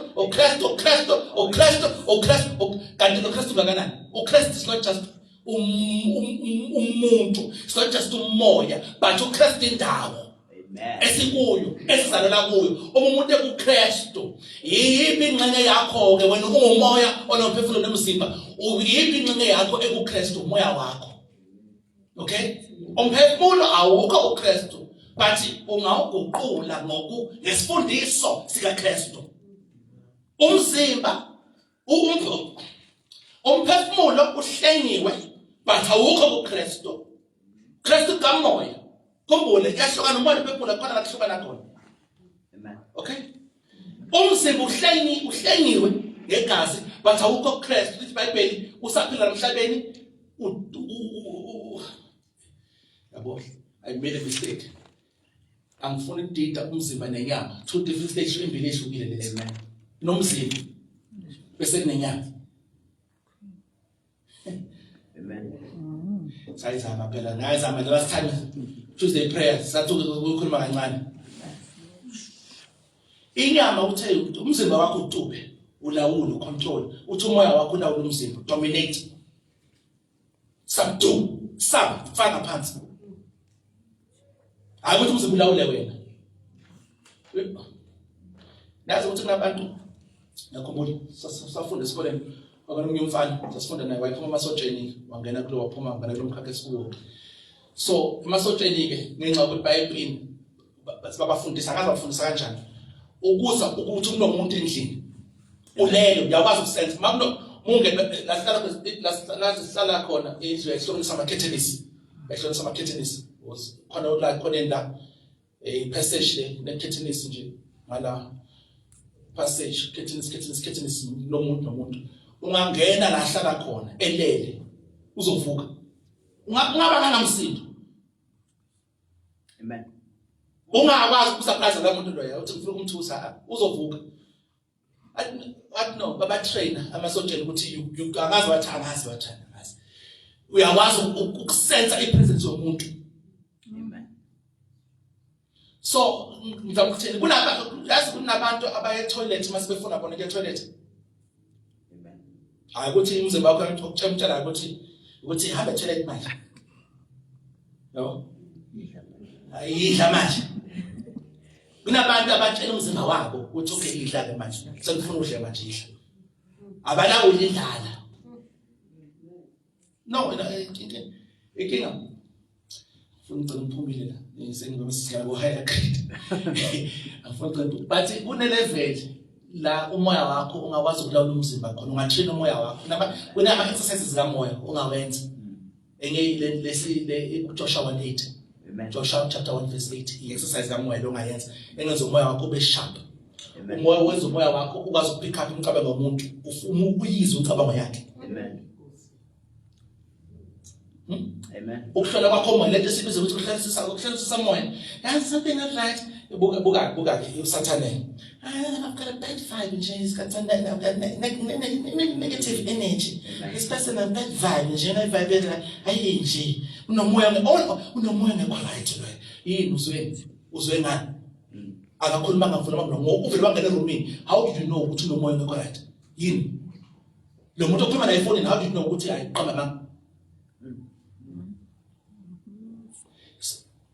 Kanti uKristu ngakanani? uKristu is not just umuntu, it's not just umoya, but uKristu indawo. Amen. Esikuyo, esizalela kuyo. Umuntu ekuKristu. Yipi ingxenye yakho ke wena ungumoya onomphefumulo nomzimba? Yipi ingxenye yakho ekuKristu, umoya wakho? Okay? Umphefumulo awukho uKristu. But ungawuguqula ngesifundiso sikaKristu. Umzimba umphefumulo uhlengiwe but awukho kuKristu. Kristu kamoya. Kumbule yahlukana umoya umphefumulo khona la kuhlukana khona. Amen. Okay? Umzimba uhlengiwe ngegazi but awukho kuKristu. Lithi iBhayibheli usaphila emhlabeni yabo, I made a mistake. Angifuni ukudida umzimba nenyama. Two different stages embili ehlukile lezi. Amen. Nomzimba bese kunenyama. Amen. Sayizama phela, ngayizama the last time Tuesday prayer sathuke ukukhuluma kancane. Inyama uthe umzimba wakho utube, ulawula, ucontrol. Uthi umoya wakho ulawula umzimba, dominate. Subdue, faka phansi. Akuthi umzimba ulawule wena. Nazi ukuthi kunabantu ngakhumbula safunda esikoleni okunye umfana sasifunda naye wayephuma emasotsheni wangena kulo waphuma ngana kulo mkhakha esikuwo. So emasotsheni ke ngenxa ukuthi bayephini babafundisa ngazafundisa kanjani ukuza ukuthi umuntu endlini ulele uyakwazi ukusense makuno munge la khona izwe ehlonisa amaketenisi ehlonisa amaketenisi khona la khona la passage le neketenisi nje ngala passage ketenisi nomuntu ungangena la hlala khona elele uzovuka ungaba ngangamsindo. Amen. Ungakwazi ukusurprise la muntu loya uthi ufuna ukumthusa uzovuka. No baba trainer amasojeni ukuthi angazi wathi angazi. Uyakwazi ukusensa ipresence yomuntu. Amen. So ngizamkuthini kunabantu abaye toilet mase befuna bona ke toilet. Amen. Hayi ukuthi umzimba wakho ukuchemtshela ukuthi hamba toilet manje. No. Ayidla manje. Kunabantu abatshela umzimba wabo ukuthi okay idla ke manje. Sengifuna udle manje idla. Abalawuli indlala. No, ikinga. Ufuna ukuphumile la. Sengibe sihlala ku higher grade. Afuna ukuthi but kune level la umoya wakho ungakwazi ukulawula umzimba khona ungatrain umoya wakho kunama exercises kamoya ongawenza engeke le Joshua 1:8 Amen. Joshua chapter 1 verse 8 i-exercise kamoya lo ongayenza engenza umoya wakho ube sharp. Amen. Umoya wenza umoya wakho ukwazi ukupick up imicabango yomuntu uyizwe ucabango yakhe. Amen. Amen. Ukuhlola kwakho umoya lento esibiza ukuthi ukuhlolisisa umoya. That's something not right. Buka usathane. I've got a bad vibe nje, it's got negative energy. This person has bad vibe nje, na vibe ayi nje. Unomoya ngekho right lo. Yini uzwe ngani? Akakhuluma ngafuna ngoba uvele bangena roomini. How did you know ukuthi unomoya ngekho right? Yini? Lo muntu okhuluma na iphone, how did you know ukuthi ayiqamba mama?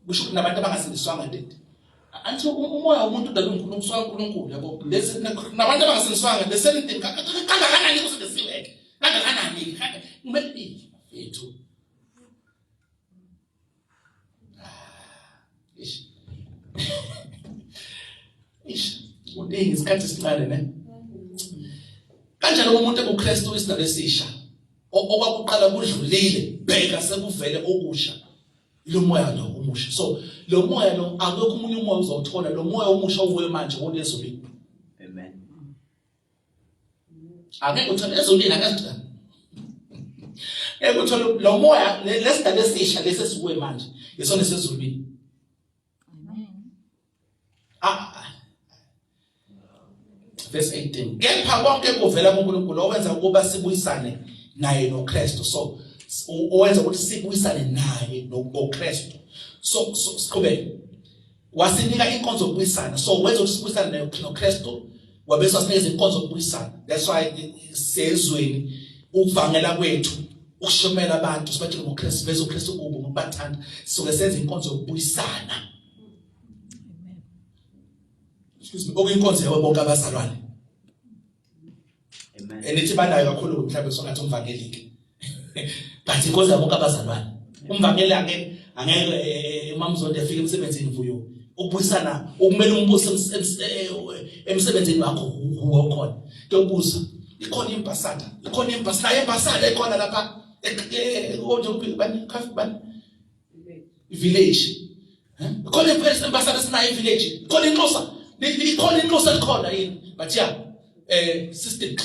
Kusho nabantu abangasindiswanga ndede. Anthi umoya womuntu udalwe uNkulunkulu yabo. Lesi nabantu abangasindiswanga the same thing kangakanani kusindisiweke. Kangakanani kumele yethu. Udinga isikhathi esincane ne. Kanjalo umuntu ebuKristu isidalwa esisha. Okwakuqala kudlulile bheka sekuvele okusha. Lo moya lo umusha. So lo moya lo akukho umunye umoya uzothola lo moya omusha ubuye manje onezolini. Amen. Angeke uthole ezolini akaziqala. Ekuthola lo moya lesidala esisha lesesibuye manje isona sezolini. Verse 18. Kepha konke kuvela kuNkulunkulu owenza ukuba sibuyisane naye noKristu. So owenza ukuthi sibuyisane naye noKristu. So siqhubeke. Wasinika inkonzo yokubuyisana. So wenza ukuthi sibuyisane naye noKristu, wabese wasinikeza inkonzo yokubuyisana. That's why sezweni ukuvangela kwethu ukushomela abantu sibatshela ngoKristu, bese uKristu kubo ngokubathanda. So senza inkonzo yokubuyisana. Okuyinkonzo yabo bonke abazalwane. Amen. Enithi banayo kakhulu mhlawumbe songathi umvangelike. But inkonzo yabo bonke abazalwane. Umvangeli angeke emamzonde afike emsebenzini vuyo. Ukubuyisana ukumele umbuso emsebenzini wakho ukhona. Ntobuza ikhona impasada. Ikhona impasada ikhona lapha nje bani village. Ikhona impasada sinayo village. Ikhona inxosa. Ikhona inxosa likhona yini. But yeah, system.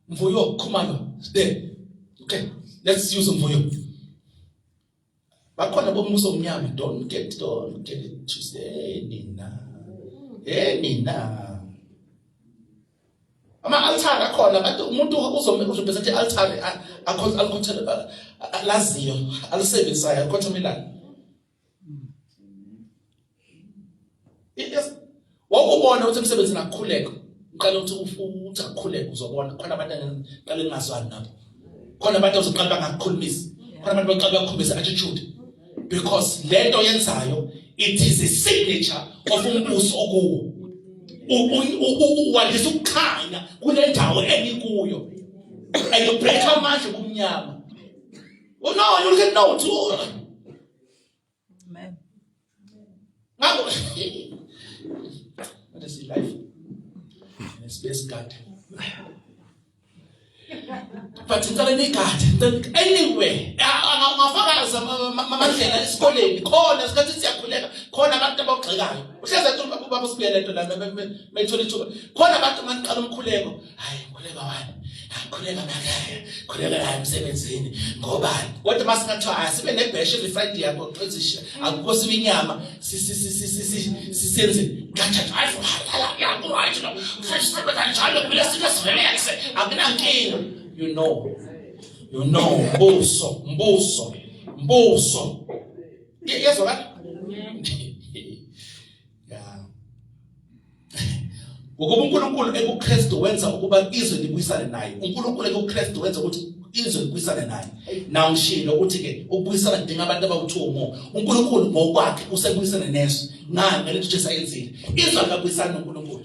Mvuyo khumalo there. Okay, let's use mvuyo. Bakhona bombuso omnyama, don't get it Tuesday nina. Nina. Ama altar akhona but umuntu uzobhesa ukuthi altar akhothela laziyo alisebenzayo akhothemelana. Yes. Wakubona ukuthi emsebenzini akukhuleka. Uqala ukuthi ukukhuleka uzobona khona abantu ngale ngazwani nabo. Khona abantu azoqala bangakukhulumisa. Khona abantu baqala bakukhombisa attitude. Because lento yenzayo it is a signature of umbuso okuwo. Wandisa ukukhanya kule ndawo enikuyo. And you break amandla kumnyama. Oh no, you get no to. Amen. What is life? It's best God. But anyway, angafakaza mamandlela esikoleni khona isikhathi siyakhuleka khona abantu abagxekayo uhleza ethi baba sibuye lento la mayithola ithuba khona abantu maniqala umkhuleko hayi umkhuleko wani khuleka makhaya khuleka la emsebenzini ngobani kodwa masingathiwa asibe nebheshe every Friday yakho xezisha akukho sibe inyama sisenze kanjani ya right no sesibe kanjalo kumele sivelexe akunankinga you know mbuso yezwa kahle yeah ngoba uNkulunkulu ekuKristu wenza ukuba izwe libuyisane naye uNkulunkulu ekuKristu wenza ukuthi izwe libuyisane naye now ngishilo ukuthi ke ukubuyisana kudinga abantu abawuthumo uNkulunkulu ngokwakhe usebuyisane nezwe ngani ngalento Jesu ayenzile izwe akabuyisana noNkulunkulu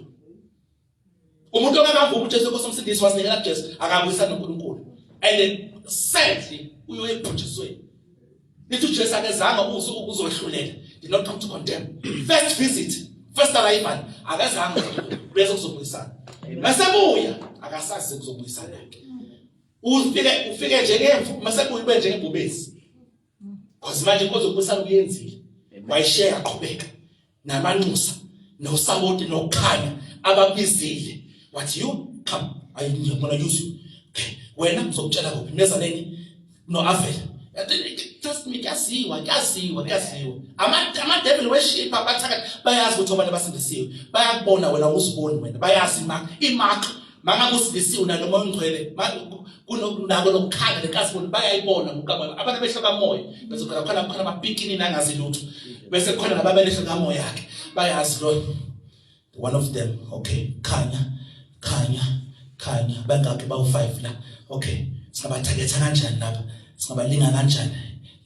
umuntu ongavuka ukuthi Jesu kusomsindisi wasinikela Jesu akabuyisana noNkulunkulu and then sadly uyoyephutshiswe lithi uJesu akezanga uzohlulela did not come to condemn first visit first arrival akazanga bese kuzobuyisana. Masebuya akasazi kuzobuyisana ke. Ufike nje ngemvu masebuya ube nje ngebhubesi. Because manje kuzobuyisana uyenzile. Wayishare aqhubeka namanxusa nosaboti nokukhanya ababizile. What you come I'm gonna use you. Okay. Wena ngizokutshela kuphi mezaneni no Avela. Trust me kuyasiwa. Ama devil worship abathaka bayazi ukuthi abantu basindisiwe. Bayakubona wena usiboni wena. Bayazi imark mangakusindisiwe nalo moya ongcwele kunako lokukhanya lenkazi bona bayayibona ngokabona. Abantu behla kamoya bese khona abapikini nangazi lutho. Bese khona nababelehla kamoya yakhe. Bayazi lo one of them. Okay, khanya bangakhe bawu5 la. Okay, singabathagetha kanjani lapha? Singabalinga kanjani?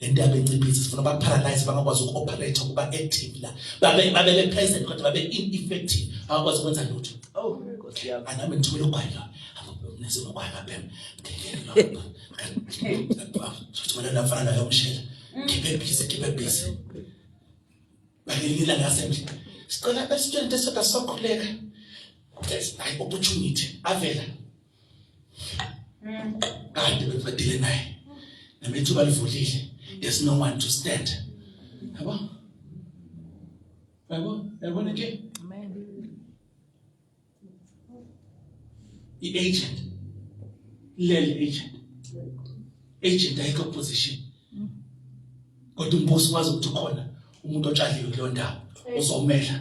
Lento yabenciphisa sifuna ba-paralyze bangakwazi uku-operate ukuba active la. Babe present kodwa babe ineffective. Abakwazi ukwenza lutho. Oh, Nkosi yami. Anami ngithule ukwayila. Nesi ukwayila bem. Ngithumela lafana nayo mshela. Keep it busy. Bakilila ngasemhle. Sicela bese-student esoda sokhuleka. There's an opportunity. Avela. Kanti befadile naye. Namethuba livulile. There's no one to stand. Yabona ke? Amen. I-agent. Lele agent ayikho position. Kodwa umbuso wazi ukuthi khona umuntu otshaliwe kuleyo ndawo uzomela.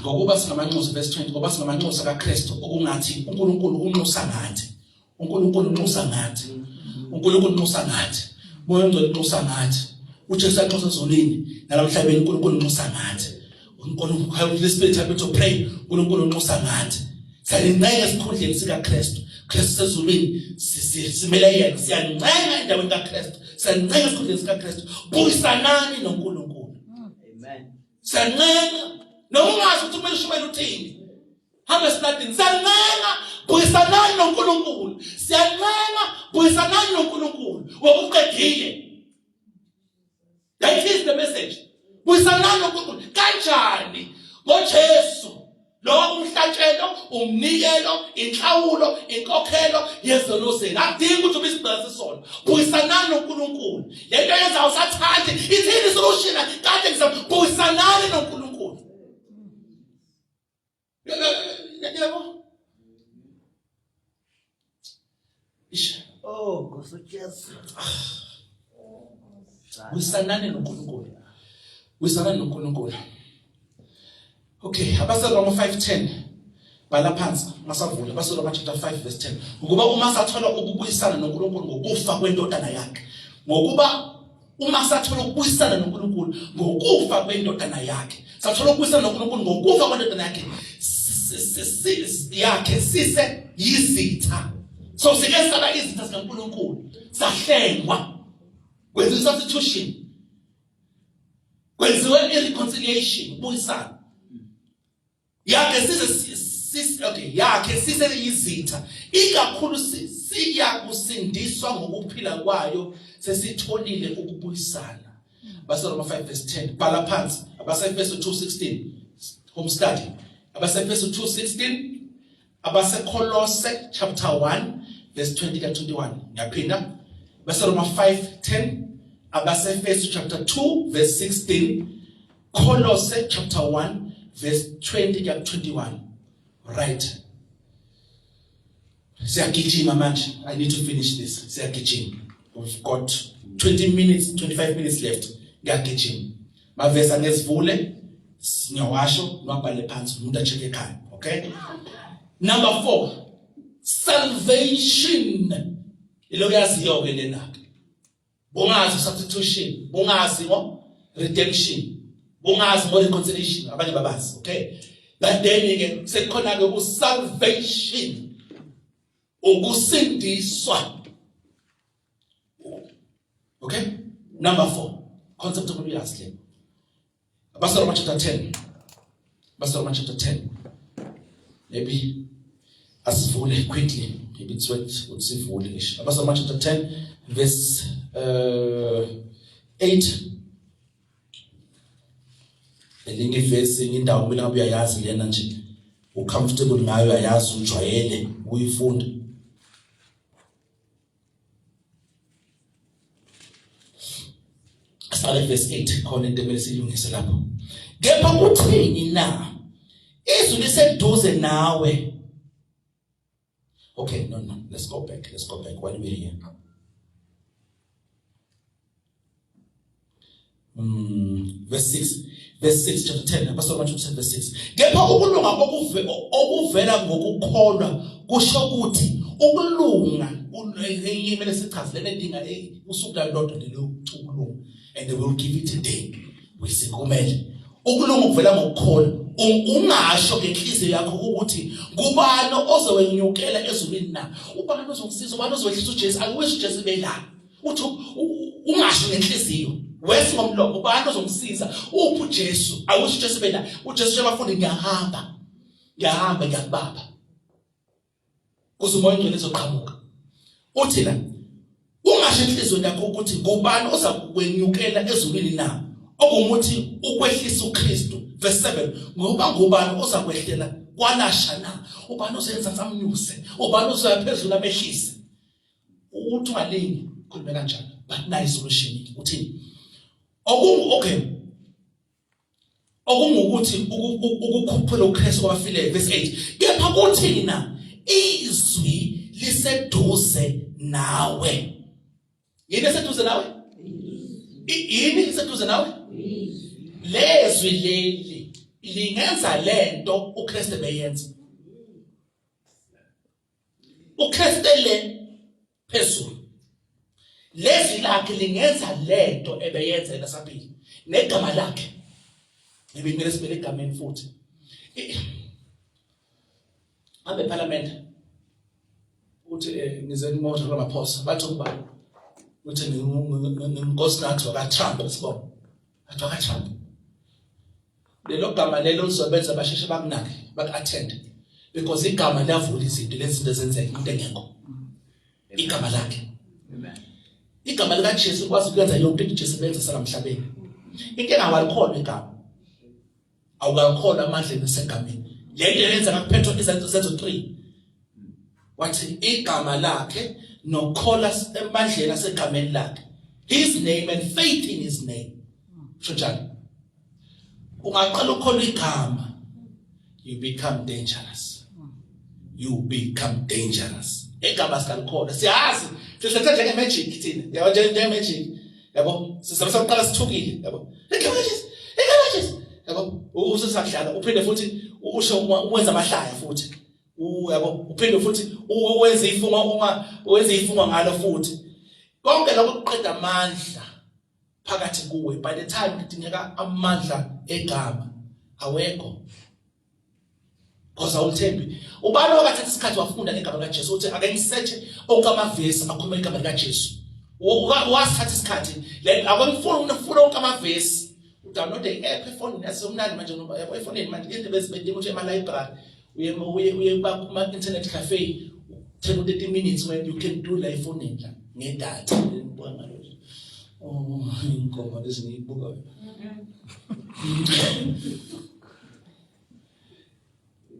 Ngokuba singamanxusa verse 20 ngoba singamanxusa kaKristu okungathi uNkulunkulu unxusa ngathi. uNkulunkulu unxusa ngathi. uNkulunkulu unxusa ngathi. Moya ongcwele unxusa ngathi. uJesu anxusa zonini nalamhlabeni uNkulunkulu unxusa ngathi. uNkulunkulu Holy Spirit help me to pray. uNkulunkulu unxusa ngathi. Siyalincenga esikhundleni sikaKristu. Kristu sezulwini simela yena siyancenga endaweni kaKristu. Siyancenga esikhundleni sikaKristu. Buyisanani noNkulunkulu. Amen. Siyancenga noma ungazi ukuthi kumele ushubele uthini. Hambe siladini siyancenga buyisanani noNkulunkulu. Siyancenga buyisanani noNkulunkulu. Wokuqedile. That is the message. Buyisanani noNkulunkulu. Kanjani? NgoJesu. Lo umhlatshelo, umnikelo, inhlawulo, inkokhelo yezono zenu. Akudingi ukuthi ube isibhasi sona. Buyisanani noNkulunkulu. Lento yenza usathandi ithini solution kade buyisanani noNkulunkulu. Yebo. Oh, Nkosi Jesu. Buyisanani noNkulunkulu. Buyisanani noNkulunkulu. Okay, abaseRoma 5:10 bhala phansi masavula abaseRoma chapter 5 verse 10 ukuba uma sathola ukubuyisana noNkulunkulu ngokufa kwendodana yakhe ngokuba uma sathola ukubuyisana noNkulunkulu ngokufa kwendodana yakhe sathola ukubuyisana noNkulunkulu ngokufa kwendodana yakhe sise yizitha so sike sala izitha zikaNkulunkulu sahlengwa kwenziwa substitution kwenziwa ireconciliation ubuyisana yakhe sise yizitha ikakhulu siyakusindiswa ngokuphila kwayo sesitholile ukubuyisana. abaseRoma 5 verse 10 bhala phansi abaseEfeso 2:16 home study abaseEfeso 2:16 abaseKolose chapter 1 verse 20 to 21 ngiyaphinda abaseRoma 5:10 abaseEfeso chapter 2 verse 16 Kolose chapter 1 verse 20 to 21. Right. Siyagijima manje. I need to finish this. Siyagijima. We've got 20 minutes, 25 minutes left. Ngiyagijima. Mavesi angesivule sinyawasho nwabhale phansi umuntu acheke ekhaya. Okay? Number 4. Salvation. Ilo yaziyo ke lena. Bungazi substitution. Bungazi ngo redemption. Bungazi ngo reconciliation abanye babazi. Okay? But then again sekukhona ke ku salvation. Ukusindiswa. Okay? Number 4. Concept of uyazi. abaseRoma chapter 10. abaseRoma chapter 10. Maybe asivule quickly. Maybe it's worth usivule ngisho. abaseRoma chapter 10 verse 8 elinye verse indawo kumele ngabe uyayazi lena nje ucomfortable ngayo uyayazi ujwayele uyifunda. Start at verse 8 khona into emele siyilungise lapho. Kepha kuthini na izwi liseduze nawe. Okay, no, let's go back while we're here. Verse 6 chapter 10 Pastor Matthew said verse 6. Kepha ukulunga okuvela ngokukholwa kusho ukuthi ukulunga imele sichaze le ndinga usuku lalodwa lelokulunga and they will give it today wesikumele ukulunga okuvela ngokukholwa ungasho ngenhliziyo yakho ukuthi ngubani ozowenyukela ezulwini na ubani ozokusiza ubani ozowehlisa uJesu akuwesho uJesu bela uthi ungasho ngenhliziyo wesi ngomlomo ubani ozomsiza uphi uJesu awusho uJesu bela uJesu shabafundi ngiyahamba ngiyakubaba kuze umoya ngcwele ezoqhamuka uthi la ungasho enhlizweni yakho ukuthi ngubani ozakwenyukela ezulwini na okumuthi ukwehlisa uKristu. Verse 7 ngoba ngubani ozakwehlela kwalasha na ubani ozenza samnyuse ubani ozaphezulu abehlise uthi ungalingi khuluma kanjalo but nayi solution uthini okay okungukuthi ukukhuphula uKristu kwabafileyo. Verse 8 kepha kuthini na izwi liseduze nawe. Yini liseduze nawe? Yini liseduze nawe? Lezwi leli lingenza lento uKristu beyenza. uKristu le phezulu. Lezwi lakhe lingenza lento ebeyenza elasabili. Negama lakhe. Ngibingelela sibele egameni futhi. Abe parliament uthi ngize ngimoto Ramaphosa bathi ubani uthi nginkosi nathi wakaTrump sibona. Athi wakaTrump. Lelo gama lelo lizobenza basheshe bakunake bak-attend because igama liyavula izinto lezinto ezenzeka into engekho. Igama lakhe. Amen. Igama likaJesu kwazi ukwenza yonke into uJesu benza salamhlabeni. Into engawalikhona igama. Awukakholwa amandla esegameni. Lento yenza kaPetro izenzo 3. Wathi igama lakhe nokholwa emandleni asegameni lakhe. His name and faith in his name. Shojani. Ungaqala ukholwa igama you become dangerous. You become dangerous. Igama sikalikhona. Siyazi sisethe njenge magic thina. Yabo njenge magic. Yabo sisabaqala sithukile yabo. Yabo ususahlala uphinde futhi usho uwenza amahlaya futhi. Yabo uphinde futhi wenze ifunga ngalo futhi. Konke lokho kuqeda amandla phakathi kuwe. By the time kudingeka amandla egama awekho. Because awuthembi. Ubani wakathatha isikhathi wafunda ngegama likaJesu uthi ake ngisearche onke amavesi akhuluma igama likaJesu. Wasithatha isikhathi akwengifuna onke amavesi. Download i-app efonini asomnandi manje ngoba efonini manje into bezibedinga ukuthi ema-library uye kuma-internet cafe 10-30 minutes when you can do la efonini la ngedatha ngibuka ngalo. Inkomo lezi ngiyibuka.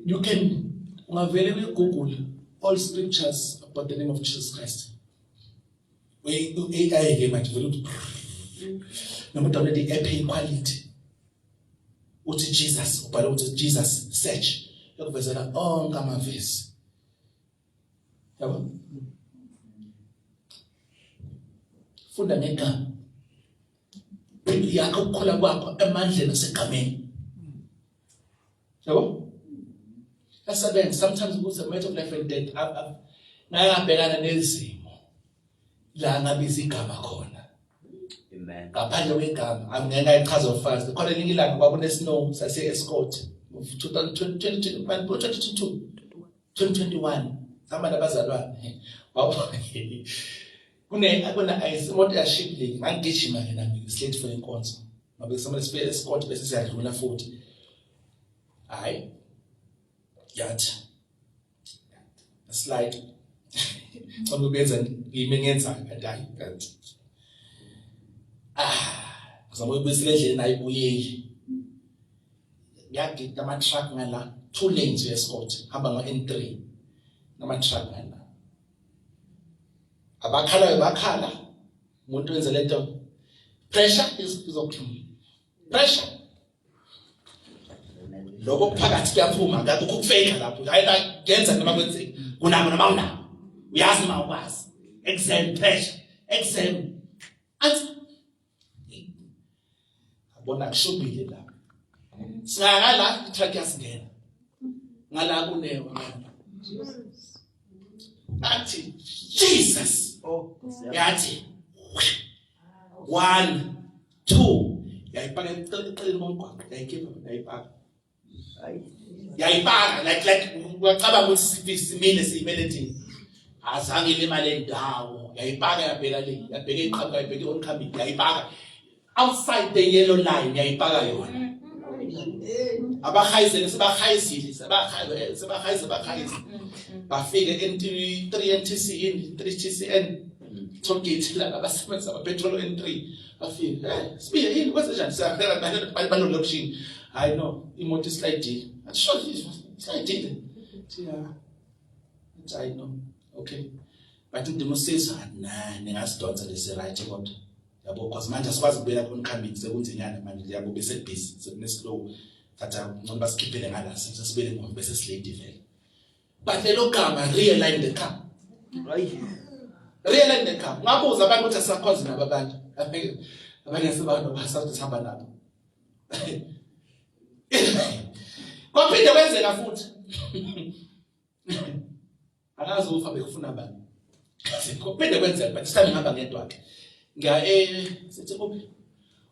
You can ungavele Google all scriptures about the name of Jesus Christ. AI ke manje vele noma download the app quality uthi Jesus ubhala uthi Jesus search yokuvezela onke amavesi yabo funda ngegama yakho ukukhola kwakho emandleni asegameni yabo asabenza sometimes it's a matter of life and death ngayabhekana nezimo la ngabiza igama khona. Amen. Ngaphandle kwegama angeke ayichaze ufast khona elinye ilanga kwakune snow sase escort 2021 sama nabazalwane wabo kuna imoto ya shipping angigijima ke nami slate for inkonzo ngabe sama sibe escort bese siyadlula futhi hayi yathi slide ngoba benza ngimengenza kanti ngizama ukubuyisela endleleni nayo ibuyeli. Ngiyagida ama-truck ngala 2 lanes we-escort hamba ngo-N3 nama-truck ngala. Abakhalayo bakhala umuntu wenza lento pressure izokuthuma pressure lokho phakathi kuyaphuma ngakho ukufeyila lapho hayi kuyenza noma kwenzeka kunabo noma unabo uyazi noma ukwazi exam pressure exam athi abona kushubile la singakala i-truck yasingena ngala kunewa athi Jesus yathi 1 2 yayipaka eceleni komgwaqo yayikhipha yayipaka like wacabanga ukuthi simile siyibelethini azange limali endawo yayipaka yabheka le yabheka iqhaqa yabheka oncoming yayipaka outside the yellow line yayipaka yona abahayizile sebahayizile bafike N3 NTC 3 TCN tollgate la abasebenza abapetrol N3 bafike sibiye yini kwenzenjani siyaphela banoloption I know imoto slide sure slide I know okay but indimo says ningasidonsa lesi right kodwa yabo because manje asikwazi ukubela kuncoming sekunzinyana manje yabo bese busy sekuneslow thatha ngcono basikhiphele ngala sesibele ngombe bese silate vele but lelo gama realign the car right realign the car ngabuza abantu ukuthi asakwazi nabo abantu abanye sebantu basathi hamba nabo kwaphinde kwenzeka futhi akazi ufa bekufuna abantu kwaphinde kwenzeka but sami ngihamba ngedwa ke ngiya sithi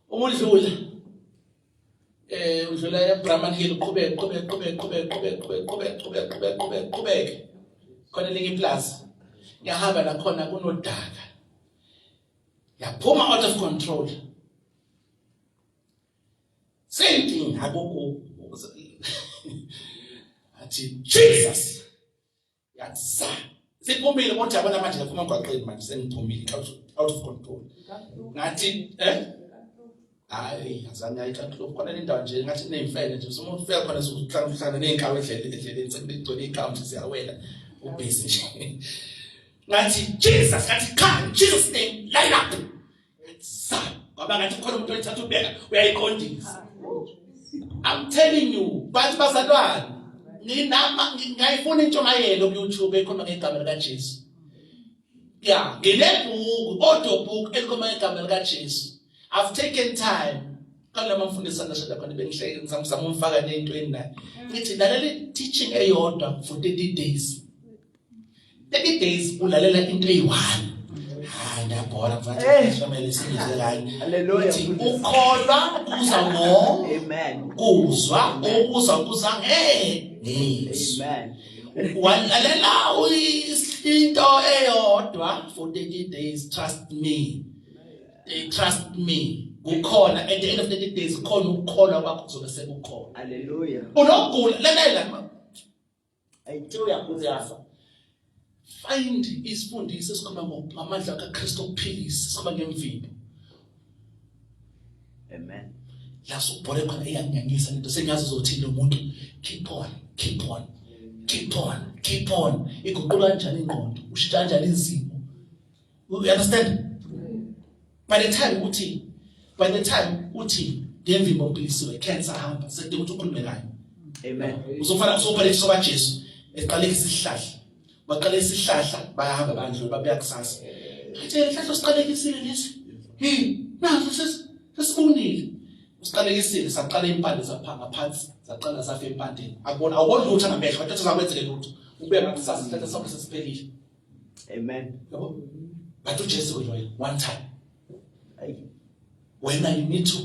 umudlula udlula eBrahman Hill uqhubeke khona linye iplaza ngiyahamba la khona kunodaka yaphuma out of control same thing akukho athi Jesus yatsa siphumile kodwa yabona manje laphuma emgwaqeni manje sengiphumile out of control ngathi hayi azange ayithathu khona le ndawo nje ngathi nemfene nje umuntu ufika khona sokuhlangana nenkawu endleleni sekugcwele icount siyawela ubusy nje ngathi Jesus ngathi come Jesus name line up sa ngoba ngathi khona umuntu oyithatha ubeka uyayiqondisa I'm telling you bathi bazalwane ngiyayifuna intshumayelo ku YouTube ekhona ngegama lika Jesu yeah nginebhuku audiobook elikhoma ngegama lika Jesu I've taken time kala mfundisi nashada khona bengihleke ngizama umfaka nentweni naye ngithi lalela teaching eyodwa for 30 days 30 days ulalela into eyi1 ngiyabona mfana kumele sizwe kanye hallelujah ukholwa kuza ngo amen kuzwa ukuza amen walalela into eyodwa for 30 days trust me kukhona at the end of 30 days khona ukukholwa kwakho kuzobe sekukhona hallelujah unokugula lalela ayithiwe yakuzafa find isifundisi esikhoma ngamandla kaKristu okuphilisa sikhoma ngemvimbo amen la sobhole khona eyanyanyisa into senyazi uzothini umuntu keep on iguqula kanjani ingqondo ushintsha kanjani izimo you understand by the time uthi ngemvimbo ophilisiwe cancer hamba sekudinga ukuthi ukhulume ngayo amen uzofana usophalisa kwa Jesu eqaleka isihlahla baqala isihlahla bayahamba bandlu babuya kusasa athi isihlahla siqalekisile lesi nazo sesibunile usiqalekisile saqala impande zaphanga phansi saqala safa empandeni akubona awuboni lutho ngamehlo bathatha zakwenzele lutho ubuye ngakusasa isihlahla sakho sesiphelile amen yabo but uJesu uyoyo one time when you need to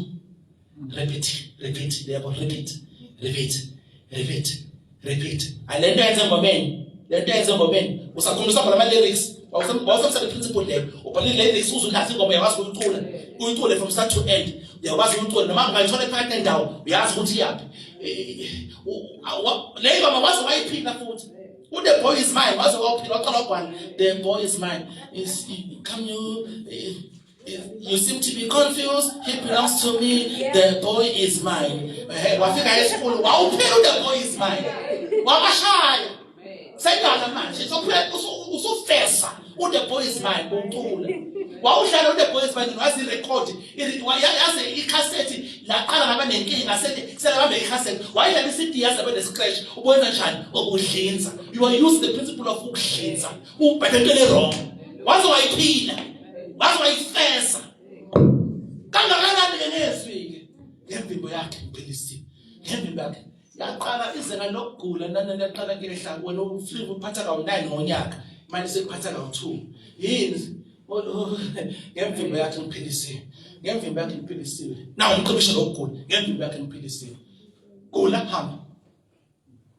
repeat alento yenze ngomeni usakhumbisa ngama lyrics wawusebenzisa principle le ubhalile lyrics uzulazi ingoma yawazi uyicule from start to end uyawazi uyicule noma ungayithola phakathi nendawo uyazi ukuthi yaphi le ngoma wazi wayiphina futhi the boy is mine wazi waphila waqala kwani the boy is mine is come you You seem to be confused. He belongs to me. The boy is mine. Wafika esikolo wawuphela the boy is mine. Wabashaya. Sayidala manje usufesa the boy is mine ucula. Wawuhlala the boy is mine wazi record. Yaze icassette laqala ngabanenkinga sethi selabambe icassette. Wayidlala iCD yaze abe scratch. Ubona njani ukuhlinza. You are using the principle of ukuhlinza. Ubhekele wrong. Waze wayiphila. Waze wayifesa. Kangakanani ke nezwi ngemvimbo yakhe impilisi. Ngemvimbo yakhe yaqala izenga lokugula nanaqala ngehla wena ufika uphatha ka9 ngonyaka manje sekuphatha ka2 yini ngemvimbo yakhe impilisi. Ngemvimbo yakhe impilisiwe nawo umqhubisho lokugula ngemvimbo yakhe impilisiwe gula hamba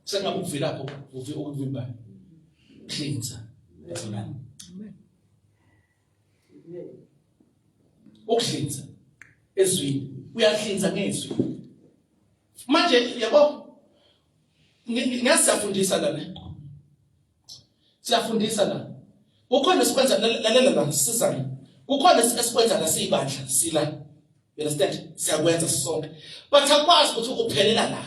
sengabe ukuvela lapho ukuvimba cleanser. Amen. Ukuhlinza ezwini uyahlinza ngezwi manje yabo ngiyasifundisa la ne siyafundisa la ukhona sikwenza lalela la sizana ukhona esikwenza la sibandla sila you understand siyakwenza sonke but akwazi ukuthi uphelela la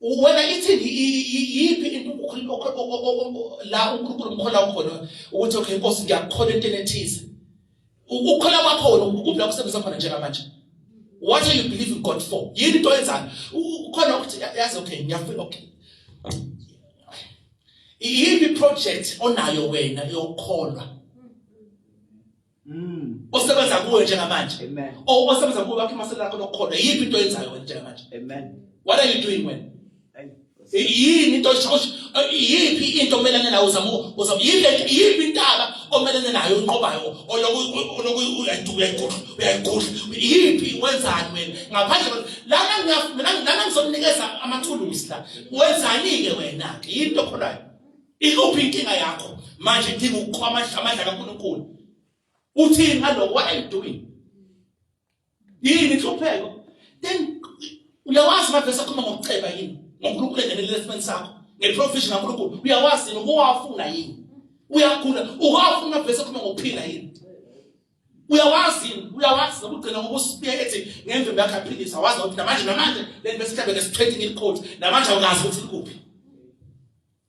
wena ithi yipi into la uNkulunkulu mkhola ukhona ukuthi okay Nkosi ngiyakholwa into enethize ukukhola kwakho ukuphi ukusebenza khona njengamanje. What are you believing God for? Yini into yenzayo ukhona ukuthi yazi okay ngiyafika okay yipi project onayo wena yokholwa osebenza kuwe njengamanje. Amen. Osebenza kuwe bakhe masela lakho lokholwa yipi into yenzayo wena njengamanje. Amen. What are you doing when yini into yipi into omelane nayo uzama yipi intaba omelane nayo unqobayo oloku uyayigudla yipi wenzani wena ngaphandle lana ngizomnikeza amathuluzi la wenzani ke wena ke into khona ikuphi inkinga yakho manje idinga amandla kaNkulunkulu uthini ngaloko what are you doing yini inhlupheko then uyawazi mavesa khoma ngokuceba yini ngoNkulunkulu enelesement sakho ngeprofession kaNkulunkulu uyawazi nokuwafuna yini uyagula uwafuna vese khoma ngokuphila yini uyawazi nokugcina ngokusibiya ethi ngemvimbo yakhe aphilisa wazi ukuthi namanje le bese mhlambe ngesitreating icourt namanje awukazi ukuthi likuphi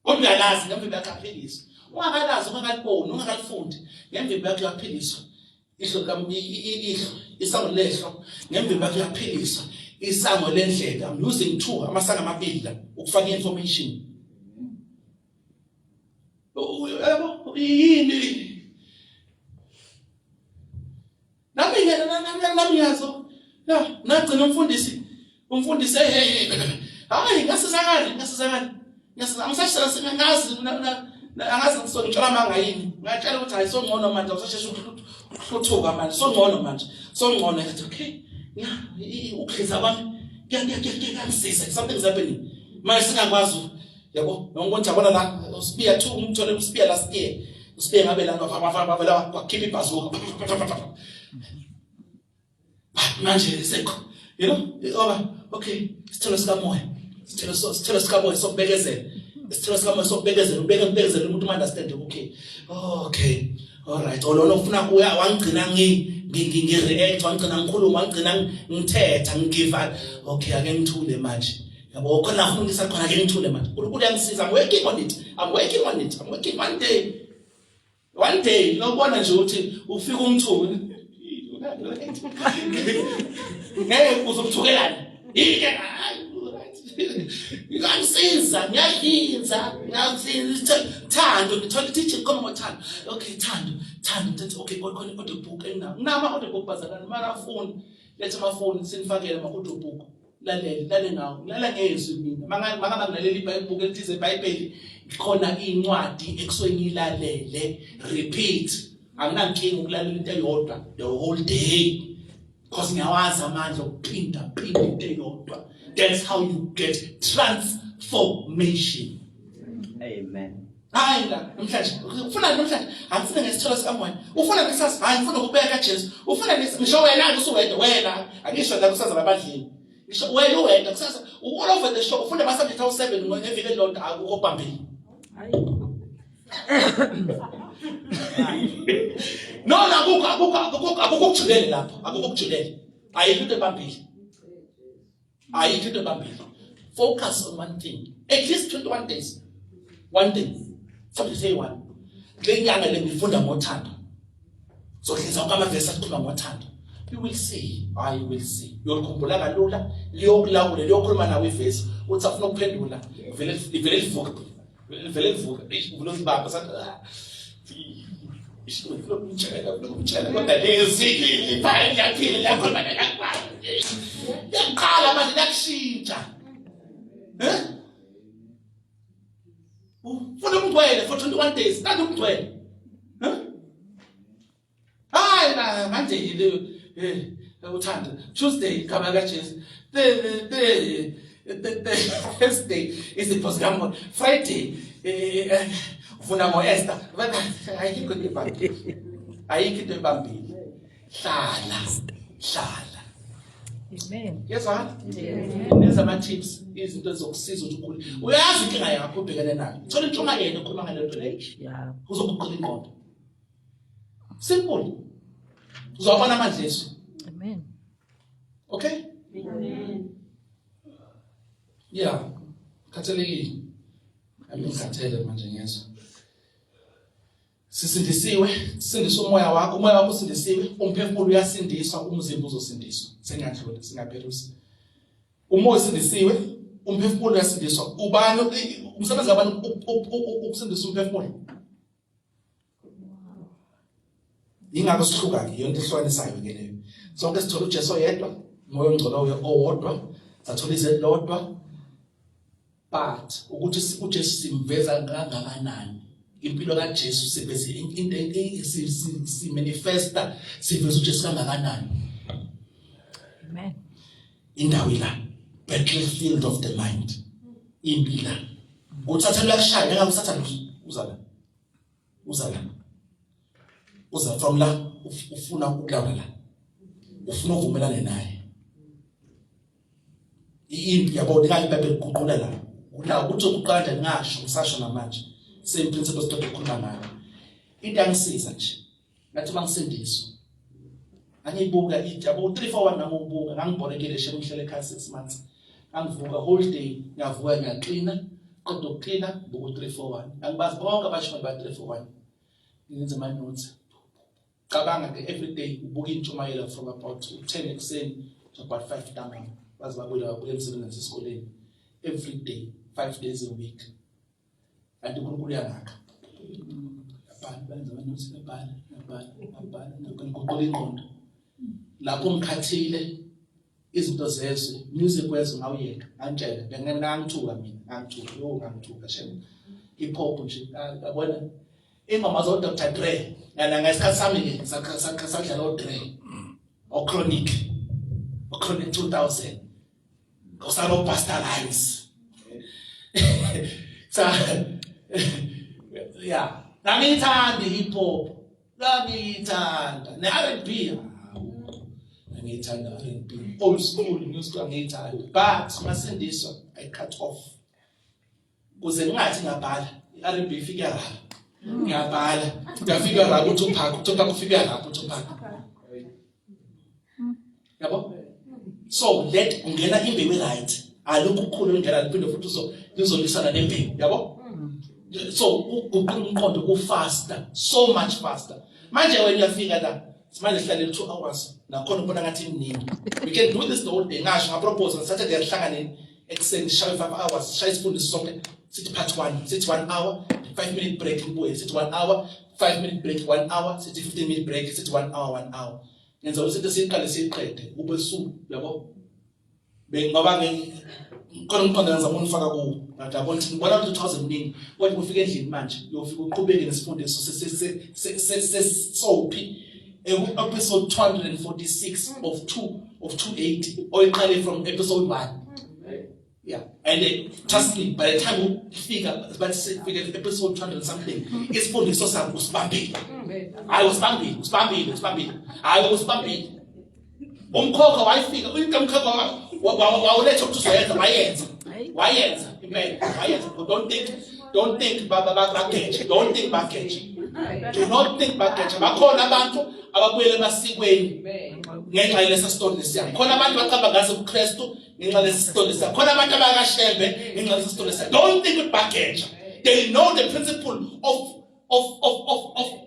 kodwa uyalazi ngemvimbo yakhe aphilisa ungakalazi ungakaliboni ungakalifundi ngemvimbo yakhe yaphiliswa isango lehlo ngemvimbo yakhe yaphiliswa isango lendlela. I'm using two amasango amabili la ukufaka information yini nami yazo la nagcina umfundisi hayi ngasizakala ngisasala singazi angazi ngisongitshela manga yini ngiyatshela ukuthi hayi songcono manje usashesha ukuhluthuka manje songcono manje songcono ngathi okay ukhiza kwami ngiyangisiza something is happening manje singakwazi yabo ngonke jabona la usibiya 2 umthole usibiya last year usibiya ngabe la bavela kwakhipha ibhazuka manje sekho you know okay sithelo sikamoya sokubekezela sithelo sikamoya sokubekezela ubekezela umuntu understand okay all right olona ufuna kuya wangcina ngireact wangcina ngikhuluma wangcina ngithetha ngigiva okay ake ngithule manje yabo khona ngifundisa khona ake ngithule manje uNkulunkulu uyangisiza I'm working on it one day ngobona nje ukuthi ufika umthuki ngeke uzomthukelana ngiyangisiza ngiyayinza thando ngithola teaching koma ngothando okay thando okay khona audiobook enama audiobook bazalana marafoni lethe amafoni sinifakele ama audiobook lale ngawo lala ngezwi mina mangaba ngilalela iBhayibheli elithize iBhayibheli khona incwadi ekusweni ilalele repeat anginankinga ukulalela into eyodwa the whole day because ngiyawazi amandla okuphinda into eyodwa. That's how you get transformation. Amen. Hayi la namhlanje ufuna namhlanje angifuna ngesithelo sikamoya ufuna ngesasi hayi ngifuna ukubeka Jesu ufuna ngisho wena wena angisho la kusaza labadlini ngisho wena kusasa all over the show ufuna basa 7 ngeviki elonto akukho phambili No, akukujulele lapho, akukujulele. Ayikho into ebambile. Ayikho into ebambile. Focus on one thing. At least 21 days. One thing. Somebody say one. Le nyanga le ngifunda ngothando. So hlisa kwamavesi akhuluma ngothando. You will see. I will see. Uyokhumbula kalula, liyokulawula, liyokhuluma nawe ivesi. Uthi afuna ukuphendula, vele livuka. Vele livuka. Uvula ibaba sathi Umtshela kodwa lezikile phaya ngiyaphila lakhona lakhona. Yaqala manje lakushintsha. Ufuna umgcwele for 21 days. Kanti umgcwele. Hayi manje uthanda Tuesday khaba kaJesu. The Thursday is the postgamo. Friday ufuna ngoEsther. Ayikho into ebambile. Ayikho into ebambile. Hlala. Amen. Yes, what? Nenza ama tips izinto ezokusiza ukuthi ukhule. Uyazi inkinga yakho ubhekene nayo. Thola intshumayelo ekhuluma ngale nto leyo. Yeah. Uzokuqala ingqondo. Simple. Uzobona amandla Yesu. Amen. Okay? Amen. Yeah. Khathalekile. Angikhathele manje ngezwe. Sisindisiwe, sindisa umoya wakho usindisiwe, umphefumulo uyasindiswa, umzimba uzosindiswa. Sengadlula, singapherusi. Umoya usindisiwe, umphefumulo uyasindiswa. Ubani umsebenzi wabantu ukusindisa umphefumulo? Ingakho sihluka ke yonke ihlukanisayo ke leyo. Sonke sithola uJesu oyedwa, umoya ongcolo owodwa, sathola izelodwa. But ukuthi uJesu simveza kangakanani? Impilo kaJesu siveze into si manifesta siveze uJesu kangakanani? Amen. Indawo la battlefield of the mind. Impila. Uthatha lakushaya ngakusatha uzala. Uza from la ufuna ukulawula la. Ufuna uvumelana naye. Impi yabo dikali iBhayibheli kuqula la. Ula uthi ukuqala ngasho ngisasho namanje. Same principles to ukukhuluma ngayo. Into angisiza nje. Ngathi mangisindiswa. Angibuka yabo 341 nangobuka ngangibhorekele she ngihlele ekhaya 6 months. Angivuka whole day ngiyavuka ngiyaklina kodwa ukuklina buku 341. Angibazi bonke abashona ba 341. Ngenza my notes. Cabanga ke every day ubuka intshumayelo from about 10 ekuseni to about 5 ntambama. Bazi babuya emsebenzini esikoleni. Every day, 5 days a week. And the Guru Yanaka. Lapho ngikhathile izinto zezwe music wezwe ngawuyeka angitshela ngangithuka mina ngangithuka shem hip hop nje yabona ingoma zo Dr Dre yana ngesikhathi sami ke sakadlala uDre o Chronic 2000 ngosalo Pastor Lines yeah ngangithanda hip hop ngangithanda ne-R&B ngithanda R&B old school music ngithanda but masindiswa I cut off kuze ngingathi ngabhala i-R&B ifika lapha ngiyabhala ngafika lapho uTupac ufika lapho uTupac yabo so let ungena imbewu right alokhu kukhulu ngena liphinde futhi uzolisana nembewu yabo so ukuqonda ku faster so much faster manje when uyafika la simanje sihlale 2 hours nakhona ubona ngathi imningi we can do this the whole day ngasho ngapropose ngisathele yahlanganeni ekseni shaye 5 hours shaye isifundisi sonke sithi part 1 sithi 1 hour 5 minute break ibuye sithi 1 hour 5 minute break 1 hour sithi 15 minute break sithi 1 hour 1 hour ngenza ukuthi siqale siqede ube suku yabo bengoba khona umqondo ngizama ukufaka ku ngiyabona ukuthi ngibona 2000 ningi wathi ufika endlini manje uyofika uqhubeke nesifundiso sesophi episode 246 of 280 oyiqale from episode 1 yeah and trust me by the time we figure but figure episode 200 something isifundiso sakho usibambile I was bambile umkhokha wayifika umkhokha wawuletha ukuthi uzoyenza wayenza impela wayenza don't think Don't think bageje. Don't think bageje. Do not think bageje. Bakhona abantu ababuyele emasikweni ngenxa yalesi story lesiyami. Khona abantu baqamba ngaze kuKristu ngenxa yalesi story lesiyami. Khona abantu abakashembe ngenxa yalesi story lesiyami. Don't think with bageje. They know the principle of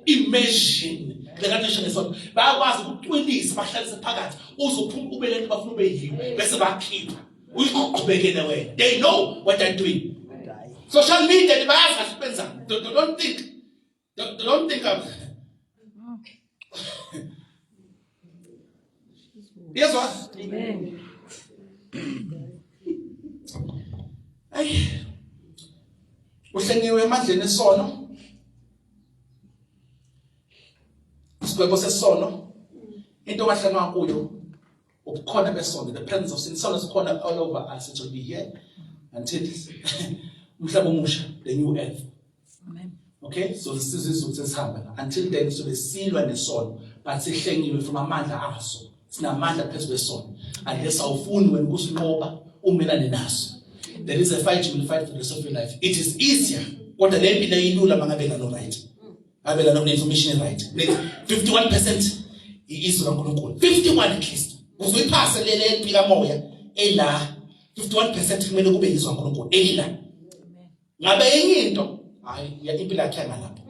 immersion. Lekanation is on. Bayakwazi ukuqinisa bahlalise phakathi uzophuma ubeleke bafuna ube yiwe bese bakhipha. Uyiqhubekele wena. They know what they're doing. Social media bayazi asibenza. Don't think of. Yes what? Amen. Ay. Uhlengiwe emandleni esono. Isigwebo sesono. Into ongahlangana kuyo ubukhona besono, the presence of sin. Sono sikhona all over us. It will be here until umhlaba omusha, the new earth. Amen. Okay, so sisizwe sesihamba until then sobe silwa nesono but sihlengiwe from amandla aso. Sinamandla phezu kwesono. Unless awufuni wena ukusinqoba umelane naso. There is a fight you will fight for the rest of your life. It is easier. Kodwa le mpilo ilula mangabe no right. Abela no information right. 51% izwi kaNkulunkulu. 51 at least. Uzoyiphasa lele empilo moya ela 51% kumele kube izwi kaNkulunkulu ela. Ngabe enye into hayi impilo yakhe ngalapho.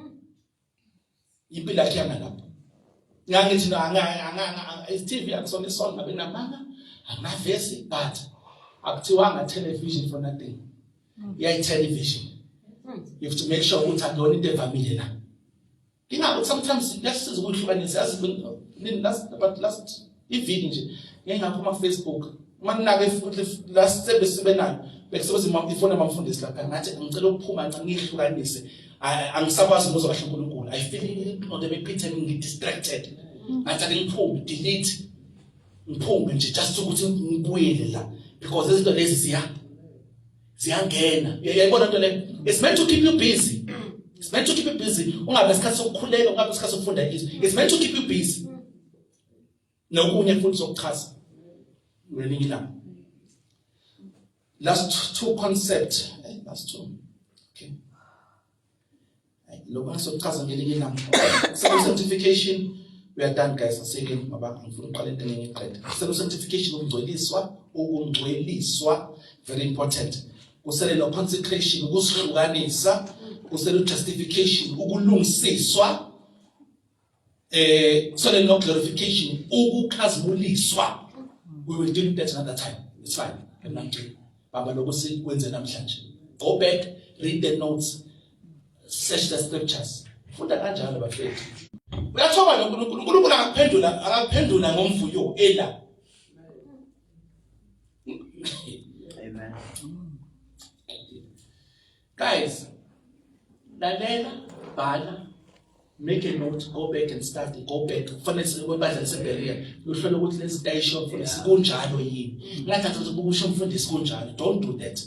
Impilo yakhe ngalapho. Ngangithi anga TV akusona isona ngabe namanga amavesi but akuthiwanga television for nothing. Yeah, television. You have to make sure ukuthi andoni into evamile la. But sometimes let's just ukuhlukanisa last iviki nje ngengaphuma Facebook manake last service benayo bekusebenza ifona bamfundisi lapha ngathi ngicela ukuphuma ngihlukanise angisakwazi ukuzo kahle uNkulunkulu I feel the repeat and ngi distracted ngathi ngiphume delete ngiphume nje just ukuthi ngibuyele la because izinto lezi ziyangena yayibona into le it's meant to keep you busy. It's meant to keep you busy. Ungabe isikhathi sokukhuleka, ungabe isikhathi sokufunda izwi. It's meant to keep you busy. Nokunye futhi sokuchaza. Ngelinye ilanga. Last two concept. Last two. Okay. Lokho sokuchaza ngelinye ilanga. Sanctification. We are done guys. Aseke mabanga ngifuna uqala into enye iqeda. Sanctification ukungcweliswa very important. Kusele no consecration ukusihlukanisa. Kusele justification ukulungisiswa so then no glorification ukukhazimuliswa. We will deal with that another time. It's fine. I'm not doing. Baba lokho sikwenze namhlanje. Go back, read the notes, search the scriptures. Funda kanjalo bafethu. Uyathoba noNkulunkulu akaphendula ngomvuyo ela. Amen. Guys, lalela, bhala, make a note, go back and study, go back. Kufanele kwebandla leseBerea, uhlole ukuthi lezi zinto ayisho kunjalo yini. Ngathi uzobukusho umfundisi kunjalo. Don't do that.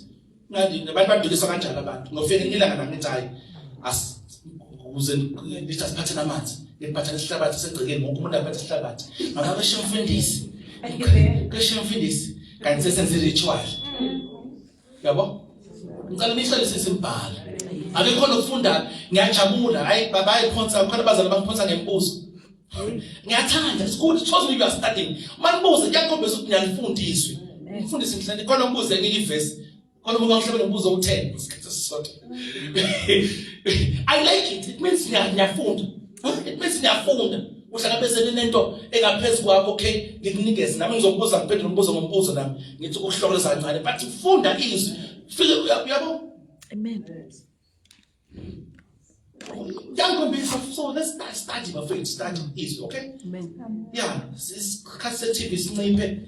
Ngathi abantu badulisa kanjalo abantu. Ngofike ngilanga namithi hayi ukuze lithi asiphathe amanzi. Ngiphatha isihlabathi segcikeni wonke umuntu aphathe isihlabathi. Ngabe sho umfundisi. Kusho umfundisi. Kanti sesenze ritual. Yabo? Ngicela nihlale sesimbhala. Ake khona ukufunda ngiyajabula hayi baba ayiphonsa khona bazali bangiphonsa ngembuzo. Ngiyathanda it's good it shows me you are studying. Manibuze kuyakhombisa ukuthi ngiyalifundiswa. Umfundisi ngihlale khona umbuzo enye ivesi. Khona umuntu angihlebele umbuzo u10 isikhathi sisodwa. I like it. It means ngiyafunda. It means ngiyafunda. Uhlangabezene nento engaphezulu kwakho okay ngikunikeze nami ngizokubuza ngiphendule umbuzo ngombuzo nami ngithi ukuhlolisa kancane but ufunda izwi feel yabo. Amen. So let's study my friend, study easy, okay? Amen. Yeah, this cassette is snipe.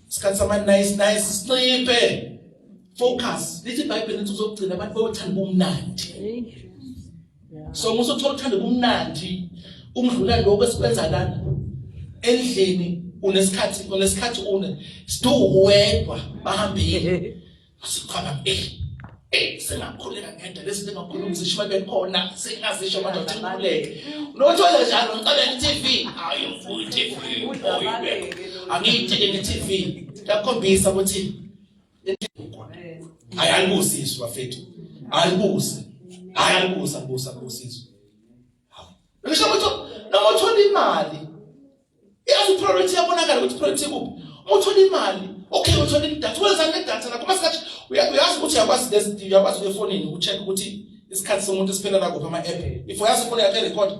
Scan some nice snipe. Focus. Little Bible into so clear about what time umnandi. So muso thola umnandi. Umdlula lokho esikwenza lana. Endlini unesikhathi une. Sto wedwa bahambile. Asikhamba sengakhuleka ngento lesi lengakhuluma sisho bekhona singazisho madoda ngikhuleke nothola njalo ngicela iTV ayimfuthi TV angithi iTV yakhombisa ukuthi ayangusizwa bafethu Alibuze. Alibuza izwe. Ngisho ukuthi noma uthola imali, iyazi priority yabonakala ukuthi priority kuphi. Uma uthola imali, okay uthola idatha, wenza ngedatha lakho mase uyazi ukuthi uyakwazi efonini ucheck ukuthi isikhathi somuntu siphela la kuphi ama-app. If uyazi ifoni yakhe record,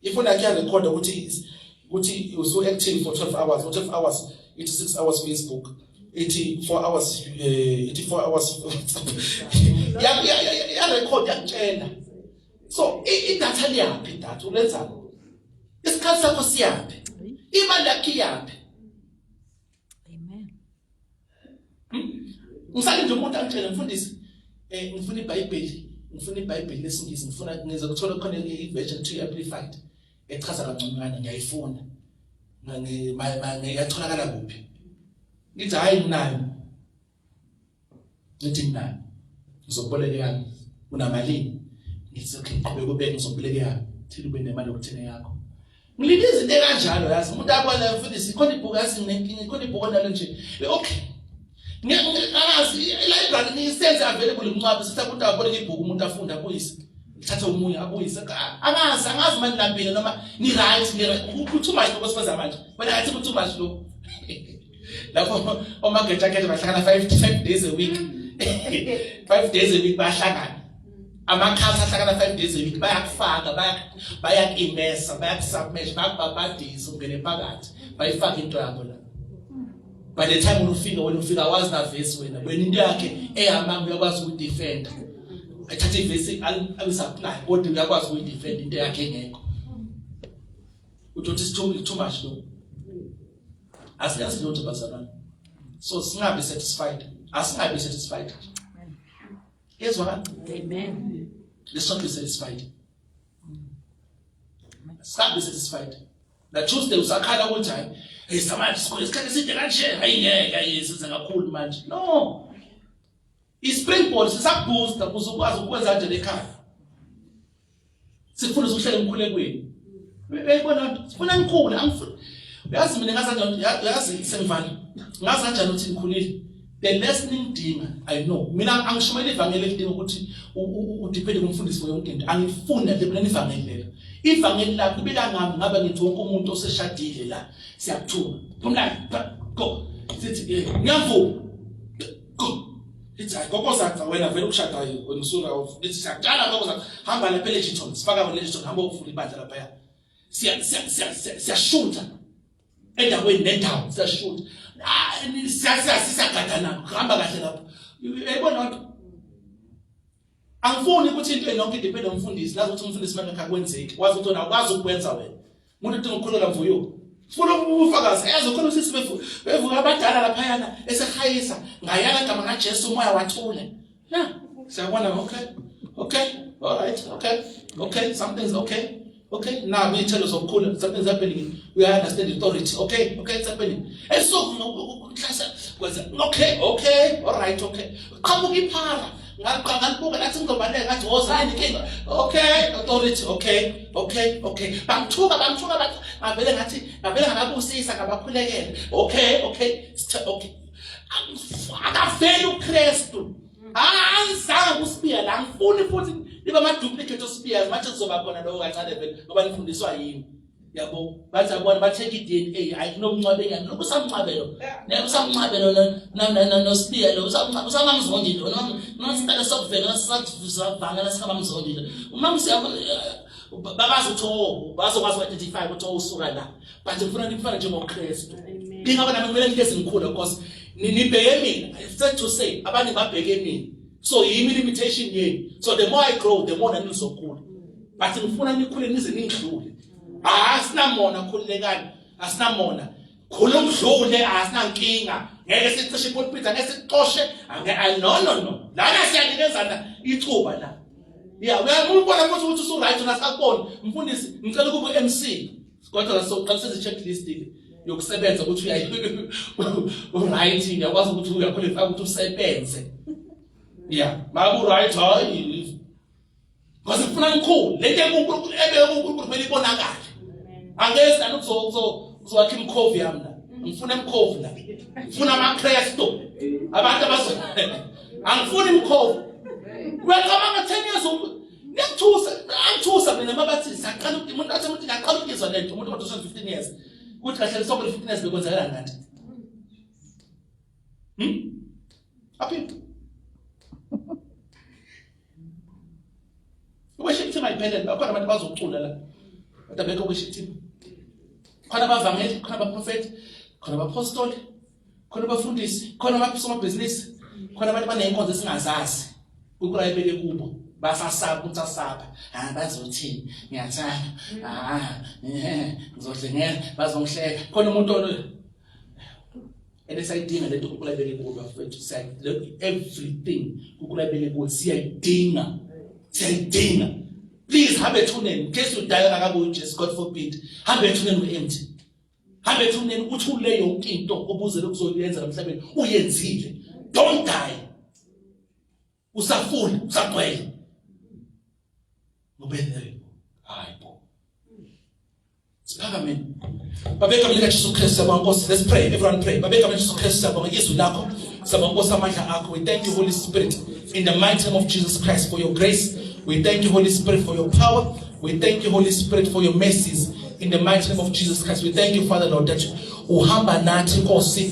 ifoni yakhe record ukuthi usu active for 12 hours, for 12 hours, it's 6 hours Facebook, 4 hours, 4 hours. Ya record yakutshela. So idatha liyaphi idatha ulenzani? Isikhathi sakho siyaphi? Imali yakho iyaphi? Amen. Ngisale nje umuntu angitshela mfundisi ngifuna iBhayibheli, lesingisi, ngize ukuthola khona iversion 2 amplified echaza kancane ngiyayifuna. Ngiyatholakala kuphi? Ngithi hayi nginayo. Ngizokuboleka yami. Unamalini? Ngithi okay qhubeka ubeke ngizokuboleka yami. Thina ube nemali yokuthena yakho. Ngilinde izinto kanjalo yazi umuntu akwazi mfundisi khona ibhuku yasinenkinga, khona ibhuku nalo nje. Okay. Ngazi library nisenze available umncwabi sithatha aboleka ibhuku umuntu afunda kuyise. Thatha umunye abuyise. Angazi manje nambili noma ni right too much lokuzifeza manje. Wena ngathi too much lo. Lapho omageja akhe bahlangana 5 days a week. 5 days a week bahlangana. Amakhasi ahlangana 5 days a week bayakufaka bayakimesa bayakusubmerge bakubabhadisa ungene phakathi bayifaka into yakho la. By the time when ufika wazi na verse wena into yakhe ehamba uyakwazi ukudefend. Athathe ivesi alisaply kodwa uyakwazi ukudefend into yakhe engekho. Uthi too much no. Asiyazi lutho bazalwane. So singabe satisfied. Asingabe satisfied. Here's what. Amen. Let's not be satisfied. Stop be satisfied. The Tuesday usakhala ukuthi hayi hey samanje sikole isikhathi side kanje ayingeke ayisenza kakhulu manje. No. Springboard sisakubooster uzokwazi ukwenza nje lekhaya. Sifuna ukuhlela emkhulekweni. Beyibona sifuna ngikhule angifuna. Uyazi mina yazi semvana. Ngazi kanjani ukuthi ngikhulile. The lesson dinga I know. Mina angishumela ivangeli lidinga ukuthi udepende kumfundisi for yonke into. Angifunda le plan ivangeli lela. Ivangeli lakho libeka ngami ngabe ngithi wonke umuntu oseshadile la siyakuthuma. Phumla go. Sithi ngiyavuma. Go. Lithi gogoza wena vele ukushada wenisura of lithi siyaqala gogoza hamba lapha eLegitron sifaka eLegitron hamba ukufuna ibandla lapha ya. Siyashutha. Endaweni nendawo siyashutha. Siyagadana kuhamba kahle lapho. Uyayibona lapho. Angifuni ukuthi into yonke idepende umfundisi, lazi ukuthi umfundisi manje akakwenzeki. Wazi ukuthi awukwazi ukwenza wena. Umuntu uthi ngikhulula mvuyo. Funa ubufakazi. Yazi khona usisi bevuka abadala lapha yana esehayisa ngayala igama kaJesu umoya wathule. Yeah. Siyabona okay. All right. Okay. Something's okay. Okay, now we tell us of cool, something's happening. We understand authority. Okay, it's happening. And so, okay, all right, okay. Come on, para. Okay, authority, okay. Bamtuka, okay. Akafela uKristu. Angisanga uSpear la ngifuni futhi liba ama duplicate oSpears manje kuzoba khona lokho kancane vele ngoba nifundiswa yini. Yabo, bathi abona ba take iDNA ayi kunomncwabeni lokho samncwabelo. Usamncwabelo no Spear lo usamamzondile noma sokuvela sisavangela sikamamzondile. Uma siyabona babazi utho bazokwazi identify ukuthi usuka la. But ngifuna nifana njengoKristu. Ngingaba nami kumele ngithe ngikhula because nibheke mina. It's said to say abanye babheke mina. So yimi limitation yenu. So the more I grow, the more nanizokhula. But ngifuna nikhule nize ningidlule. Asinamona khulekani, asinamona. Khula umdlule asinankinga. Ngeke sicishe ipulpit ngeke sixoshe. No. Lana siyanikeza ithuba la. Yeah, uyabona ukuthi usu right unasakubona. Mfundisi, ngicela ukuba MC. Kodwa soqaliseza checklist le. Yokusebenza ukuthi right ngiyakwazi ukuthi uyakhulify ukuthi usebenze. Yeah, maku right hayi. Because ufuna ngikhulu, lento enkulu ebeke uNkulunkulu kumele ibonakale. Angeze uzowakha imkhovi yami la. Ngifuna imkhovi la. Ngifuna amaKristu. Abantu angifuni imkhovi. Uyacabanga 10 years angithusa mina mabathi saqala umuntu athi umuntu ngaqala ukuzwa lento umuntu odwa 15 years. Kuthi kahle sonke 15 years bekwenzakala ngathi. Aphi? Worship team ayiphelele bakhona abantu bazocula la. Kodwa bekho worship team. Khona abavangeli, khona abaprofeti, khona abapostoli, khona abafundisi, khona abasomabhizinisi, khona abantu banenkonzo esingazazi. Ukula ibeke kubo. Basasaba ukusasaba. Bazothini? Ngiyathanda. Ngizodlengela, bazongihleka. Khona umuntu enesayidinga lento ukula ibeke kubo bafethu say everything ukula ibeke kubo siyayidinga. Please hambe ethuneni in case you die akabuyi Jesus God forbid. Hambe ethuneni uempty. Hambe ethuneni uthule yonke into obuzele ukuzoyenza emhlabeni uyenzile. Don't die. Usafuna, usaqwela. Ngobele. Hayibo. Siphakame. Babeka mina Jesu Kristu sabonkosi. Let's pray. Everyone pray. Babeka mina Jesu Kristu sabonkosi izwi lakho. Sabonkosi amandla akho. We thank you Holy Spirit in the mighty name of Jesus Christ for your grace. We thank you Holy Spirit for your power. We thank you Holy Spirit for your mercies in the mighty name of Jesus Christ. We thank you Father Lord that uhamba nathi Nkosi.